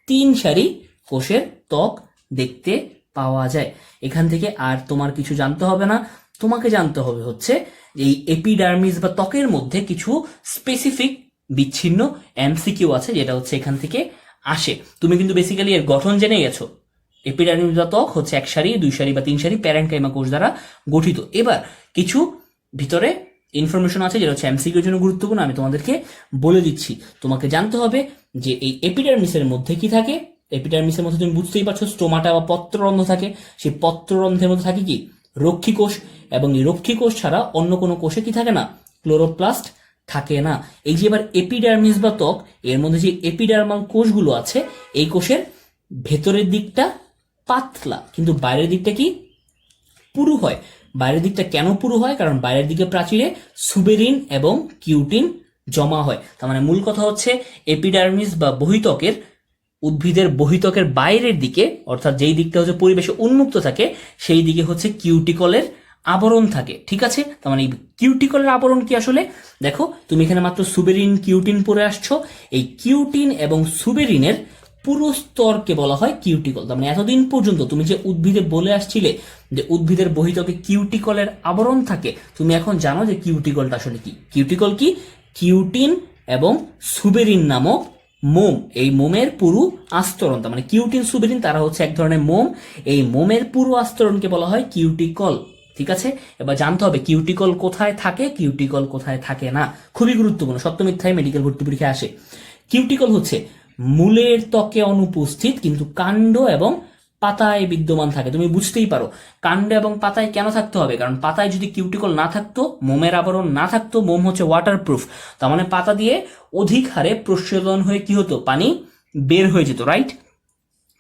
3 সারি কোষের ত্বক দেখতে পাওয়া যায়। এখান থেকে আর তোমার কিছু জানতে হবে না, তোমাকে জানতে হবে হচ্ছে এই এপিডার্মিস বা ত্বকের মধ্যে কিছু স্পেসিফিক বিচ্ছিন্ন এমসিকিউ আছে, যেটা হচ্ছে এখান থেকে আসে। তুমি কিন্তু বেসিক্যালি এর গঠন জেনে গেছো। এপিডার্মিস বা ত্বক হচ্ছে এক সারি, 2 সারি বা 3 সারি প্যারেনকাইমা কোষ দ্বারা গঠিত। এবার কিছু ভিতরে ইনফরমেশন আছে যেটা হচ্ছে এমসিকিউর জন্য গুরুত্বপূর্ণ, আমি তোমাদেরকে বলে দিচ্ছি। তোমাকে জানতে হবে যে এই এপিডার্মিসের মধ্যে কি থাকে। এপিডার্মিসের মধ্যে তুমি বুঝতেই পারছো স্টোমাটা বা পত্ররন্ধ্র থাকে। সেই পত্ররন্ধ্রের মধ্যে থাকে কি? রক্ষী কোষ। এবং এই রক্ষী কোষ ছাড়া অন্য কোনো কোষে কি থাকে না? ক্লোরোপ্লাস্ট থাকে না। এই যে এবার এপিডার্মিস বা ত্বক, এর মধ্যে যে এপিডার্মাল কোষগুলো আছে, এই কোষের ভেতরের দিকটা পাতলা, কিন্তু বাইরের দিকটা কি? পুরু হয়। বাইরের দিকটা কেন পুরু হয়? কারণ বাইরের দিকে প্রাচীরে সুবেরিন এবং কিউটিন জমা হয়। তার মানে মূল কথা হচ্ছে এপিডার্মিস বা বহিত্বকের, উদ্ভিদের বহিত্বকের বাইরের দিকে, অর্থাৎ যেই দিকটা হচ্ছে পরিবেশে উন্মুক্ত থাকে, সেই দিকে হচ্ছে কিউটিকলের আবরণ থাকে। ঠিক আছে, তার মানে এই কিউটিকলের আবরণ কি আসলে? দেখো, তুমি এখানে মাত্র সুবেরিন, কিউটিন পড়ে আসছো। এই কিউটিন এবং সুবেরিনের পুরো স্তরকে বলা হয় কিউটিকল। তার মানে এতদিন পর্যন্ত তুমি যে উদ্ভিদে বলে আসছিলে যে উদ্ভিদের বহিত্বকে কিউটিকলের আবরণ থাকে, তুমি এখন জানো যে কিউটিকলটা আসলে কি। কিউটিকল কি? কিউটিন এবং সুবেরিন নামক মোম, এই মোমের পুরু আস্তরণ। তার মানে কিউটিন, সুবেরিন তারা হচ্ছে এক ধরনের মোম। এই মোমের পুরু আস্তরণকে বলা হয় কিউটিকল। ঠিক আছে, এবার জানতে হবে কিউটিকল কোথায় থাকে, কিউটিকল কোথায় থাকে না। খুবই গুরুত্বপূর্ণ, সত্য মিথ্যায় মেডিকেল ভর্তি পরীক্ষায় আসে। কিউটিকল হচ্ছে মূলের ত্বকে অনুপস্থিত কিন্তু কাণ্ড এবং পাতায় বিদ্যমান থাকে। তুমি বুঝতেই পারো কাণ্ড এবং পাতায় কেন থাকতে হবে, কারণ পাতায় যদি কিউটিকল না থাকতো, মোমের আবরণ না থাকতো, মোম হচ্ছে ওয়াটারপ্রুফ, তার মানে পাতা দিয়ে অধিক হারে প্রস্বেদন হয়ে কি হতো, পানি বের হয়ে যেত, রাইট।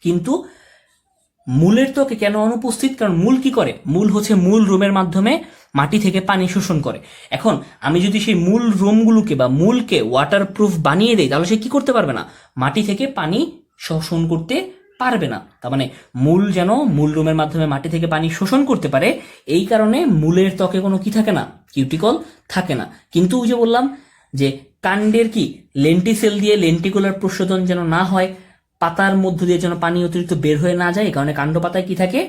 কিন্তু মূলের ত্বকে কেন অনুপস্থিত, কারণ মূল কি করে, মূল হচ্ছে মূল রোমের মাধ্যমে মাটি থেকে পানি শোষণ করে। এখন আমি যদি সেই মূল রোমগুলোকে বা মূলকে ওয়াটারপ্রুফ বানিয়ে দেই, তাহলে সে কি করতে পারবে না, মাটি থেকে পানি শোষণ করতে পারবে না। তার মানে মূল যেন মূল রোমের মাধ্যমে মাটি থেকে পানি শোষণ করতে পারে, এই কারণে মূলের ত্বকে কোনো কি থাকে না, কিউটিকল থাকে না। কিন্তু ওই যে বললাম যে কাণ্ডের কি লেন্টিসেল দিয়ে লেন্টিকুলার প্রশোধন যেন না হয়, পাতার মধ্য দিয়ে যেন পানি অতিরিক্ত বের হয়ে না যায়, এই কারণে কাণ্ড পাতায় কি থাকে,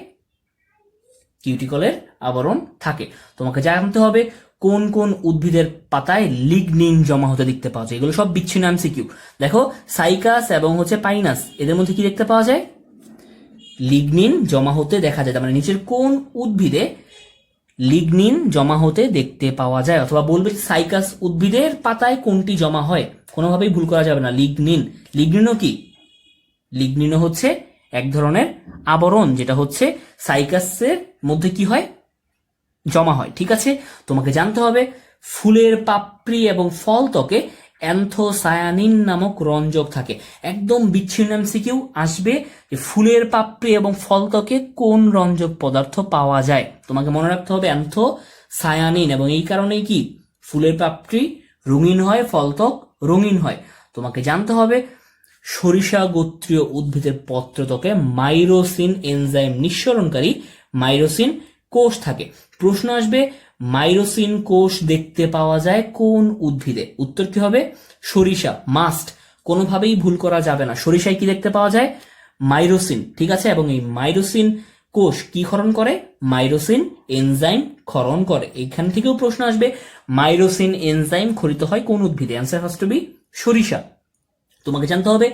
কিউটিকলের আবরণ থাকে। তোমাকে জানতে হবে কোন কোন উদ্ভিদের পাতায় লিগনিন জমা হতে দেখতে পাওয়া যায়। এগুলো সব বিচ্ছিন্ন এমসিকিউ। দেখো সাইকাস এবং হচ্ছে পাইনাস, এদের মধ্যে কি দেখতে পাওয়া যায়, লিগনিন জমা হতে দেখা যায়। তার মানে নিচের কোন উদ্ভিদে লিগনিন জমা হতে দেখতে পাওয়া যায়, অথবা বলবে সাইকাস উদ্ভিদের পাতায় কোনটি জমা হয়, কোনোভাবেই ভুল করা যাবে না। লিগনিন, লিগনিনও কি, লিগনিনও হচ্ছে এক ধরনের আবরণ, যেটা হচ্ছে সাইকাসের মধ্যে কি হয়, জমা হয়। ঠিক আছে, তোমাকে জানতে হবে ফুলের পাপড়ি এবং ফল ত্বকে অ্যান্থোসায়ানিন নামক রঞ্জক থাকে। একদম বিচ্ছিন্ন এমসিকিউ আসবে যে ফুলের পাপড়ি এবং ফল ত্বকে কোন রঞ্জক পদার্থ পাওয়া যায়। তোমাকে মনে রাখতে হবে অ্যান্থোসায়ানিন, এবং এই কারণেই কি ফুলের পাপড়ি রঙিন হয়, ফল ত্বক রঙিন হয়। তোমাকে জানতে হবে সরিষা গোত্রীয় উদ্ভিদের পত্রত্বকে মাইরোসিন এনজাইম নিঃসরণকারী মাইরোসিন কোষ থাকে। প্রশ্ন আসবে মাইরোসিন কোষ দেখতে পাওয়া যায় কোন উদ্ভিদে, উত্তর কি হবে, সরিষা, মাস্ট, কোনোভাবেই ভুল করা যাবে না। সরিষায় কি দেখতে পাওয়া যায়, মাইরোসিন। ঠিক আছে, এবং এই মাইরোসিন কোষ কি ক্ষরণ করে, মাইরোসিন এনজাইম ক্ষরণ করে। এখান থেকেও প্রশ্ন আসবে মাইরোসিন এনজাইম খরিত হয় কোন উদ্ভিদে, অ্যান্সার ফার্স্ট টু বি সরিষা। তোমাকে জানতে হবে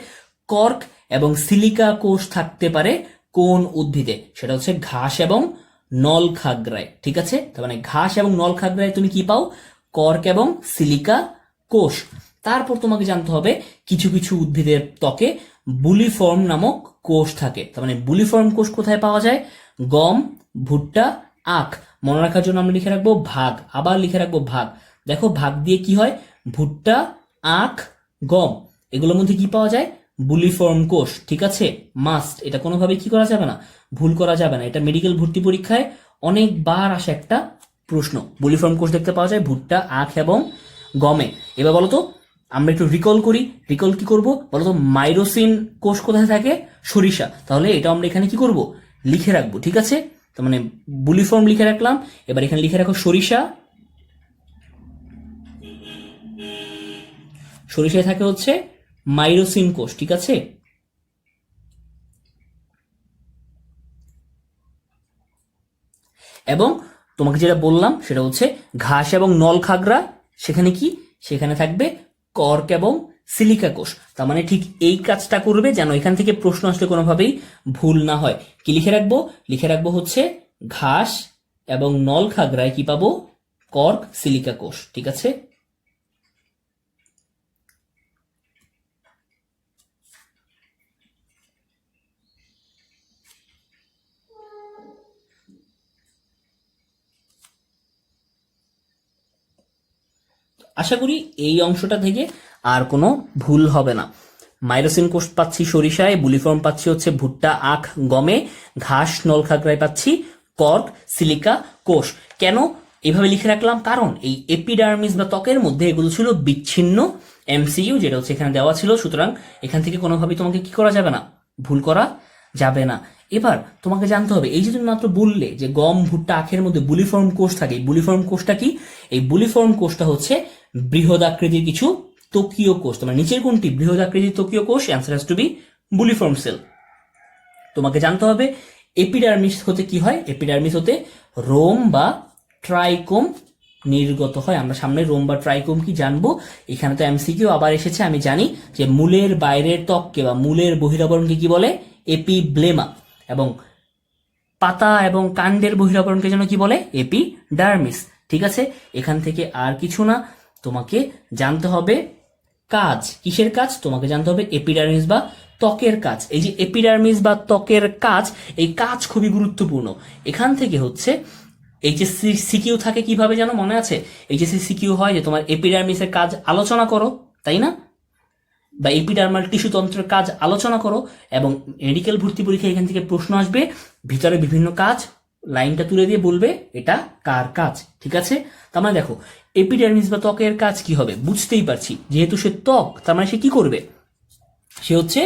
কর্ক এবং সিলিকা কোষ থাকতে পারে কোন উদ্ভিদে, সেটা হচ্ছে ঘাস এবং নলখাগড়ায়। ঠিক আছে, তার মানে ঘাস এবং নলখাগড়ায় তুমি কি পাও, কর্ক এবং সিলিকা কোষ। তারপর তোমাকে জানতে হবে কিছু কিছু উদ্ভিদের ত্বকে বুলিফর্ম নামক কোষ থাকে। তার মানে বুলিফর্ম কোষ কোথায় পাওয়া যায়, গম, ভুট্টা, আখ। মনে রাখার জন্য আমরা লিখে রাখবো ভাগ, আবার লিখে রাখবো ভাগ। দেখো ভাগ দিয়ে কি হয়, ভুট্টা, আখ, গম, এগুলোর মধ্যে কি পাওয়া যায়, বুলিফর্ম কোষ। ঠিক আছে, মাস্ট, এটা কোনোভাবে কি করা যাবে না, ভুল করা যাবে না। এটা মেডিকেল ভর্তি পরীক্ষায় অনেকবার আসে একটা প্রশ্ন। বুলিফর্ম কোষ দেখতে পাওয়া যায় ভুট্টা, আখ এবং গমে। এবার বলতো আমরা একটু রিকল করি, রিকল কি করব বলতো, মাইরোসিন কোষ কোথায় থাকে, সরিষা। তাহলে এটা আমরা এখানে কি করব, লিখে রাখবো। ঠিক আছে, তার মানে বুলিফর্ম লিখে রাখলাম, এবার এখানে লিখে রাখো সরিষা। সরিষায় থাকে হচ্ছে মাইরোসিন কোষ। ঠিক আছে, এবং তোমাকে যেটা বললাম সেটা হচ্ছে ঘাস এবং নলখাগড়া, সেখানে কি, সেখানে থাকবে কর্ক এবং সিলিকা কোষ। তার মানে ঠিক এই কাজটা করবে যেন এখান থেকে প্রশ্ন আসলে কোনোভাবেই ভুল না হয়। কি লিখে রাখবো, লিখে রাখবো হচ্ছে ঘাস এবং নলখাগড়ায় কি পাবো, কর্ক, সিলিকা কোষ। ঠিক আছে, আশা করি এই অংশটা থেকে আর কোনো ভুল হবে না। মাইরোসিন কোষ পাচ্ছি সরিষায়, বুলিফর্ম পাচ্ছি হচ্ছে ভুট্টা, আখ, গমে, ঘাস, নলখাগড়ায় পাচ্ছি কর্ক, সিলিকা কোষ। কেন এইভাবে লিখে রাখলাম, কারণ এই এপিডার্মিস বা ত্বকের মধ্যে এগুলো ছিল বিচ্ছিন্ন এমসিইউ, যেটা হচ্ছে এখানে দেওয়া ছিল। সুতরাং এখান থেকে কোনোভাবেই তোমাকে কি করা যাবে না, ভুল করা যাবে না। এবার তোমাকে জানতে হবে, এই যে তুমি মাত্র বললে যে গম, ভুট্টা, আখের মধ্যে বুলিফর্ম কোষ থাকে, এই বুলিফর্ম কোষটা কি, এই বুলিফর্ম কোষটা হচ্ছে বৃহদাকৃতির কিছু ত্বকীয় কোষ। তোমার নিচের কোনটি বৃহদাকৃতির ত্বকীয় কোষ, answer has to be bulliform cell. তোমাকে জানতে হবে এপিডার্মিস হতে কি হয়, এপিডার্মিস হতে রোম বা ট্রাইকোম নির্গত হয়। আমরা সামনে রোম বা ট্রাইকোম কি জানবো। এখানে তো এমসিকিউ আবার এসেছে, আমি জানি যে মূলের বাইরের ত্বককে বা মূলের বহিরাবরণকে কি বলে, এপিব্লেমা। এবং পাতা এবং কাণ্ডের বহিরাবরণকে যেন কি বলে? এপিডার্মিস। ঠিক আছে, এখান থেকে আর কিছু না, তোমাকে জানতে হবে কাজ। কিসের কাজ? তোমাকে জানতে হবে এপিডার্মিস বা ত্বকের কাজ। এই যে এপিডার্মিস বা ত্বকের কাজ, এই কাজ খুবই গুরুত্বপূর্ণ। এখান থেকে হচ্ছে এইচএসসি সিকিউ থাকে কিভাবে যেন মনে আছে? এইচএসসি সিকিউ হয় যে তোমার এপিডার্মিসের কাজ আলোচনা করো, তাই না? বা এপিডার্মাল টিস্যু তন্ত্রের কাজ আলোচনা করো, এবং মেডিকেল ভর্তি পরীক্ষা এখান থেকে প্রশ্ন আসবে, ভিতরে বিভিন্ন কাজ লাইনটা তুলে দিয়ে বলবে এটা কার কাজ। ঠিক আছে, তার মানে দেখো এপিডার্মিস বা ত্বকের কাজ কি হবে বুঝতেই পারছি। যেহেতু সে ত্বক, তার মানে সে কি করবে? সে হচ্ছে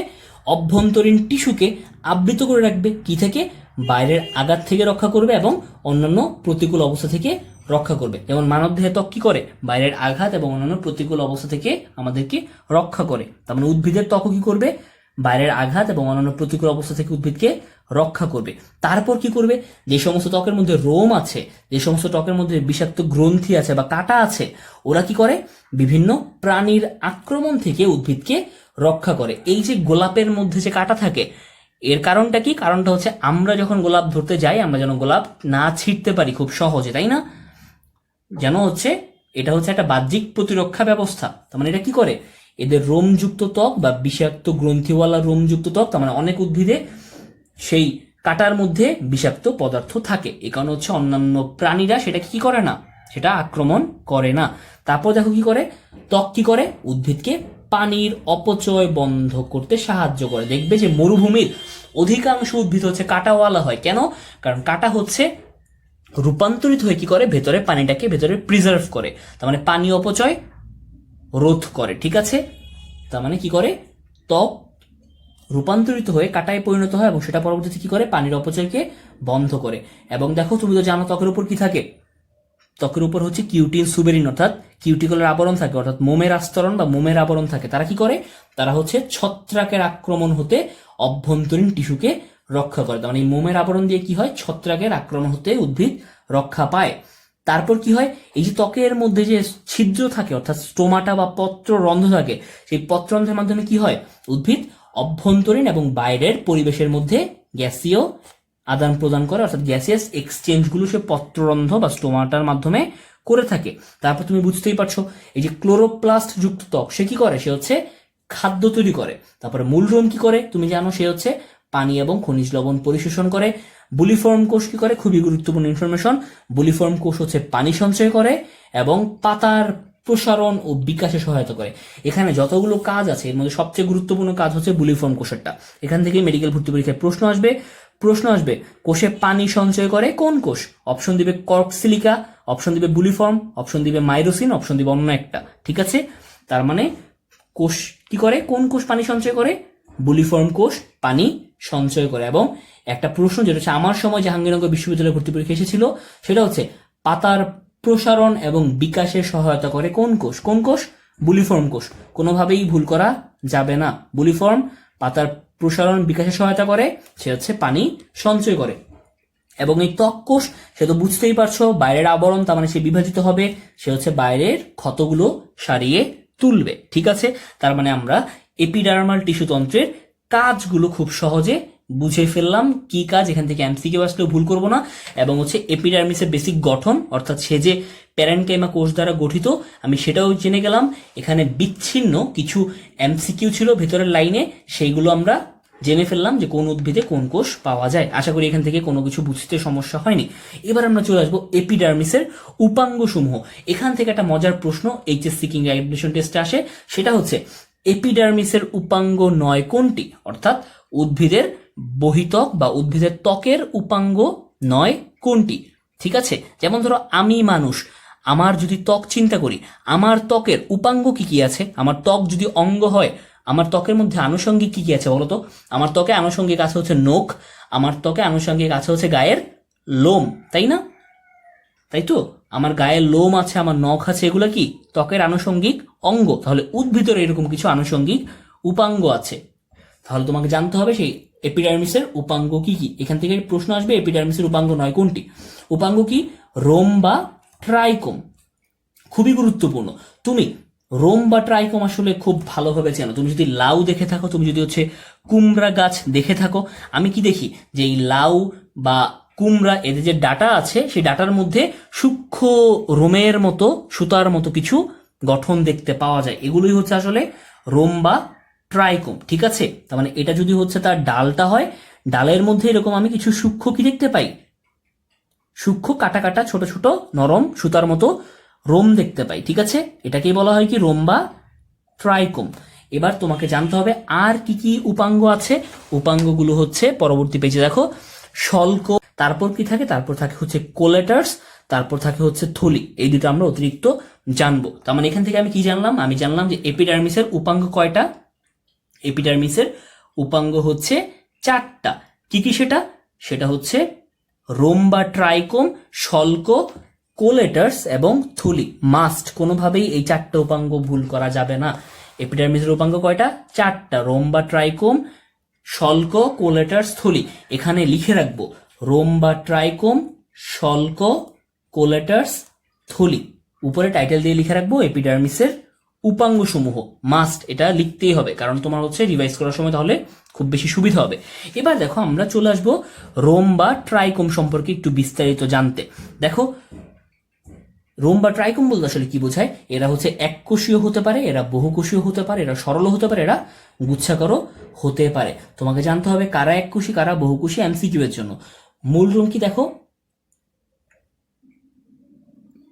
অভ্যন্তরীণ টিস্যুকে আবৃত করে রাখবে। কি থেকে? বাইরের আঘাত থেকে রক্ষা করবে এবং অন্যান্য প্রতিকূল অবস্থা থেকে রক্ষা করবে। যেমন মানবদেহে ত্বক কি করে? বাইরের আঘাত এবং অন্যান্য প্রতিকূল অবস্থা থেকে আমাদেরকে রক্ষা করে। তার মানে উদ্ভিদের ত্বকও কি করবে? বাইরের আঘাত এবং অন্যান্য প্রতিকূল অবস্থা থেকে উদ্ভিদকে রক্ষা করবে। তারপর কি করবে? যে সমস্ত ত্বকের মধ্যে রোম আছে, যে সমস্ত ত্বকের মধ্যে বিষাক্ত গ্রন্থি আছে বা কাঁটা আছে, ওরা কি করে? বিভিন্ন প্রাণীর আক্রমণ থেকে উদ্ভিদকে রক্ষা করে। এই যে গোলাপের মধ্যে যে কাঁটা থাকে, এর কারণটা কি? কারণটা হচ্ছে আমরা যখন গোলাপ ধরতে যাই, আমরা যেন গোলাপ না ছিঁড়তে পারি খুব সহজে, তাই না? যেন হচ্ছে এটা হচ্ছে একটা বাহ্যিক প্রতিরক্ষা ব্যবস্থা। তার মানে এটা কি করে? এদের রোমযুক্ত ত্বক বা বিষাক্ত গ্রন্থিওয়ালা রোমযুক্ত ত্বক, তার মানে অনেক উদ্ভিদে সেই কাঁটার মধ্যে বিষাক্ত পদার্থ থাকে। এই কারণে হচ্ছে অন্যান্য প্রাণীরা সেটাকে কি করে না, সেটা আক্রমণ করে না। তারপর দেখো কি করে? ত্বক কি করে? উদ্ভিদকে পানির অপচয় বন্ধ করতে সাহায্য করে। দেখবে যে মরুভূমির অধিকাংশ উদ্ভিদ হচ্ছে কাঁটাওয়ালা হয়। কেন? কারণ কাঁটা হচ্ছে রূপান্তরিত হয়ে কি করে? ভেতরে পানিটাকে ভেতরে প্রিজার্ভ করে, তার মানে পানি অপচয় রোধ করে। ঠিক আছে, তার মানে কি করে? ত্বক রূপান্তরিত হয়ে কাঁটায় পরিণত হয় এবং সেটা পরবর্তীতে কি করে? পানির অপচয়কে বন্ধ করে। এবং দেখো, তুমি তো জানো ত্বকের উপর কি থাকে? ত্বকের উপর হচ্ছে কিউটিন সুবেরিন অর্থাৎ কিউটিকলের আবরণ থাকে, অর্থাৎ মোমের আস্তরণ বা মোমের আবরণ থাকে। তারা কি করে? তারা হচ্ছে ছত্রাকের আক্রমণ হতে অভ্যন্তরীণ টিস্যুকে রক্ষা করে। তার মানে এই মোমের আবরণ দিয়ে কি হয়? ছত্রাকের আক্রমণ হতে উদ্ভিদ রক্ষা পায়। তারপর কি হয়? এই যে ত্বকের মধ্যে যে ছিদ্র থাকে অর্থাৎ স্টোমাটা বা পত্ররন্ধ্র থাকে, সেই পত্ররন্ধ্রের মাধ্যমে কি হয়? উদ্ভিদ অভ্যন্তরীণ এবং বাইরের পরিবেশের মধ্যে গ্যাসীয় আদান প্রদান করে, অর্থাৎ গ্যাসিয়াস এক্সচেঞ্জ গুলো সে পত্ররন্ধ্র বা স্টোমাটার মাধ্যমে করে থাকে। তারপর তুমি বুঝতেই পারছো, এই যে ক্লোরোপ্লাস্ট যুক্ত ত্বক, সে কি করে? সে হচ্ছে খাদ্য তৈরি করে। তারপরে মূল রোম কি করে? তুমি জানো, সে হচ্ছে পানি এবং খনিজ লবণ পরিশোষণ করে। বুলিফর্ম কোষ কি করে? খুবই গুরুত্বপূর্ণ ইনফরমেশন। বুলিফর্ম কোষ হচ্ছে পানি সঞ্চয় করে এবং পাতার প্রসারণ ও বিকাশে সহায়তা করে। এখানে যতগুলো কাজ আছে এর মধ্যে সবচেয়ে গুরুত্বপূর্ণ কাজ হচ্ছে বুলিফর্ম কোষেরটা। এখান থেকে মেডিকেল ভর্তি পরীক্ষায় প্রশ্ন আসবে কোষে পানি সঞ্চয় করে কোন কোষ? অপশন দিবে কর্কসিলিকা, অপশন দিবে বুলিফর্ম, অপশন দিবে মাইরোসিন, অপশন দিবে অন্য একটা। ঠিক আছে, তার মানে কোষ কি করে? কোন কোষ পানি সঞ্চয় করে? বুলিফর্ম কোষ পানি সঞ্চয় করে। এবং একটা প্রশ্ন যেটা হচ্ছে আমার সময় জাহাঙ্গীরনগর বিশ্ববিদ্যালয়ে ভর্তি পরীক্ষা এসেছিল, সেটা হচ্ছে পাতার প্রসারণ এবং বিকাশে সহায়তা করে কোন কোষ? কোন কোষ? বুলিফর্ম কোষ। কোনোভাবেই ভুল করা যাবে না। বুলিফর্ম পাতার প্রসারণ বিকাশে সহায়তা করে, সে হচ্ছে পানি সঞ্চয় করে। এবং এই ত্বক কোষ, সে তো বুঝতেই পারছো বাইরের আবরণ, তার মানে সে বিভাজিত হবে, সে হচ্ছে বাইরের ক্ষতগুলো সারিয়ে তুলবে। ঠিক আছে, তার মানে আমরা এপিডার্মাল টিস্যু তন্ত্রের কাজগুলো খুব সহজে বুঝে ফেললাম। কি কাজ? এখান থেকে এমসিকিউ আসলেও ভুল করবো না। এবং হচ্ছে এপিডার্মিসের বেসিক গঠন, অর্থাৎ সে যে প্যারেনকাইমা কোষ দ্বারা গঠিত, আমি সেটাও জেনে গেলাম। এখানে বিচ্ছিন্ন কিছু এমসিকিউ ছিল ভেতরের লাইনে, সেইগুলো আমরা জেনে ফেললাম যে কোন উদ্ভিদে কোন কোষ পাওয়া যায়। আশা করি এখান থেকে কোনো কিছু বুঝতে সমস্যা হয়নি। এবার আমরা চলে আসবো এপিডার্মিসের উপাঙ্গ সমূহ। এখান থেকে একটা মজার প্রশ্ন এইচএসসি কিংবা অ্যাডমিশন টেস্টে আসে, সেটা হচ্ছে এপিডার্মিসের উপাঙ্গ নয় কোনটি? অর্থাৎ উদ্ভিদের বহিত্বক বা উদ্ভিদের ত্বকের উপাঙ্গ নয় কোনটি? ঠিক আছে, যেমন ধরো আমি মানুষ, আমার যদি ত্বক চিন্তা করি, আমার ত্বকের উপাঙ্গ কি কি আছে? আমার ত্বক যদি অঙ্গ হয়, আমার ত্বকের মধ্যে আনুষঙ্গিক কি কি আছে বলতো? আমার ত্বকে আনুষঙ্গিক আছে হচ্ছে নখ, আমার ত্বকে আনুষঙ্গিক আছে হচ্ছে গায়ের লোম, তাই না? তাই তো, আমার গায়ের লোম আছে, আমার নখ আছে, এগুলো কি ত্বকের আনুষঙ্গিক অঙ্গ। তাহলে উদ্ভিদের এরকম কিছু আনুষঙ্গিক উপাঙ্গ আছে। তাহলে তোমাকে জানতে হবে সেই এপিডার্মিসের উপাঙ্গ কি কি। এখান থেকে প্রশ্ন আসবে এপিডার্মিসের উপাঙ্গ নয় কোনটি? উপাঙ্গ কি? রোম বা ট্রাইকোম। খুবই গুরুত্বপূর্ণ। তুমি রোম বা ট্রাইকোম আসলে খুব ভালোভাবে চেনো। তুমি যদি লাউ দেখে থাকো, তুমি যদি হচ্ছে কুমড়া গাছ দেখে থাকো, আমি কি দেখি যে এই লাউ বা কুমড়া, এদের যে ডাটা আছে সেই ডাটার মধ্যে সূক্ষ্ম রোমের মতো, সুতার মতো কিছু গঠন দেখতে পাওয়া যায়। এগুলোই হচ্ছে আসলে রোম বা ট্রাইকোম। ঠিক আছে, তার মানে এটা যদি হচ্ছে তার ডালটা হয়, ডালের মধ্যে এরকম আমি কিছু সূক্ষ্ম কি দেখতে পাই, সূক্ষ্ম কাটা কাটা ছোট ছোট নরম সুতার মতো রোম দেখতে পাই। ঠিক আছে, এটাকেই বলা হয় কি রোম বা ট্রাইকোম। এবার তোমাকে জানতে হবে আর কি কি উপাঙ্গ আছে। উপাঙ্গগুলো হচ্ছে পরবর্তী পেজে দেখো, শল্ক, তারপর কি থাকে, তারপর থাকে হচ্ছে কোলেটার্স, তারপর থাকে হচ্ছে থলি। এই দুটো আমরা অতিরিক্ত জানবো। তার মানে এখান থেকে আমি কি জানলাম, আমি জানলাম যে এপিডার্মিসের উপাঙ্গ কয়টা। এপিডার্মিসের উপাঙ্গ হচ্ছে 4টা। কি কি সেটা, সেটা হচ্ছে রোম বা ট্রাইকোম, শল্ক, কোলেটার্স এবং থলি। মাস্ট, কোনোভাবেই এই 4টে উপাঙ্গ ভুল করা যাবে না। এপিডার্মিসের উপাঙ্গ কয়টা, 4টা, রোম বা ট্রাইকোম, শল্ক, কোলেটার্স, থলি। এখানে লিখে রাখবো রোম বা ট্রাইকোম, শল্ক, কোলেটার্স, থলি। উপরে টাইটেল দিয়ে লিখে রাখবো এপিডার্মিসের উপাঙ্গ সমূহ। মাস্ট, এটা লিখতেই হবে, কারণ তোমার হচ্ছে রিভাইজ করার সময় তাহলে খুব বেশি সুবিধা হবে। এবার দেখো আমরা চলে আসবো রোম বা ট্রাইকোম সম্পর্কে একটু বিস্তারিত জানতে। দেখো রোম বা ট্রাইকোম বলতে আসলে কি বোঝায়, এরা হচ্ছে এককোষীয় হতে পারে, এরা বহুকোষীয় হতে পারে, এরা সরল হতে পারে, এরা গুচ্ছাকারও হতে পারে। তোমাকে জানতে হবে কারা এককোষী কারা বহুকোষী এমসিকিউ এর জন্য। মূল রোম কি দেখো,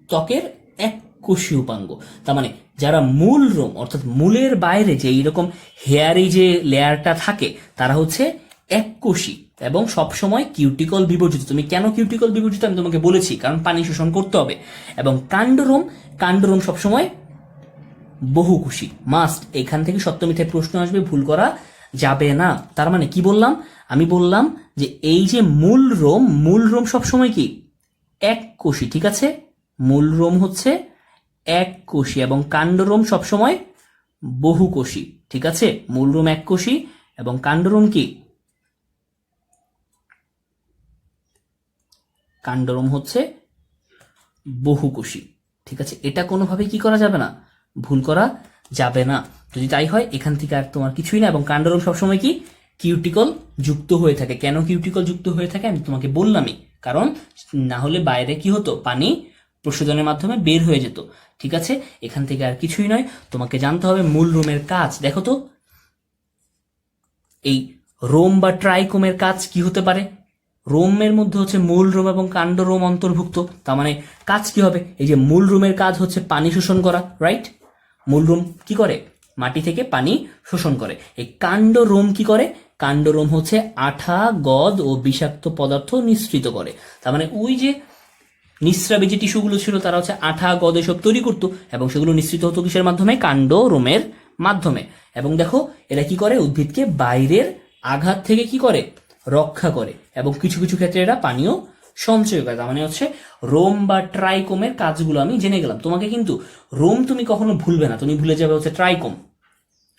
ত্বকের এককোষী উপাঙ্গ। তার মানে যারা মূল রোম অর্থাৎ মূলের বাইরে যে এইরকম হেয়ারি যে লেয়ারটা থাকে তারা হচ্ছে এককোষী এবং সবসময় কিউটিকল বিবর্জিত। তুমি কেন কিউটিকল বিবর্জিত আমি তোমাকে বলেছি, কারণ পানি শোষণ করতে হবে। এবং কাণ্ডরোম, কাণ্ডরোম সবসময় বহুকোষী। মাস্ট, এখান থেকে সত্য মিথ্যায় প্রশ্ন আসবে, ভুল করা যাবে না। তার মানে কি বললাম, আমি বললাম যে এই যে মূল রোম, মূল রোম সবসময় কি এককোষী। ঠিক আছে, মূল রোম হচ্ছে এককোষী এবং কাণ্ডরোম সবসময় বহুকোষী। ঠিক আছে, মূল রোম এককোষী এবং কাণ্ডরোম কি, কাণ্ডরোম হচ্ছে বহুকোষী। ঠিক আছে, এটা কোনোভাবেই কি করা যাবে না, ভুল করা যাবে না। যদি তাই হয় এখান থেকে আর তোমার কিছুই না। এবং কাণ্ডরোম সবসময় কি কিউটিকল যুক্ত হয়ে থাকে। কেন কিউটিকল যুক্ত হয়ে থাকে আমি তোমাকে বললামই, কারণ না হলে বাইরে কি হতো, পানি প্রশোধনের মাধ্যমে বের হয়ে যেত। ঠিক আছে, এখান থেকে আর কিছুই নয়। তোমাকে জানতে হবে মূল রোমের কাজ। দেখো তো এই রোম বা ট্রাইকোমের কাজ কি হতে পারে। রোমের মধ্যে হচ্ছে মূল রোম এবং কাণ্ড রোম অন্তর্ভুক্ত। তার মানে কাজ কি হবে, এই যে মূল রোমের কাজ হচ্ছে পানি শোষণ করা, রাইট। মূল রোম কি করে, মাটি থেকে পানি শোষণ করে। এই কাণ্ড রোম কি করে, কাণ্ড রোম হচ্ছে আঠা, গদ ও বিষাক্ত পদার্থ নিঃসৃত করে। তার মানে ওই যে নিঃস্রাবী যে টিস্যুগুলো ছিল তারা হচ্ছে আঠা, গদ এসব তৈরি করতো এবং সেগুলো নিঃসৃত হতো কিসের মাধ্যমে, কাণ্ড রোমের মাধ্যমে। এবং দেখো এরা কি করে, উদ্ভিদকে বাইরের আঘাত থেকে কি করে, রক্ষা করে এবং কিছু কিছু ক্ষেত্রে এরা পানীয় সঞ্চয় করে। তার মানে হচ্ছে রোম বা ট্রাইকোমের কাজগুলো আমি জেনে গেলাম। তোমাকে কিন্তু রোম তুমি কখনো ভুলবে না, তুমি ভুলে যাবে হচ্ছে ট্রাইকোম।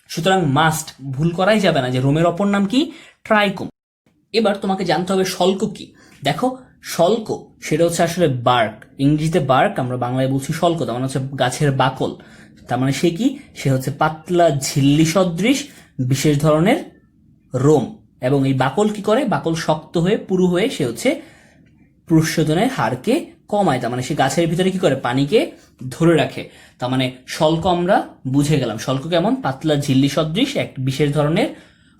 সুতরাং মাস্ট, ভুল করাই যাবে না যে রোমের অপর নাম কি, ট্রাইকোম। এবার তোমাকে জানতে হবে শল্ক কি। দেখো শল্ক সেটা হচ্ছে আসলে বার্ক, ইংরেজিতে বার্ক, আমরা বাংলায় বলছি শল্ক, তার মানে হচ্ছে গাছের বাকল। তার মানে সে কি, সে হচ্ছে পাতলা ঝিল্লি সদৃশ বিশেষ ধরনের রোম। এবং এই বাকল কি করে, বাকল শক্ত হয়ে পুরু হয়ে সে হচ্ছে প্রশোধনের হারকে কমায়। তার মানে সে গাছের ভিতরে কি করে, পানিকে ধরে রাখে। তার মানে শল্ক আমরা বুঝে গেলাম। শল্ক কেমন, পাতলা ঝিল্লি সদৃশ এক বিশেষ ধরনের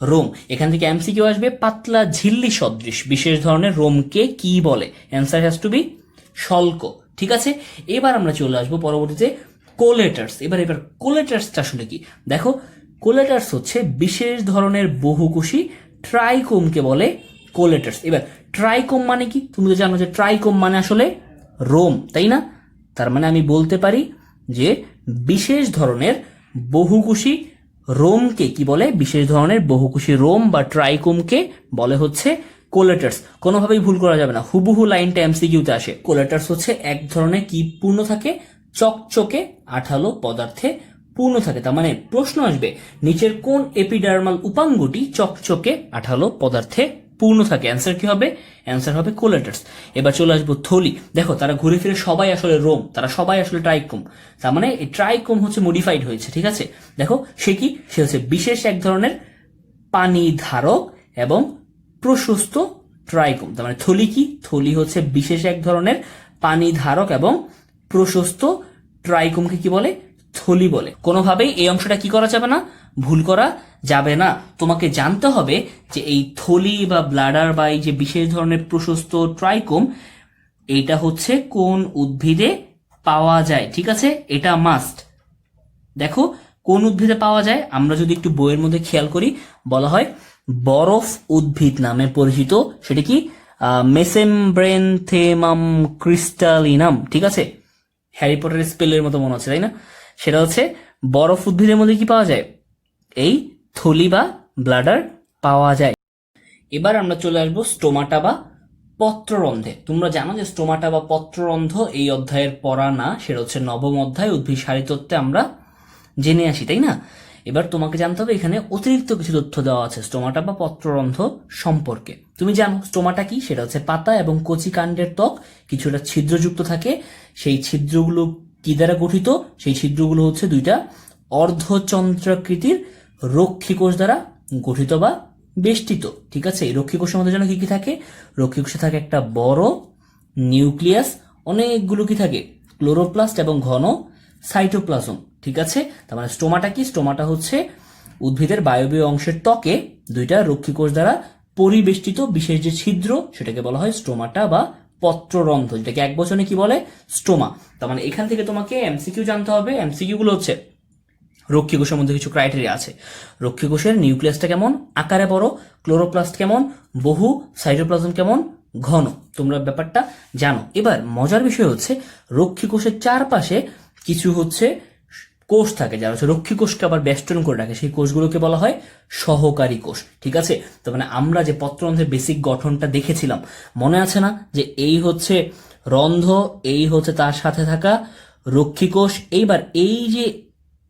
রোম। এখান থেকে এমসিকিউ আসবে, পাতলা ঝিল্লি সদৃশ বিশেষ ধরনের রোমকে কি বলে, অ্যান্সার হ্যাজ টু বি শল্ক। ঠিক আছে, এবার আমরা চলে আসবো পরবর্তীতে কোলেটার্স। এবার কোলেটার্সটা আসলে কি, দেখো কোলেটার্স হচ্ছে বিশেষ ধরনের বহুকোষী ট্রাইকোমকে বলে কোলেটার্স। এবার ট্রাইকোম মানে কি, তুমি তো জানো যে ট্রাইকোম মানে আসলে রোম, তাই না। তার মানে আমি বলতে পারি যে বিশেষ ধরনের বহুকোষী রোমকে কি বলে, বিশেষ ধরনের বহুকোষী রোম বা ট্রাইকোমকে বলে হচ্ছে কোলেটার্স। কোনোভাবেই ভুল করা যাবে না, হুবহু লাইনটা এমসিকিউতে আসে। কোলেটার্স হচ্ছে এক ধরনের কি পূর্ণ থাকে, চকচকে আঠালো পদার্থে পূর্ণ থাকে। তার মানে প্রশ্ন আসবে নিচের কোন এপিডার্মাল উপাঙ্গটি চকচকে আঠালো পদার্থে পূর্ণ থাকে, অ্যান্সার কি হবে, অ্যান্সার হবে কোলেটার্স। এবার চলে আসবো থলি। দেখো তারা ঘুরে ফিরে সবাই আসলে রোম, তারা সবাই আসলে ট্রাইকোম। তার মানে এই ট্রাইকোম হচ্ছে মডিফাইড হয়েছে। ঠিক আছে, দেখো সে কি, সে হচ্ছে বিশেষ এক ধরনের পানি ধারক এবং প্রশস্ত ট্রাইকোম। তার মানে থলি কি? থলি হচ্ছে বিশেষ এক ধরনের পানি ধারক এবং প্রশস্ত। ট্রাইকোমকে কি বলে? থলি বলে। কোনোভাবেই এই অংশটা কি করা যাবে না, ভুল করা যাবে না। তোমাকে জানতে হবে যে এই থলি বা ব্লাডার বা এই যে বিশেষ ধরনের প্রশস্ত ট্রাইকোম, এইটা হচ্ছে কোন উদ্ভিদে পাওয়া যায়। ঠিক আছে, এটা মাস্ট। দেখো কোন উদ্ভিদে পাওয়া যায়, আমরা যদি একটু বইয়ের মধ্যে খেয়াল করি, বলা হয় বরফ উদ্ভিদ নামে পরিচিত। সেটা কি? মেসেমব্রেনথেমাম ক্রিস্টালিনাম। ঠিক আছে, হ্যারি পটারের স্পেলের মতো মনে হচ্ছে, তাই না? সেটা হচ্ছে বরফ উদ্ভিদের মধ্যে কি পাওয়া যায়? এই থলি বা ব্লাডার পাওয়া যায়। এবার আমরা চলে আসবো স্টোমাটা বা পত্ররন্ধ্রে। তোমরা জানো যে স্টোমাটা বা পত্ররন্ধ্র এই অধ্যায়ের পড়া না, সেটা হচ্ছে নবম অধ্যায় উদ্ভিদ সারিতত্ত্বে আমরা জেনে আসি, তাই না? এবার তোমাকে জানতে হবে এখানে অতিরিক্ত কিছু তথ্য দেওয়া আছে স্টোমাটা বা পত্ররন্ধ্র সম্পর্কে। তুমি জানো স্টোমাটা কি? সেটা হচ্ছে পাতা এবং কচি কাণ্ডের ত্বক, কিছুটা ছিদ্রযুক্ত থাকে। সেই ছিদ্রগুলো কি দ্বারা গঠিত? সেই ছিদ্রগুলো হচ্ছে দুইটা অর্ধচন্দ্রাকৃতির রক্ষীকোষ দ্বারা গঠিত বা বেষ্টিত। ঠিক আছে, এই রক্ষীকোষের মধ্যে যেন কি কি থাকে? রক্ষীকোষে থাকে একটা বড় নিউক্লিয়াস, অনেকগুলো কি থাকে? ক্লোরোপ্লাস্ট এবং ঘন সাইটোপ্লাজম। ঠিক আছে, তার মানে স্টোমাটা কি? স্টোমাটা হচ্ছে উদ্ভিদের বায়বীয় অংশের ত্বকে দুইটা রক্ষীকোষ দ্বারা পরিবেষ্টিত বিশেষ যে ছিদ্র, সেটাকে বলা হয় স্টোমাটা বা পত্ররন্ধ্র, যেটাকে এক বচনে কি বলে? স্টোমা। তার মানে এখান থেকে তোমাকে এমসিকিউ জানতে হবে। এমসিকিউ গুলো হচ্ছে রক্ষীকোষের মধ্যে কিছু ক্রাইটেরিয়া আছে। রক্ষীকোষের নিউক্লিয়াসটা কেমন? আকারে বড়। ক্লোরোপ্লাস্ট কেমন? বহু। সাইটোপ্লাজম কেমন? ঘন। তোমরা ব্যাপারটা জানো। এবার মজার বিষয় হচ্ছে রক্ষীকোষের চারপাশে কিছু হচ্ছে কোষ থাকে, যারা হচ্ছে রক্ষীকোষকে আবার বেষ্টন করে রাখে। সেই কোষগুলোকে বলা হয় সহকারী কোষ। ঠিক আছে, তো মানে আমরা যে পত্ররন্ধ্রের বেসিক গঠনটা দেখেছিলাম, মনে আছে না? যে এই হচ্ছে রন্ধ্র, এই হচ্ছে তার সাথে থাকা রক্ষীকোষ। এইবার এই যে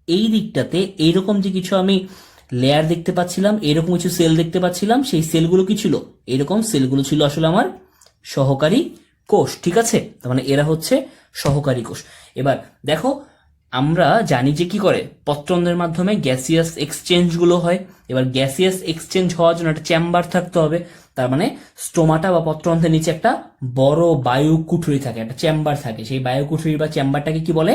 এই দিকটাতে এইরকম যে কিছু আমি লেয়ার দেখতে পাচ্ছিলাম, এরকম কিছু সেল দেখতে পাচ্ছিলাম, সেই সেলগুলো কি ছিল? এরকম সেলগুলো ছিল আসলে আমার সহকারী কোষ। ঠিক আছে, তার মানে এরা হচ্ছে সহকারী কোষ। এবার দেখো, আমরা জানি যে কি করে পত্ররন্ধ্রের মাধ্যমে গ্যাসিয়াস এক্সচেঞ্জ গুলো হয়। এবার গ্যাসিয়াস এক্সচেঞ্জ হওয়ার জন্য একটা চেম্বার থাকতে হবে। তার মানে স্টোমাটা বা পত্ররন্ধ্রের নিচে একটা বড় বায়ু কুঠুরি থাকে, একটা চেম্বার থাকে। সেই বায়ু কুঠুরি বা চেম্বারটাকে কি বলে?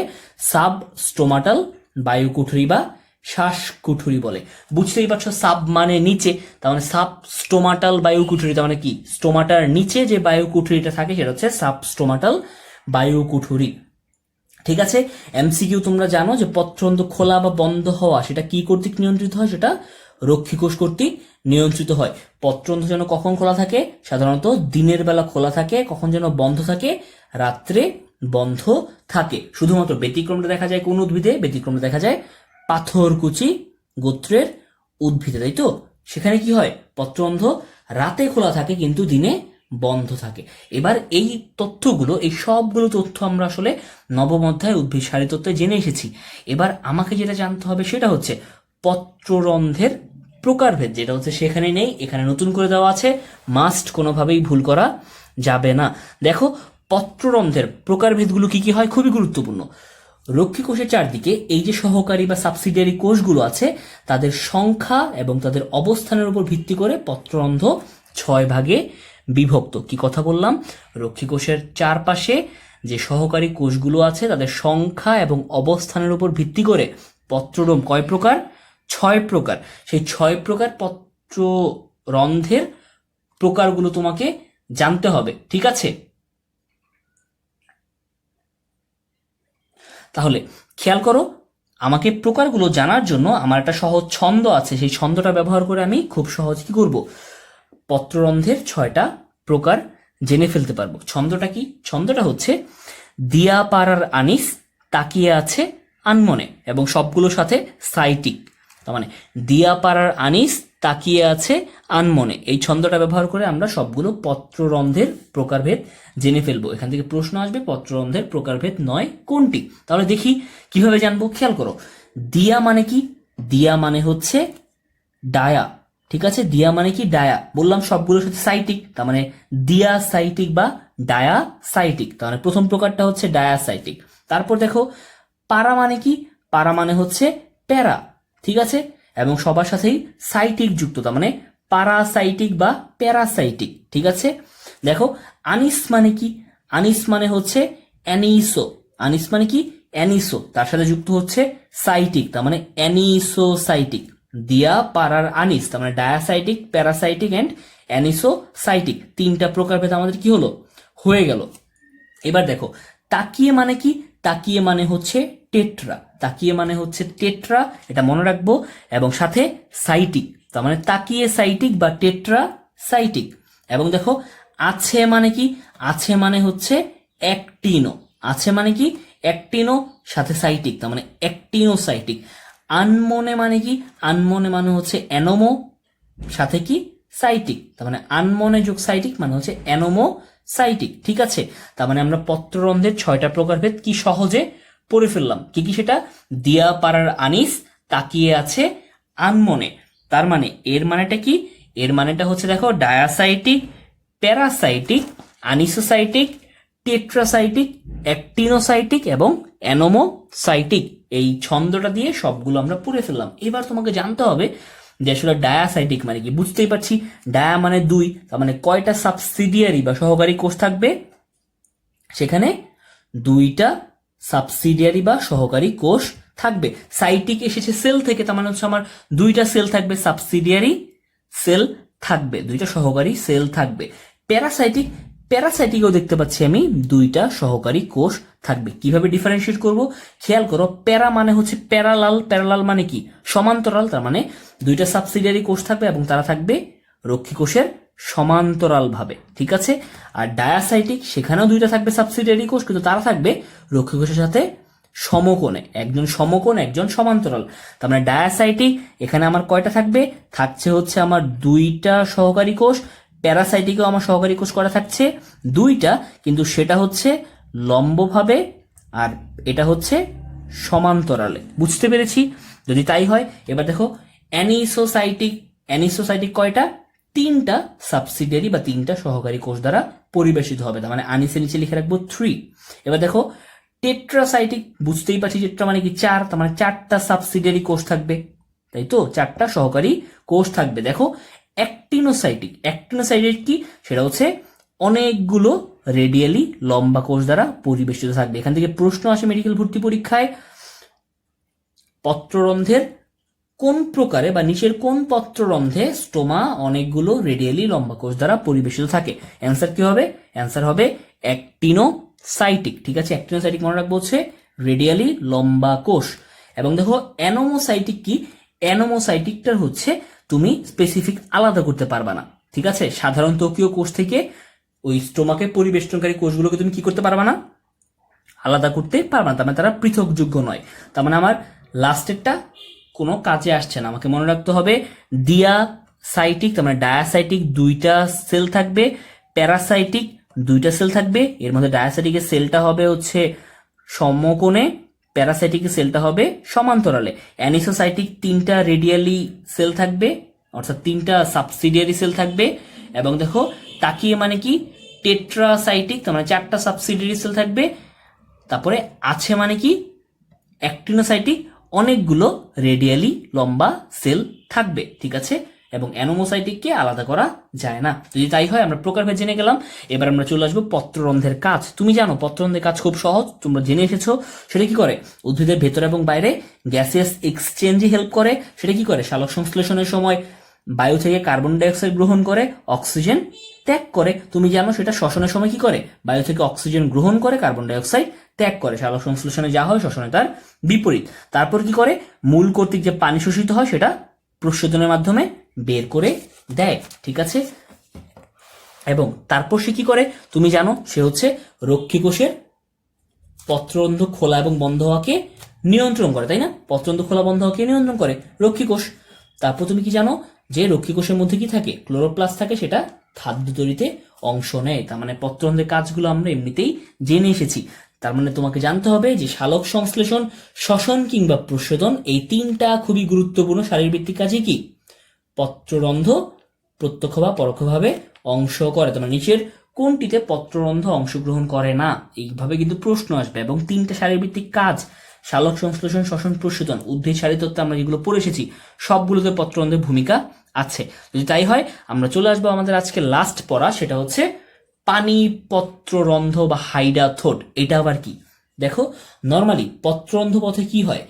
সাব স্টোমাটাল বায়ু কুঠুরি বা শ্বাস কুঠুরি বলে। বুঝতেই পারছো, সাব মানে নিচে, তার মানে সাব স্টোমাটাল বায়ু কুঠুরি। তার মানে কি? স্টোমাটার নিচে যে বায়ু কুঠুরিটা থাকে সেটা হচ্ছে সাব স্টোমাটাল বায়ু কুঠুরি। ঠিক আছে, এমসিকিউ তোমরা জানো যে পত্ররন্ধ্র খোলা বা বন্ধ হওয়া সেটা কি কর্তৃক নিয়ন্ত্রিত হয়? সেটা রক্ষীকোষ কর্তৃক নিয়ন্ত্রিত হয়। পত্ররন্ধ্র যেন কখন খোলা থাকে? সাধারণত দিনের বেলা খোলা থাকে। কখন যেন বন্ধ থাকে? রাত্রে বন্ধ থাকে। শুধুমাত্র ব্যতিক্রমটা দেখা যায় কোন উদ্ভিদে? ব্যতিক্রমটা দেখা যায় পাথরকুচি গোত্রের উদ্ভিদে, তাই তো? সেখানে কি হয়? পত্ররন্ধ্র রাতে খোলা থাকে কিন্তু দিনে বন্ধ থাকে। এবার এই তথ্যগুলো, এই সবগুলো তথ্য আমরা আসলে নবম অধ্যায় উদ্ভিদ সারিতত্ত্বে জেনে এসেছি। এবার আমাকে যেটা জানতে হবে সেটা হচ্ছে পত্ররন্ধ্রের প্রকারভেদ, যেটা হচ্ছে সেখানে নেই, এখানে নতুন করে দেওয়া আছে। মাস্ট, কোনোভাবেই ভুল করা যাবে না। দেখো পত্ররন্ধ্রের প্রকারভেদগুলো কি কি হয়, খুবই গুরুত্বপূর্ণ। রক্ষীকোষের চারদিকে এই যে সহকারী বা সাবসিডিয়ারি কোষগুলো আছে, তাদের সংখ্যা এবং তাদের অবস্থানের উপর ভিত্তি করে পত্ররন্ধ্র 6 ভাগে বিভক্ত। কি কথা বললাম? রক্ষীকোষের চারপাশে যে সহকারী কোষগুলো আছে তাদের সংখ্যা এবং অবস্থানের উপর ভিত্তি করে পত্ররোম কয় প্রকার? 6 প্রকার। সেই 6 প্রকার পত্ররন্ধ্রের প্রকারগুলো তোমাকে জানতে হবে। ঠিক আছে, তাহলে খেয়াল করো, আমাকে প্রকারগুলো জানার জন্য আমার একটা সহজ ছন্দ আছে। সেই ছন্দটা ব্যবহার করে আমি খুব সহজ কি করব? পত্ররন্ধ্রের 6টা প্রকার জেনে ফেলতে পারবো। ছন্দটা কি? ছন্দটা হচ্ছে দিয়া পাড়ার আনিস তাকিয়ে আছে আনমনে, এবং সবগুলোর সাথে সাইটিক। তার মানে দিয়া পাড়ার আনিস তাকিয়ে আছে আনমনে, এই ছন্দটা ব্যবহার করে আমরা সবগুলো পত্ররন্ধ্রের প্রকারভেদ জেনে ফেলবো। এখান থেকে প্রশ্ন আসবে পত্ররন্ধ্রের প্রকারভেদ 9 কোনটি? তাহলে দেখি কিভাবে জানবো। খেয়াল করো, দিয়া মানে কি? দিয়া মানে হচ্ছে ডায়া। ঠিক আছে, দিয়া মানে কি? ডায়া। বললাম সবগুলোর সাথে সাইটিক, তার মানে দিয়া সাইটিক বা ডায়া সাইটিক। তার মানে প্রথম প্রকারটা হচ্ছে ডায়া সাইটিক। তারপর দেখো পারা মানে কি? পারা মানে হচ্ছে প্যারা। ঠিক আছে, এবং সবার সাথেই সাইটিক যুক্ত, তার মানে পারাসাইটিক বা প্যারাসাইটিক। ঠিক আছে, দেখো আনিস মানে কি? আনিস মানে হচ্ছে অ্যানিসো। আনিস মানে কি? অ্যানিসো, তার সাথে যুক্ত হচ্ছে সাইটিক, তার মানে অ্যানিসোসাইটিক। দিয়া পারার আনিস, তার মানে ডায়াসাইটিক, প্যারাসাইটিক অ্যান্ড অ্যানিসোসাইটিক। তিনটা প্রকারভেদ আমাদের কি হলো? হয়ে গেল। এবার দেখো তাকিয়ে মানে কি? তাকিয়ে মানে হচ্ছে টেট্রা। তাকিয়ে মানে হচ্ছে টেট্রা, এটা মনে রাখবো। এবং সাথে সাইটিক, তার মানে তাকিয়ে সাইটিক বা টেট্রা সাইটিক। এবং দেখো আছে মানে কি? আছে মানে হচ্ছে অ্যাক্টিনো। আছে মানে কি? অ্যাক্টিনো, সাথে সাইটিক, তার মানে অ্যাক্টিনোসাইটিক। আনমনে মানে কি? আনমনে মানে হচ্ছে অ্যানোমো, সাথে কি? সাইটিক, তার মানে আনমনে যোগ সাইটিক মানে হচ্ছে অ্যানোমো সাইটিক। ঠিক আছে, তার মানে আমরা পত্ররন্ধ্রের 6টা প্রকারভেদ কি সহজে পড়ে ফেললাম। কি কি সেটা? দিয়া পাড়ার আনিস, তাকিয়ে আছে আনমনে। তার মানে এর মানেটা কি? এর মানেটা হচ্ছে দেখো ডায়াসাইটিক, প্যারাসাইটিক, আনিসোসাইটিক, টেট্রাসাইটিক, অ্যাক্টিনোসাইটিক এবং অ্যানোমোসাইটিক। এই ছন্দটা দিয়ে সবগুলো আমরা পড়ে ফেললাম। এবার তোমাকে জানতে হবে যে আসলে ডায়াসাইটিক মানে কি। বুঝতেই পারছি, ডায়া মানে 2, তার মানে কয়টা সাবসিডিয়ারি বা সহকারী কোষ থাকবে? সেখানে 2টা সাবসিডিয়ারি বা সহকারী কোষ থাকবে। সাইটিক এসেছে সেল থেকে, তার মানে হচ্ছে আমার 2টা সেল থাকবে, সাবসিডিয়ারি সেল থাকবে, 2টা সহকারী সেল থাকবে। প্যারাসাইটিক, প্যারাসাইটিকেও দেখতে পাচ্ছি আমি 2টা সহকারী কোষ থাকবে। কিভাবে ডিফারেন্সিয়েট করব? খেয়াল করো, প্যারা মানে হচ্ছে প্যারালাল। প্যারালাল মানে কি? সমান্তরাল, তার মানে 2টা সাবসিডিয়ারি কোষ থাকবে এবং তারা থাকবে রক্ষী কোষের সমান্তরাল ভাবে। ঠিক আছে, আর ডায়াসাইটিক সেখানেও 2টা থাকবে সাবসিডিয়ারি কোষ, কিন্তু তারা থাকবে রক্ষী কোষের সাথে সমকোণে, একজন সমকোণ একজন সমান্তরাল। তার মানে ডায়াসাইটিক এখানে আমার কয়টা থাকবে? থাকছে হচ্ছে আমার 2টা সহকারী কোষ। প্যারাসাইটিকেও আমার সহকারী কোষ করা থাকছে 2টা, কিন্তু সেটা হচ্ছে লম্বভাবে আর এটা হচ্ছে সমান্তরালে। বুঝতে পেরেছি? যদি তাই হয় এবার দেখো অ্যানিসোসাইটিক, অ্যানিসোসাইটিক কয়টা? 3টা সাবসিডিয়ারি বা 3টা সহকারী কোষ দ্বারা পরিবেশিত হবে, তার মানে আনিসের নিচে লিখে রাখবো 3। এবার দেখো টেট্রাসাইটিক, বুঝতেই পারছি টেট্রা মানে কি 4, তার মানে 4টা সাবসিডিয়ারি কোষ থাকবে, তাই তো 4টা সহকারী কোষ থাকবে। দেখো অ্যাক্টিনোসাইটিক, অ্যাক্টিনোসাইটিক কি? সেটা হচ্ছে অনেকগুলো রেডিয়ালি লম্বা কোষ দ্বারা পরিবেষ্টিত থাকবে। এখান থেকে প্রশ্ন আসে মেডিকেল ভর্তি পরীক্ষায়, পত্ররন্ধ্রের কোন প্রকারে বা নিচের কোন পত্ররন্ধ্রে স্টোমা অনেকগুলো রেডিয়ালি লম্বা কোষ দ্বারা পরিবেষ্টিত থাকে? অ্যান্সার কি হবে? অ্যান্সার হবে অ্যাক্টিনোসাইটিক। ঠিক আছে, অ্যাক্টিনোসাইটিক মনে রাখবো হচ্ছে রেডিয়ালি লম্বা কোষ। এবং দেখো অ্যানোমোসাইটিক কি? অ্যানোমোসাইটিকটার হচ্ছে তুমি স্পেসিফিক আলাদা করতে পারবা না। ঠিক আছে, সাধারণ ত্বকীয় কোষ থেকে ওই স্টোমাকে পরিবেষ্টনকারী কোষগুলোকে তুমি কি করতে পারবা না? আলাদা করতে পারবা না, তার মানে তারা পৃথকযোগ্য নয়। তার মানে আমার লাস্টেরটা কোনো কাজে আসছে না। আমাকে মনে রাখতে হবে ডিয়াসাইটিক, তার মানে ডায়াসাইটিক 2টা সেল থাকবে, প্যারাসাইটিক 2টা সেল থাকবে। এর মধ্যে ডায়াসাইটিকের সেলটা হবে হচ্ছে সমকোণে, প্যারাসাইটিকের সেলটা হবে সমান্তরালে। অ্যানিসোসাইটিক 3টা রেডিয়ালি সেল থাকবে, অর্থাৎ 3টা সাবসিডিয়ারি সেল থাকবে। এবং দেখো তাকিয়ে মানে কি? টেট্রাসাইটিক, তার মানে 4টা সাবসিডিয়ারি সেল থাকবে। তারপরে আছে মানে কি? অ্যাক্টিনোসাইটিক, অনেকগুলো রেডিয়ালি লম্বা সেল থাকবে। ঠিক আছে, এবং অ্যানোমোসাইটিককে আলাদা করা যায় না। যদি তাই হয় আমরা প্রকারভেদ জেনে গেলাম। এবার আমরা চলে আসবো পত্ররন্ধ্রের কাজ। তুমি জানো পত্ররন্ধ্রের কাজ খুব সহজ, তোমরা জেনে এসেছো। সেটা কি করে? উদ্ভিদের ভেতরে এবং বাইরে গ্যাসিয়াস এক্সচেঞ্জে হেল্প করে। সেটা কি করে? সালোক সংশ্লেষণের সময় বায়ু থেকে কার্বন ডাইঅক্সাইড গ্রহণ করে, অক্সিজেন ত্যাগ করে। তুমি জানো সেটা শ্বসনের সময় কি করে? বায়ু থেকে অক্সিজেন গ্রহণ করে, কার্বন ডাইঅক্সাইড ত্যাগ করে। সালোক সংশ্লেষণে যা হয় শ্বসনে তার বিপরীত। তারপর কি করে? মূল কর্তৃক যে পানি শোষিত হয় সেটা প্রস্বেদনের মাধ্যমে বের করে দেয়। ঠিক আছে, এবং তারপর সে কি করে? তুমি জানো সে হচ্ছে রক্ষী কোষের পত্ররন্ধ্র খোলা এবং বন্ধ হওয়াকে নিয়ন্ত্রণ করে, তাই না? পত্ররন্ধ্র খোলা বন্ধ হওয়াকে নিয়ন্ত্রণ করে রক্ষী কোষ। তারপর তুমি কি জানো যে রক্ষী কোষের মধ্যে কি থাকে? ক্লোরোপ্লাস্ট থাকে, সেটা খাদ্য তৈরিতে অংশ নেয়। তার মানে পত্ররন্ধ্রের কাজগুলো আমরা এমনিতেই জেনে এসেছি। তার মানে তোমাকে জানতে হবে যে সালোক সংশ্লেষণ, শ্বসন কিংবা প্রস্বেদন, এই 3টা খুবই গুরুত্বপূর্ণ শারীরবৃত্তিক কাজে কি পত্ররন্ধ্র প্রত্যক্ষ বা পরোক্ষভাবে অংশ করে। তোমার নিচের কোনটিতে পত্ররন্ধ্র অংশগ্রহণ করে না? এইভাবে কিন্তু প্রশ্ন আসবে। এবং 3টা শারীরবৃত্তিক কাজ, সালোক সংশ্লেষণ, শ্বসন, প্রস্বেদন, উদ্ভিদ শারীরতত্ত্বে আমরা যেগুলো পড়ে এসেছি সবগুলোতে পত্ররন্ধ্রের ভূমিকা আছে। যদি তাই হয় আমরা চলে আসবো আমাদের আজকে লাস্ট পড়া, সেটা হচ্ছে পানিপত্র রন্ধ্র বা হাইডাথোড। এটা আবার কি? দেখো, নর্মালি পত্ররন্ধ্র পথে কি হয়,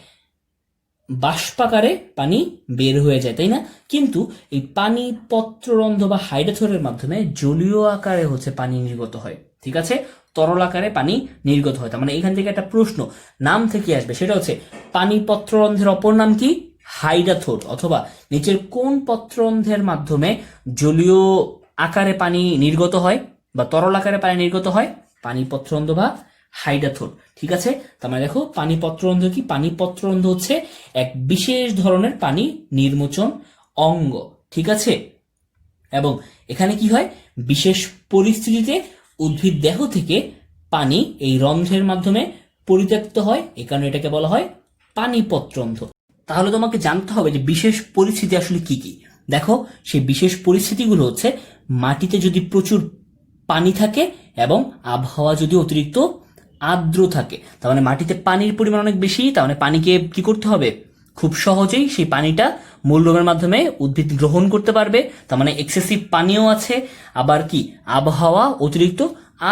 বাষ্পাকারে পানি বের হয়ে যায়, তাই না? কিন্তু এই পানি পত্ররন্ধ্র বা হাইড্রোথোরের মাধ্যমে জলীয় আকারে হচ্ছে পানি নির্গত হয়, ঠিক আছে? তরল আকারে পানি নির্গত হয়। তার মানে এখান থেকে একটা প্রশ্ন নাম থেকে আসবে, সেটা হচ্ছে পানি পত্ররন্ধ্রের অপর নাম কি? হাইড্রোথোর। অথবা নিচের কোন পত্ররন্ধ্রের মাধ্যমে জলীয় আকারে পানি নির্গত হয় বা তরল আকারে পানি নির্গত হয়? পানি পত্ররন্ধ্র বা হাইড্রোথোর, ঠিক আছে? তার মানে দেখো, পানি পত্ররন্ধ্র কি? পানি পত্ররন্ধ্র হচ্ছে এক বিশেষ ধরনের পানি নির্মোচন অঙ্গ, ঠিক আছে? এবং এখানে কি হয়, বিশেষ পরিস্থিতিতে উদ্ভিদ দেহ থেকে পানি এই রন্ধ্রের মাধ্যমে পরিত্যক্ত হয়, এই কারণে এটাকে বলা হয় পানি পত্ররন্ধ্র। তাহলে তোমাকে জানতে হবে যে বিশেষ পরিস্থিতি আসলে কি কি। দেখো, সেই বিশেষ পরিস্থিতিগুলো হচ্ছে মাটিতে যদি প্রচুর পানি থাকে এবং আবহাওয়া যদি অতিরিক্ত আর্দ্র থাকে। তার মানে মাটিতে পানির পরিমাণ অনেক বেশি, তার মানে পানিকে কি করতে হবে, খুব সহজেই সেই পানিটা মূলরোমের মাধ্যমে উদ্ভিদ গ্রহণ করতে পারবে। তার মানে এক্সেসিভ পানিও আছে। আবার কি, আবহাওয়া অতিরিক্ত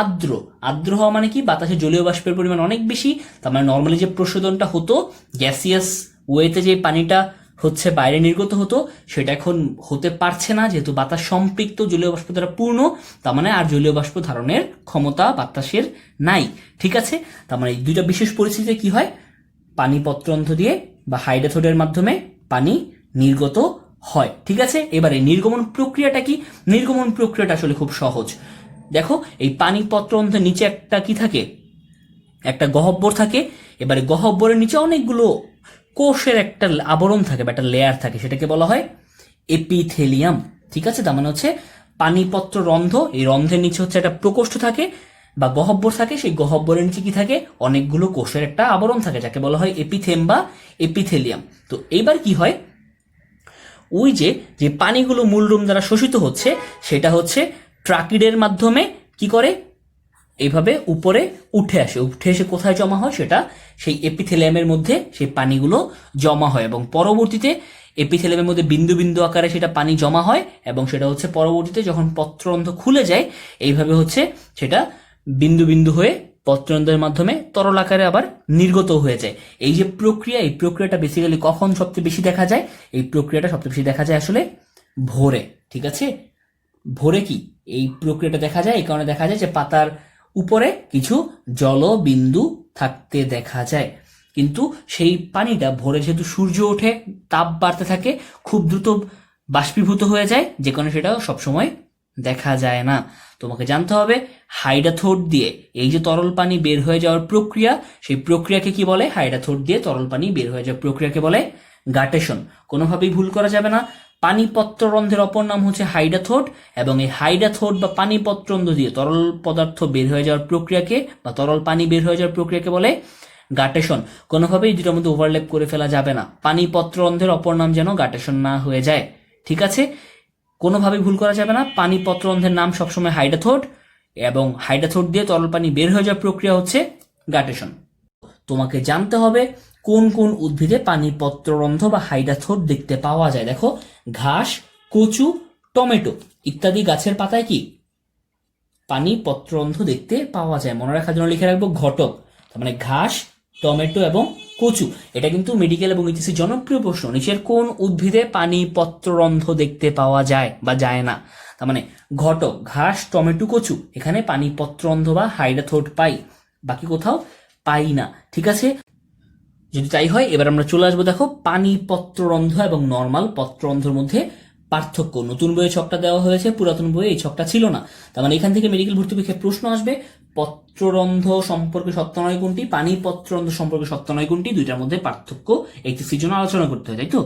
আর্দ্র। আর্দ্র হওয়া মানে কি, বাতাসে জলীয় বাষ্পের পরিমাণ অনেক বেশি। তার মানে নর্মালি যে প্রশোধনটা হতো গ্যাসিয়াস ওয়েতে, যে পানিটা হচ্ছে বাইরে নির্গত হতো, সেটা এখন হতে পারছে না, যেহেতু বাতাস সম্পৃক্ত জলীয় বাষ্প দ্বারা পূর্ণ। তার মানে আর জলীয় বাষ্প ধারণের ক্ষমতা বাতাসের নাই, ঠিক আছে? তার মানে এই দুইটা বিশেষ পরিস্থিতিতে কি হয়, পানি পত্ররন্ধ্র দিয়ে বা হাইড্রোথোডের মাধ্যমে পানি নির্গত হয়, ঠিক আছে? এবারে নির্গমন প্রক্রিয়াটা কি? নির্গমন প্রক্রিয়াটা আসলে খুব সহজ। দেখো, এই পানি পত্ররন্ধ্রের নিচে একটা কি থাকে, একটা গহ্বর থাকে। এবারে গহ্বরের নিচে অনেকগুলো কোষের একটা আবরণ থাকে বা একটা লেয়ার থাকে, সেটাকে বলা হয় এপিথেলিয়াম, ঠিক আছে? তার মানে হচ্ছে পানিপত্র রন্ধ্র, এই রন্ধ্রের নিচে হচ্ছে একটা প্রকোষ্ঠ থাকে বা গহ্বর থাকে। সেই গহ্বরের নিচে কি থাকে, অনেকগুলো কোষের একটা আবরণ থাকে, যাকে বলা হয় এপিথেম বা এপিথেলিয়াম। তো এইবার কি হয়, ওই যে যে পানিগুলো মূলরোম দ্বারা শোষিত হচ্ছে, সেটা হচ্ছে ট্রাকিডের মাধ্যমে কি করে, এইভাবে উপরে উঠে আসে। উঠে এসে কোথায় জমা হয়, সেটা সেই এপিথেলিয়ামের মধ্যে সেই পানিগুলো জমা হয় এবং পরবর্তীতে এপিথেলিয়ামের মধ্যে বিন্দু বিন্দু আকারে সেটা পানি জমা হয় এবং সেটা হচ্ছে পরবর্তীতে যখন পত্ররন্ধ্র খুলে যায়, এইভাবে হচ্ছে সেটা বিন্দু বিন্দু হয়ে পত্ররন্ধ্রের মাধ্যমে তরল আকারে আবার নির্গত হয়ে যায়। এই যে প্রক্রিয়া, এই প্রক্রিয়াটা বেসিক্যালি কখন সবচেয়ে বেশি দেখা যায়? এই প্রক্রিয়াটা সবচেয়ে বেশি দেখা যায় আসলে ভোরে, ঠিক আছে? ভোরে কি এই প্রক্রিয়াটা দেখা যায়? এই কারণে দেখা যায় যে পাতার উপরে কিছু জলবিন্দু থাকতে দেখা যায়। কিন্তু সেই পানিটা ভোরে যেহেতু সূর্য ওঠে, তাপ বাড়তে থাকে, খুব দ্রুত বাষ্পীভূত হয়ে যায়, যে কারণে সেটা সবসময় দেখা যায় না। তোমাকে জানতে হবে হাইড্রোথোড দিয়ে এই যে তরল পানি বের হয়ে যাওয়ার প্রক্রিয়া, সেই প্রক্রিয়াকে কি বলে? হাইড্রোথোড দিয়ে তরল পানি বের হয়ে যাওয়ার প্রক্রিয়াকে বলে গাটেশন। কোনোভাবেই ভুল করা যাবে না। পানিপত্র রন্ধ্রের অপর নাম হচ্ছে হাইড্রোথোড এবং এই হাইড্রোথোড বা পানিপত্র রন্ধ্র দিয়ে তরল পদার্থ বের হয়ে যাওয়ার প্রক্রিয়াকে বা তরল পানি বের হয়ে যাওয়ার প্রক্রিয়াকে বলে গাটেশন। কোনোভাবেই দুটোর মধ্যে ওভারল্যাপ করে ফেলা যাবে না। পানিপত্র রন্ধ্রের অপর নাম যেন গাটেশন না হয়ে যায়, ঠিক আছে? কোনোভাবেই ভুল করা যাবে না। পানিপত্র রন্ধ্রের নাম সবসময় হাইড্রোথোড এবং হাইড্রোথোড দিয়ে তরল পানি বের হয়ে যাওয়ার প্রক্রিয়া হচ্ছে গাটেশন। তোমাকে জানতে হবে কোন কোন উদ্ভিদে পানিপত্ররন্ধ্র বা হাইড্রোথোড দেখতে পাওয়া যায়। দেখো, ঘাস, কচু, টমেটো ইত্যাদি গাছের পাতায় কি পানিপত্ররন্ধ্র দেখতে পাওয়া যায়? মনে রাখার জন্য লিখে রাখবো ঘটক। তার মানে ঘাস, টমেটো এবং কচু। এটা কিন্তু মেডিকেল এবং ইতিহাসে জনপ্রিয় প্রশ্ন। নিচের কোন উদ্ভিদে পানিপত্ররন্ধ্র দেখতে পাওয়া যায় বা যায় না? তার মানে ঘটক, ঘাস, টমেটো, কচু, এখানে পানিপত্ররন্ধ্র বা হাইড্রোথোড পাই, বাকি কোথাও পাই না, ঠিক আছে? যদি তাই হয়, এবার আমরা চলে আসবো দেখো পানি পত্ররন্ধ্র এবং নর্মাল পত্ররন্ধ্রের মধ্যে পার্থক্য। নতুন বইয়ে ছকটা দেওয়া হয়েছে, পুরাতন বইয়ে এই ছকটা ছিল না। তার মানে এখান থেকে মেডিকেল ভর্তি পরীক্ষায় প্রশ্ন আসবে, পত্ররন্ধ্র সম্পর্কে সত্য নয় কোনটি, পানি পত্ররন্ধ্র সম্পর্কে সত্য নয় কোনটি, দুইটার মধ্যে পার্থক্য এইচএসসির জন্য আলোচনা করতে হয়, তাই তো?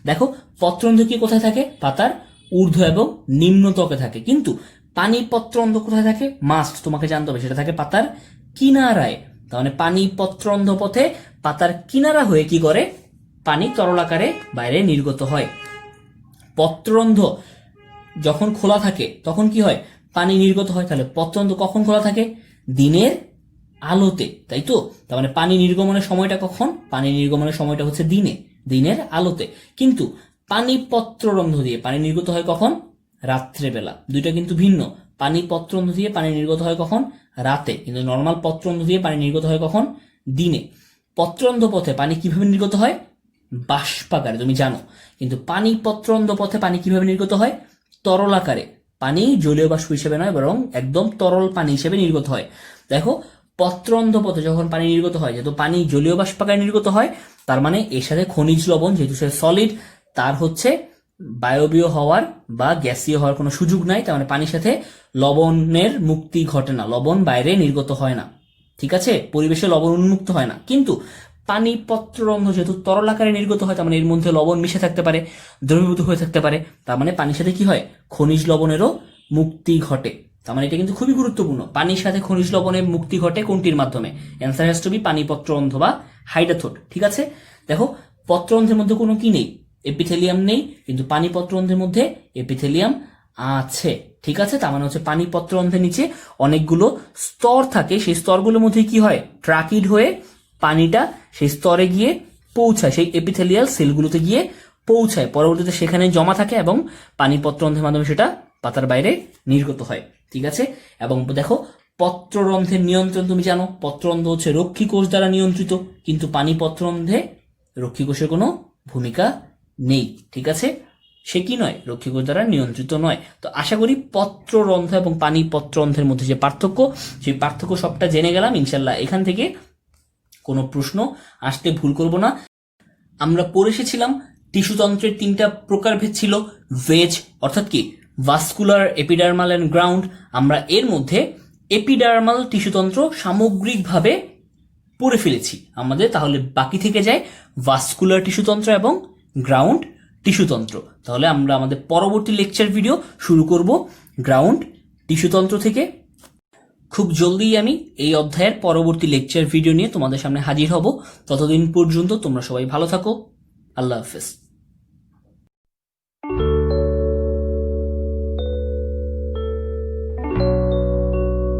দেখো, পত্ররন্ধ্র কি কোথায় থাকে? পাতার ঊর্ধ্ব এবং নিম্ন ত্বকে থাকে। কিন্তু পানি পত্ররন্ধ্র কোথায় থাকে? মাস্ট তোমাকে জানতে হবে, সেটা থাকে পাতার কিনারায়। তার মানে পানি পত্ররন্ধ্র পথে পাতার কিনারা হয়ে কি করে, পানি তরল আকারে বাইরে নির্গত হয়। পত্ররন্ধ্র যখন খোলা থাকে তখন কি হয়, পানি নির্গত হয়। তাহলে পত্ররন্ধ্র কখন খোলা থাকে? দিনের আলোতে, তাই তো? তার মানে পানি নির্গমনের সময়টা কখন? পানি নির্গমনের সময়টা হচ্ছে দিনে, দিনের আলোতে। কিন্তু পানিপত্ররন্ধ্র দিয়ে পানি নির্গত হয় কখন? রাত্রেবেলা। দুইটা কিন্তু ভিন্ন। পানিপত্ররন্ধ্র দিয়ে পানি নির্গত হয় কখন? রাতে। কিন্তু নর্মাল পত্ররন্ধ্র দিয়ে পানি নির্গত হয় কখন? দিনে। পত্ররন্ধ্র পথে পানি কিভাবে নির্গত হয়? বাষ্পাকারে, তুমি জানো। কিন্তু পানিপত্ররন্ধ্র পথে পানি কিভাবে নির্গত হয়? তরল আকারে। পানি জলীয় বাষ্প হিসেবে নয়, বরং একদম তরল পানি হিসেবে নির্গত হয়। দেখো, পত্ররন্ধ্র পথে যখন পানি নির্গত হয়, যেহেতু পানি জলীয় বাষ্পাকারে নির্গত হয়, তার মানে এর সাথে খনিজ লবণ, যেহেতু সে সলিড, তার হচ্ছে বায়বীয় হওয়ার বা গ্যাসীয় হওয়ার কোনো সুযোগ নাই। তার মানে পানির সাথে লবণের মুক্তি ঘটে না, লবণ বাইরে নির্গত হয় না। ঠিক আছে, পরিবেশে লবণ উন্মুক্ত হয় না। কিন্তু পানিপত্ররন্ধ্র যেহেতু তরল আকারে নির্গত হয়, তার মানে এর মধ্যে লবণ মিশে থাকতে পারে, দ্রবীভূত হয়ে থাকতে পারে। তার মানে পানির সাথে কি হয়? খনিজ লবণেরও মুক্তি ঘটে। তার মানে এটা কিন্তু খুবই গুরুত্বপূর্ণ। পানির সাথে খনিজ লবণের মুক্তি ঘটে কোনটির মাধ্যমে? অ্যান্সার হ্যাজ টু বি পানিপত্ররন্ধ্র বা হাইড্রোথোট। ঠিক আছে, দেখো, পত্ররন্ধ্রের মধ্যে কোনো কি নেই? এপিথেলিয়াম নেই। কিন্তু পানিপত্ররন্ধ্রের মধ্যে এপিথেলিয়াম আছে। ঠিক আছে, তার মানে হচ্ছে পানিপত্ররন্ধ্রের নিচে অনেকগুলো স্তর থাকে। সেই স্তরগুলোর মধ্যে কি হয়? ট্রাকিড হয়ে পানিটা সেই স্তরে গিয়ে পৌঁছায়, সেই এপিথেলিয়াল সেলগুলোতে গিয়ে পৌঁছায়, পরবর্তীতে সেখানে জমা থাকে এবং পানিপত্ররন্ধ্রের মাধ্যমে সেটা পাতার বাইরে নির্গত হয়। ঠিক আছে, এবং দেখো, পত্ররন্ধ্রের নিয়ন্ত্রণ তুমি জানো। পত্ররন্ধ্র হচ্ছে রক্ষী কোষ দ্বারা নিয়ন্ত্রিত, কিন্তু পানিপত্ররন্ধ্রে রক্ষী কোষের কোনো ভূমিকা নেই। ঠিক আছে, সে কি নয়? রক্ষী কোষ দ্বারা নিয়ন্ত্রিত নয়। তো আশা করি পত্ররন্ধ্র এবং পানিপত্ররন্ধ্রের মধ্যে যে পার্থক্য, সেই পার্থক্য সবটা জেনে গেলাম। ইনশাল্লাহ এখান থেকে কোনো প্রশ্ন আসতে ভুল করব না। আমরা পড়ে এসেছিলাম টিস্যুতন্ত্রের তিনটা প্রকারভেদ ছিল। ভেজ অর্থাৎ কি? Vascular, epidermal and ground. আমরা এর মধ্যে এপিডার্মাল টিস্যুতন্ত্র সামগ্রিকভাবে পড়ে ফেলেছি আমাদের। তাহলে বাকি থেকে যায় ভাস্কুলার টিস্যুতন্ত্র এবং গ্রাউন্ড টিস্যুতন্ত্র। তাহলে আমরা আমাদের পরবর্তী লেকচার ভিডিও শুরু করব গ্রাউন্ড টিস্যুতন্ত্র থেকে। খুব জলদি আমি এই অধ্যায়ের পরবর্তী লেকচার ভিডিও নিয়ে তোমাদের সামনে হাজির হব। ততদিন পর্যন্ত তোমরা সবাই ভালো থাকো। আল্লাহ হাফেজ।